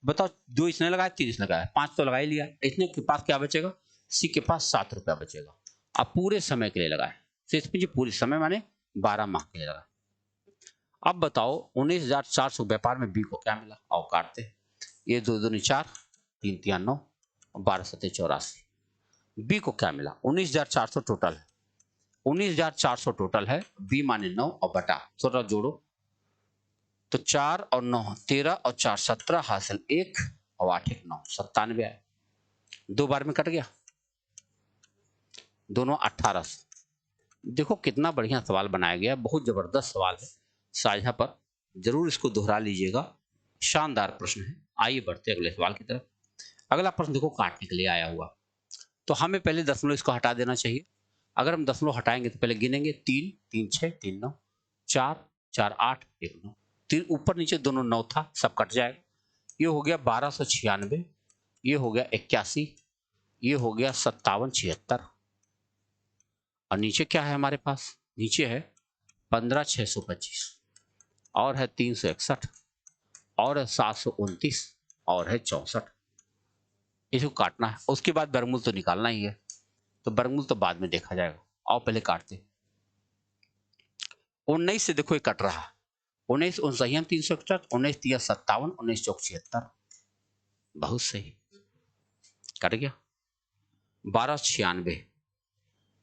बताओ 2 इसने लगाया, 3 इसने लगाया, 5 तो लगा ही लिया, इतने के पास क्या बचेगा, C के पास 7 रुपया बचेगा। अब पूरे समय के लिए लगाए, शेष पूंजी पूरे समय माने 12 माह के लिए लगाए। अब बताओ 19,400 व्यापार में B को क्या मिला, आओ काटते हैं, ये 2 दूनी 4, 3 तिया 9 और 12 सत्ते 84। B को क्या मिला, 19,400 टोटल है, 19,400 टोटल है, B माने 9 और बटा, थोड़ा जोड़ो, तो 4 और 9 13 और 4 17 हासिल 1 और 8 1 9 97 आए, 2 बार में कट गया, दोनों 18। देखो कितना बढ़िया सवाल बनाया गया, बहुत जबरदस्त सवाल है, साझा पर जरूर इसको दोहरा लीजिएगा, शानदार प्रश्न है। आइए बढ़ते अगले सवाल की तरफ। अगला प्रश्न देखो काटने के लिए आया हुआ, तो हमें पहले दशमलव इसको हटा देना चाहिए। अगर हम दशमलव हटाएंगे तो पहले गिनेंगे, 3 3 6 3 9, 4 4 8 1 9, 3 ऊपर नीचे दोनों 9 था, सब कट जाएगा, ये हो गया 1296, ये हो गया 81, ये हो गया 57 76, और नीचे क्या है हमारे पास, नीचे है 15,625, और है 361, और है 729, और है 64। इसको काटना है, उसके बाद वर्गमूल तो निकालना ही है, तो वर्गमूल तो बाद में देखा जाएगा। आओ पहले काटते, 19 से देखो ये कट रहा है, 19 59 361, 19 3 57, 19 चौक 76, बहुत सही कट गया। 1296,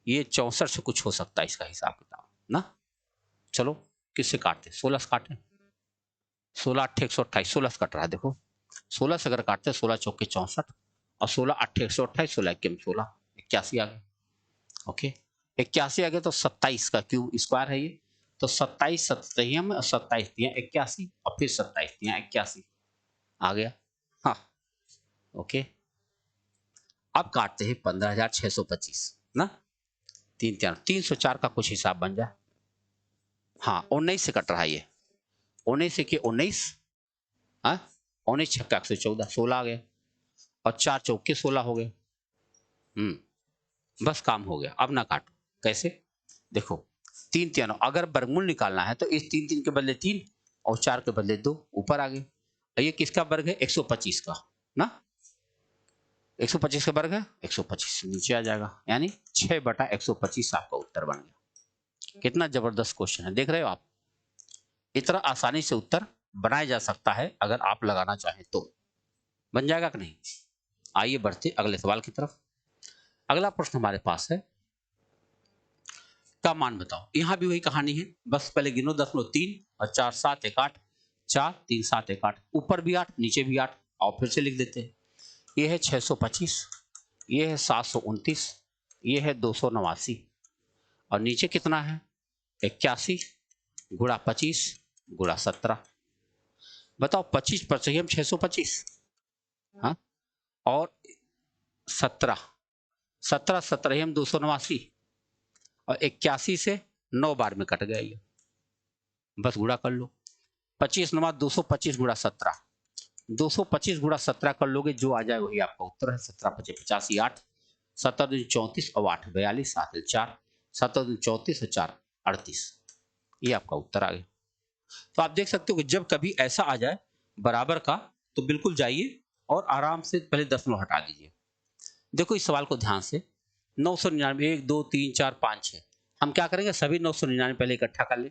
ये 64 से कुछ हो सकता है इसका हिसाब किताब ना। चलो किससे काटते, 16 से काटें। 16 8 128, 16 से कट रहा है देखो। 16 से अगर काटते 16 चौके 64 और 16 8 128, 16 1 16, 81 आ गया। ओके 81 आ गया तो 27 का क्यूब स्क्वायर है ये, तो 27 सत्तहियम और 27 दिया 81 और फिर 27 दिया 81 आ गया। हाँ ओके अब काटते हैं 15,625 ना। 304 का कुछ हिसाब बन जाए। हाँ 19 से कट रहा है ये, 19 से के 19, हाँ 19 छक्का 114, 16 आ गया और 4 चौके 16 हो गए। बस काम हो गया। अब ना काटो। कैसे देखो 3 3 अगर वर्गमूल निकालना है तो इस 3 3 के बदले 3 और 4 के बदले 2 ऊपर आ गए। ये किसका वर्ग है 125 का ना, 125 का वर्ग है 125 नीचे आ जाएगा, यानी 6/125 आपका उत्तर बन गया। कितना जबरदस्त क्वेश्चन है, देख रहे हो आप। इतना आसानी से उत्तर बनाया जा सकता है अगर आप लगाना चाहें तो। बन जाएगा कि नहीं। आइए बढ़ते अगले सवाल की तरफ। अगला प्रश्न हमारे पास है का मान बताओ। यहां भी वही कहानी है, बस पहले गिनो 0.3 और 4 7 1 8, 4 3 7 1 8, ऊपर भी 8 नीचे भी 8 और फिर से लिख देते हैं। ये है 625, ये है 729, ये है 289 और नीचे कितना है 81 गुणा 25 गुणा 17। बताओ 25 पर चाहिए हम 625, हाँ और 17 17 17 हम 289 और 81 से 9 बार में कट गया ये, बस गुणा कर लो। 25 9 225 गुणा 17, 225 गुणा 17 कर लोगे जो आ जाए वही आपका उत्तर है। 17 25 85 8, 17 दूनी 34 और 8 42, 7 4, 17 दूनी 34 और 4 38, ये आपका उत्तर आ गया। तो आप देख सकते हो कि जब कभी ऐसा आ जाए बराबर का तो बिल्कुल जाइए और आराम से पहले दशमलव हटा दीजिए। देखो इस सवाल को ध्यान से, 999 1 2 3 4 5 6, हम क्या करेंगे सभी 999 पहले इकट्ठा कर ले।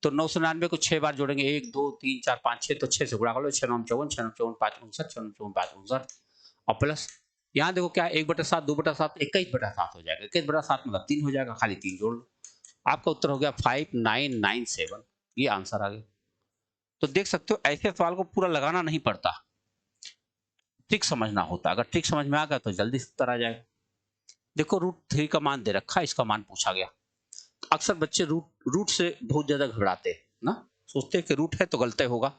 तो 999 को 6 बार जोड़ेंगे, 1 2 3 4 5 6, तो 6 से गुणा कर लो, 6 9 54, 6 9 54 5 59, 6 9 54 5 59 और प्लस यहाँ देखो क्या 1/7 2/7 21/7 हो जाएगा। 21/7 मतलब 3 हो जाएगा, खाली 3 जोड़ लो। आपका उत्तर हो गया 5997, ये आंसर आ गया। तो देख सकते हो ऐसे सवाल को पूरा लगाना नहीं पड़ता, ट्रिक समझना होता। अगर ट्रिक समझ में आ गया तो जल्दी से उत्तर आ जाएगा। देखो √3 का मान दे रखा है, इसका मान पूछा गया। अक्सर बच्चे रूट से बहुत ज्यादा घबराते हैं ना, सोचते हैं कि रूट है तो गलत होगा,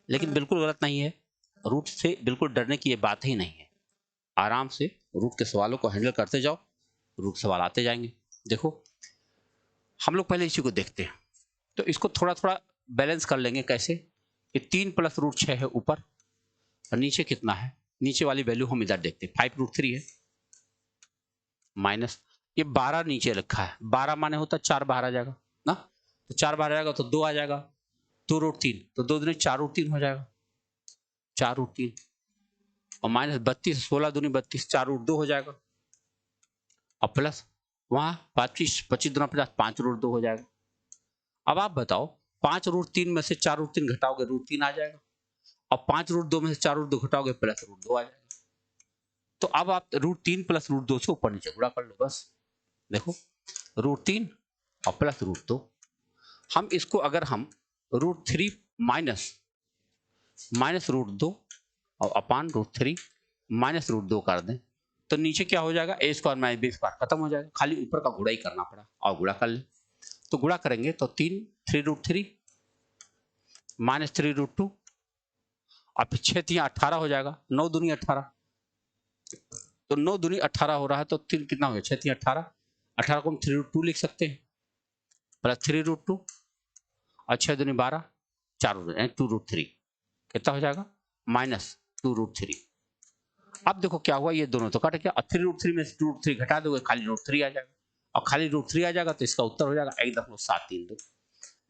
लेकिन बिल्कुल गलत नहीं है। रूट से बिल्कुल डरने की ये बात ही नहीं है। आराम से रूट के सवालों को हैंडल करते जाओ, रूट सवाल आते जाएंगे। देखो हम लोग पहले इसी को देखते हैं, तो इसको थोड़ा थोड़ा बैलेंस कर लेंगे। कैसे कि 3 + √6 है ऊपर और नीचे कितना है, नीचे वाली वैल्यू हम इधर देखते हैं। 5√3 है माइनस ये 12 नीचे रखा है, 12 माने होता 4 बाहर आ जाएगा ना, तो 4 बाहर आ जाएगा तो 2 आ जाएगा, 2√3 तो 2 दूनी 4√3 हो जाएगा, 4√3 और माइनस 32 16 दूनी 32 4√2 हो जाएगा और प्लस वहां 25 25 दूना 50 5√2 हो जाएगा। अब आप बताओ 5√3 में से 4√3 घटाओगे √3 आ जाएगा और 5√2 में से 4√2 घटाओगे +√2 आ जाएगा। तो अब आप √3 + √2 से ऊपर नीचे गुणा कर लो बस। देखो √3 और +√2, हम इसको अगर हम √3 माइनस √2 और अपान √3 माइनस √2 कर दें तो नीचे क्या हो जाएगा a² - b² खत्म हो जाएगा, खाली ऊपर का गुणा ही करना पड़ा और गुणा कर ले। तो गुणा करेंगे तो 3 माइनस 3√2 और फिर 6 3 18 हो जाएगा, 9 दूनी 18, तो 9 दूनी 18 हो रहा है तो 3 कितना हो गया 6 3 18, 18 को हम 3√2 लिख सकते हैं प्लस 3√2 और 6 दूनी 12 4 2√3 कितना हो जाएगा माइनस 2√3। अब देखो क्या हुआ, ये दोनों तो कट गया और 3√3 में से 2√3 घटा दोगे खाली √3 आ जाएगा और खाली √3 आ जाएगा तो इसका उत्तर हो जाएगा 1.732।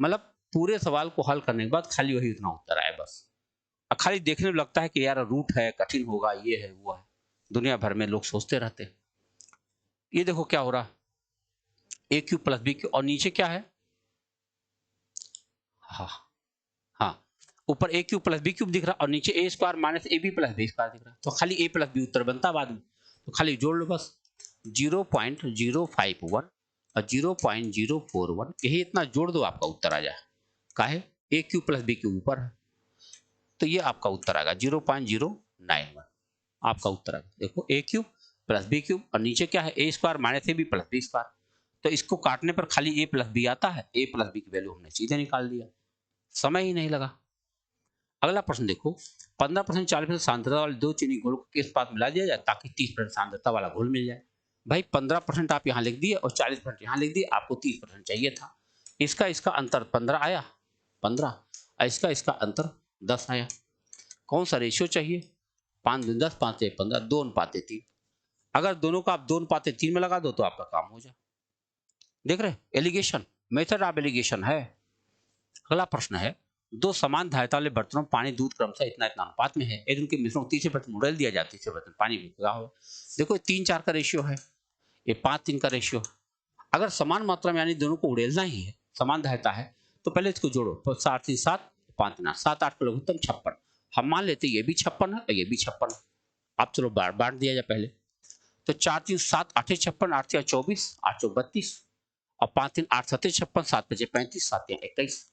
मतलब पूरे सवाल को हल करने के बाद खाली वही उतना उत्तर आया बस। और खाली देखने में लगता है कि यार रूट है कठिन होगा, ये है वो है, दुनिया भर में लोग सोचते रहते हैं। ये देखो क्या हो रहा है a³ + b³ और नीचे क्या है, हाँ हाँ ऊपर a³ + b³ दिख रहा और नीचे a² - ab + b² दिख रहा, तो खाली a + b उत्तर बनता बाद में, तो खाली जोड़ लो बस। 0.051 और 0.041, यही इतना जोड़ दो आपका उत्तर आ जाए। काहे? ए क्यूब प्लस बी क्यूब ऊपर है, तो ये आपका उत्तर आएगा 0.091, आपका उत्तर आएगा। देखो A cube plus B cube और नीचे क्या है, A square minus A B plus B square, तो इसको काटने पर खाली ए प्लस बी आता है, ए प्लस बी की वैल्यू हमने सीधे निकाल दिया, समय ही नहीं लगा। अगला प्रश्न देखो, 15% 40% सांद्रता वाले दो चीनी घोल को किस पात्र मिला दिया जाए ताकि 30% सांद्रता वाला घोल मिल जाए। भाई 15% आप यहाँ लिख दिए और 40% यहाँ लिख दिए, आपको 30% चाहिए था। इसका इसका अंतर 15 आया, 15 और इसका अंतर 10 आया। कौन सा रेशियो चाहिए? 5 दूनी 10, 5 एक 15, 2:3। अगर दोनों का आप 2:3 में लगा दो तो आपका काम हो जाए। देख रहे, एलिगेशन, मेथड ऑफ एलिगेशन है। अगला प्रश्न है, दो समान धारिता वाले बर्तनों में पानी दूध क्रमशः इतना इतना अनुपात में है, यदि उनके मिश्रण को तीसरे बर्तन में उड़ेल दिया जाए, तीसरे बर्तन पानी बिखरा हो। देखो 3-4 का रेशियो है, ये 5-3 का रेशियो। अगर समान मात्रा में यानी दोनों को उड़ेलना ही है, समान धारिता है, तो पहले इसको जोड़ो, तो 7 3 7 5 3 8, 7 8 का लघुत्तम 56। हम मान लेते ये भी 56 है और ये भी 56 है। आप चलो बांट दिया जाए पहले, तो 4 3 7 8 56, 8 3 24, 8 4 32 और 5 3 8 7 56, 7 5 35, 7 3 21।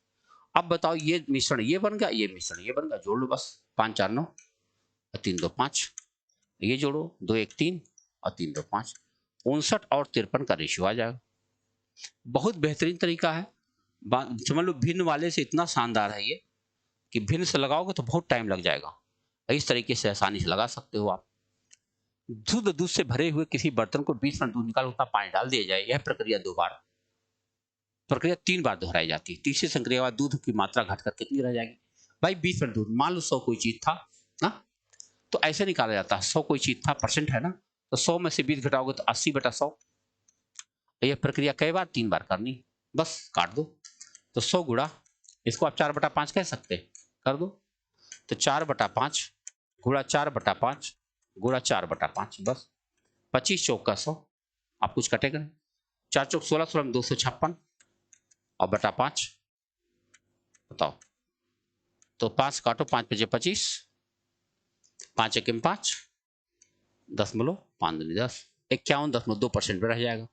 अब बताओ ये मिश्रण ये बन गया, ये मिश्रण ये बन गया, जोड़ लो बस। 5 4 9 और 3 2 5, ये जोड़ो 2 1 3 और 3 2 5, 59 और 53 का रेशियो आ जाएगा। बहुत बेहतरीन तरीका है, समझ लो भिन्न वाले से इतना शानदार है ये कि भिन्न से लगाओगे तो बहुत टाइम लग जाएगा, इस तरीके से आसानी से लगा सकते हो आप। दूध से भरे हुए किसी बर्तन को 20 मिनट दूध निकाल उतना पानी डाल दिया जाए, यह प्रक्रिया 2 बार, प्रक्रिया 3 बार दोहराई जाती है। तीसरी संक्रिया के बाद दूध की मात्रा घटकर कितनी रह जाएगी? भाई 20 मिनट दूध, मान लो 100 कोई चीज था ना, तो ऐसे निकाला जाता है, 100 कोई चीज था, परसेंट है ना, तो 100 में से 20 घटाओगे तो 80/100। यह प्रक्रिया कई बार? 3 बार करनी, बस काट दो। तो 100 गुणा, इसको आप 4/5 कह सकते हैं, कर दो, तो 4/5 गुणा 4/5 गुणा 4/5, बस 25 चौक का 100। आप कुछ कटेगा नहीं, 4 चौक 16, 16 में 256 और बटा 5, बताओ, तो 5 काटो, 5 5 25, 5 1 5, 10.5 10, 51.2% में रह जाएगा।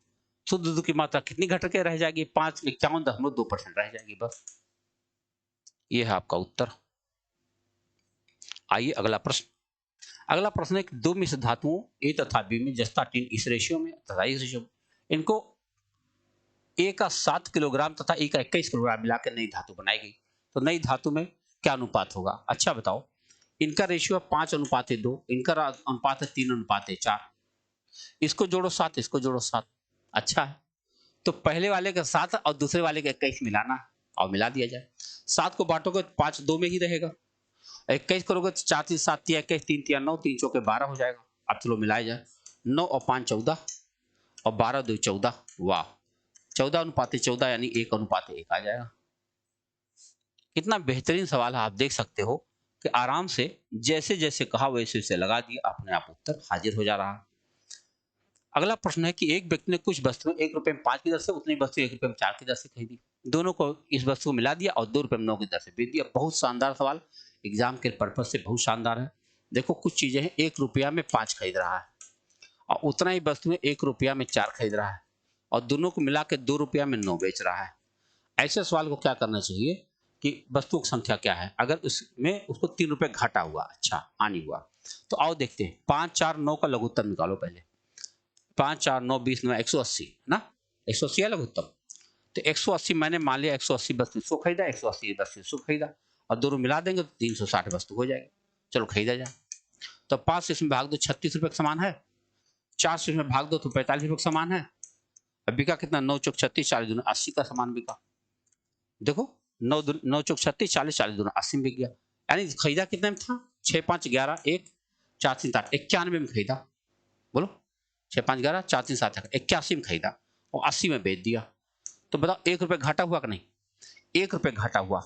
शुद्ध दूध की मात्रा कितनी घट के रह जाएगी? 51.2% रह जाएगी, बस ये है आपका उत्तर। आइए अगला प्रश्न। अगला प्रश्न है, दो मिश्र धातुओं ए तथा बी में जस्ता टिन इस रेशियो में तथा इस रेशियो में, इनको ए का 7 किलोग्राम तथा ए का 21 किलोग्राम मिलाकर नई धातु बनाई गई, तो नई धातु में क्या अनुपात होगा? अच्छा बताओ, इनका रेशियो है 5:2, इनका अनुपात है 3:4, इसको जोड़ो 7, इसको जोड़ो 7। अच्छा है, तो पहले वाले का 7 और दूसरे वाले का 21 मिलाना और मिला दिया जाए। 7 को बांटोगे तो 5 2 में ही रहेगा, 21 करोगे तो 4 3 7 3 21, 3 3 9, 3 चौके 12 हो जाएगा। अब चलो मिलाया जाए, 9 और 5 14 और 12 2 14, वाह, 14:14 यानी 1:1 आ जाएगा। कितना बेहतरीन सवाल है, आप देख सकते हो कि आराम से जैसे जैसे कहा वैसे वैसे लगा दिया, अपने आप उत्तर हाजिर हो जा रहा है। अगला प्रश्न है कि एक व्यक्ति ने कुछ वस्तुएं 1 रुपए में 5 की दर से, उतनी वस्तु 1 रुपए में 4 की दर से खरीदी, दोनों को इस वस्तु को मिला दिया और 2 रुपए में 9 की दर से बेच दिया। बहुत शानदार सवाल, एग्जाम के पर्पज से बहुत शानदार है। देखो कुछ चीजें हैं, 1 रुपया में 5 खरीद रहा है और उतना ही वस्तुएं 1 रुपया में 4 खरीद रहा है और दोनों को मिला के 2 रुपया में 9 बेच रहा है। ऐसे सवाल को क्या करना चाहिए कि वस्तुओं की संख्या क्या है, अगर उसमें उसको 3 रुपए घाटा हुआ, अच्छा हानि हुआ, तो आओ देखते हैं। 5 4 9 का लघुत्तम निकालो पहले। 5 4 9 20 9 180 ना, 180 है लघुत्तम, तो 180 मैंने मान लिया 180 वस्तु इसको खरीदा, 180 वस्तु इसको खरीदा और दोनों मिला देंगे तो 360 वस्तु हो जाएगी। चलो खरीदा जाए, तो 5 से इसमें भाग दो, 36 रुपए का समान है, 4 से इसमें भाग दो तो 45 रुपए का समान है। अब बिका कितना? 9 चौक 36, 40 दूना 80 का समान बिका। देखो 9 चौक 36, 40 40 दूना 80 में बिक गया, यानी खरीदा कितने में था? 6 5 11 1 4 3 7 91 में खरीदा, बोलो 6 5 11 4 3 7 81 में खरीदा और 80 में बेच दिया। तो बताओ 1 रुपए घाटा हुआ कि नहीं? 1 रुपए घाटा हुआ।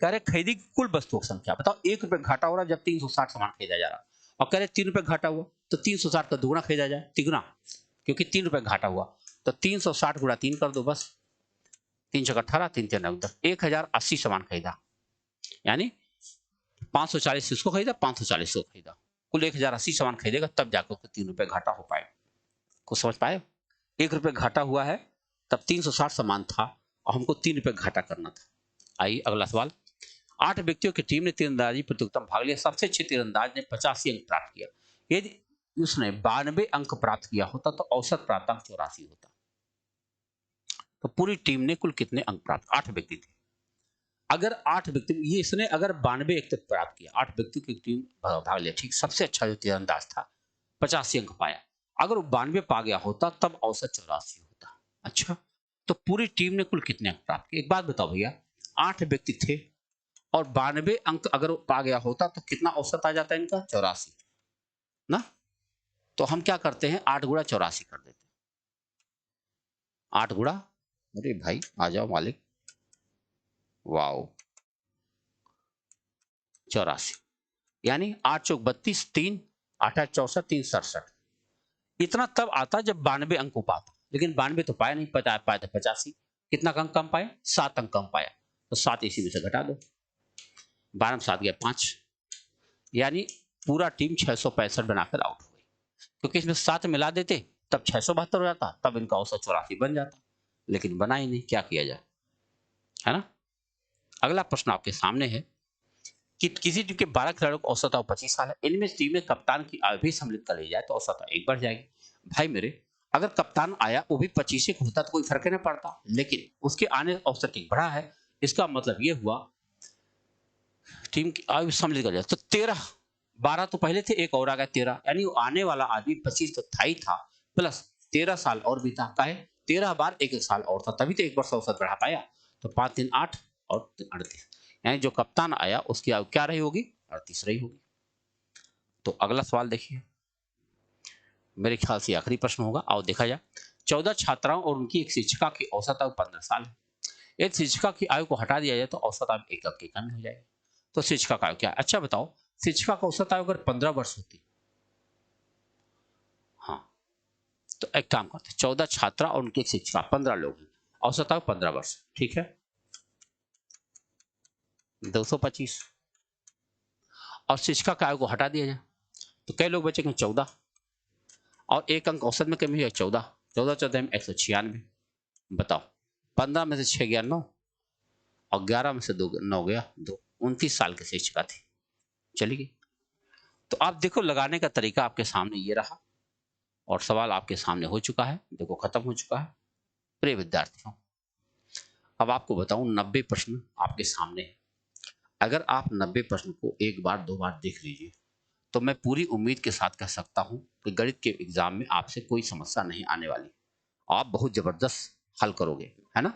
कह रहे खरीदी कुल वस्तुओं की संख्या, बताओ 1 रुपए घाटा हो रहा जब 360 सामान खरीदा जा रहा, और कह रहे 3 रुपए घाटा हुआ तो 360 का दुगुना खरीदा जाए, तिगुना, क्योंकि 3 रुपए घाटा हुआ, तो 360 गुणा 3 कर दो, बस 3 छक 18, 3 3 9 10, 1080 सामान खरीदा, यानी 540 इसको खरीदा, 540 को खरीदा, कुल 1080 सामान खरीदेगा तब जाकर उसको 3 रुपए घाटा हो पाए। को समझ पाए? 1 रुपये घाटा हुआ है, तब 360 सामान था और हमको 3 रुपये घाटा करना था। आइए अगला सवाल। 8 व्यक्तियों की टीम ने तीरंदाजी प्रतियोगिता में भाग लिया। सबसे अच्छे तीरंदाज ने 85 अंक प्राप्त किया। यदि उसने 92 अंक प्राप्त किया होता तो औसत प्राप्तांक 84 होता। तो पूरी टीम ने कुल कितने अंक प्राप्त? 8 व्यक्ति थे। अगर 8 व्यक्ति, ये इसने अगर 92 अंक तक प्राप्त किया, 8 व्यक्तियों की टीम भाग लिया, ठीक, सबसे अच्छा जो तीरंदाज था 85 अंक पाया। अगर वो 92 पा गया होता तब औसत 84 होता। अच्छा, तो पूरी टीम ने कुल कितने अंक प्राप्त किए? एक बात बताओ भैया, 8 व्यक्ति थे और 92 अंक अगर वो पा गया होता तो कितना औसत आ जाता है इनका? 84 ना। तो हम क्या करते हैं, 8 गुणा 84 कर देते हैं। 8 गुणा, अरे भाई आ जाओ मालिक, वाओ, 84, यानी 8 चौक 32, 3 8 64, 3 67। इतना तब आता जब 92 अंक को पाता, लेकिन 92 तो पाया नहीं, पाया था 85। कितना अंक कम पाया? 7 अंक कम पाया। तो 7 इसी में से घटा दो, 12 में 7 गया 5, यानी पूरा टीम 665 बनाकर आउट हो गई। क्योंकि इसमें 7 मिला देते तब 672 हो जाता, तब इनका औसत 84 बन जाता, लेकिन बना ही नहीं, क्या किया जाए, है ना। अगला प्रश्न आपके सामने है कि किसी टीम के 12 खिलाड़ियों का औसत आयु 25 साल है। इनमें टीम में कप्तान की आयु भी सम्मिलित कर ली जाए तो औसत आयु 1 बढ़ जाएगी। भाई मेरे, अगर कप्तान आया वो भी 25 का होता तो कोई फर्क नहीं पड़ता, लेकिन उसके आने औसत 1 बढ़ा है, इसका मतलब ये हुआ टीम की आयु सम्मिलित कर लिया। तो 13, 12 तो पहले थे, एक और आ गया 13, यानी आने वाला आदमी 25 तो था ही था, प्लस 13 साल और भी था। 13 बार 1 साल और था, तभी तो 1 वर्ष औसत बढ़ा पाया। तो 5 3 8 और 38, यानी जो कप्तान आया उसकी आयु क्या रही होगी? 38 रही होगी। तो अगला सवाल देखिए, मेरे ख्याल से आखिरी प्रश्न होगा, आओ देखा जाए। 14 छात्राओं और उनकी एक शिक्षिका की औसत आयु 15 साल है। एक शिक्षिका की आयु को हटा दिया जाए तो औसत आयु 1 अंक की कमी हो जाएगी। तो शिक्षिका का आयु क्या है? अच्छा बताओ, शिक्षिका का औसत आयु अगर 15 वर्ष होती, हाँ, तो एक काम करते, 14 छात्रा और उनकी एक शिक्षिका, 15 लोग हैं, औसत आयु 15 वर्ष, ठीक है, 225। और शिक्षिका का आयु को हटा दिया जाए तो कई लोग बचेंगे? 14, और 1 अंक औसत में कमी है 14, 14 14 में 196। बताओ, 15 में से 6 गया 9, और 11 में से 2 9 गया 2, 29 साल की शिक्षिका थी, चली गई। तो आप देखो, लगाने का तरीका आपके सामने ये रहा, और सवाल आपके सामने हो चुका है, देखो खत्म हो चुका है। प्रिय विद्यार्थियों, अब आपको बताऊं, 90 प्रश्न आपके सामने है। अगर आप 90 प्रश्न को 1 बार 2 बार देख लीजिए तो मैं पूरी उम्मीद के साथ कह सकता हूं कि गणित के एग्जाम में आपसे कोई समस्या नहीं आने वाली, आप बहुत जबरदस्त हल करोगे, है ना।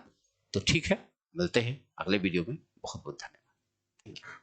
तो ठीक है, मिलते हैं अगले वीडियो में। बहुत बहुत धन्यवाद।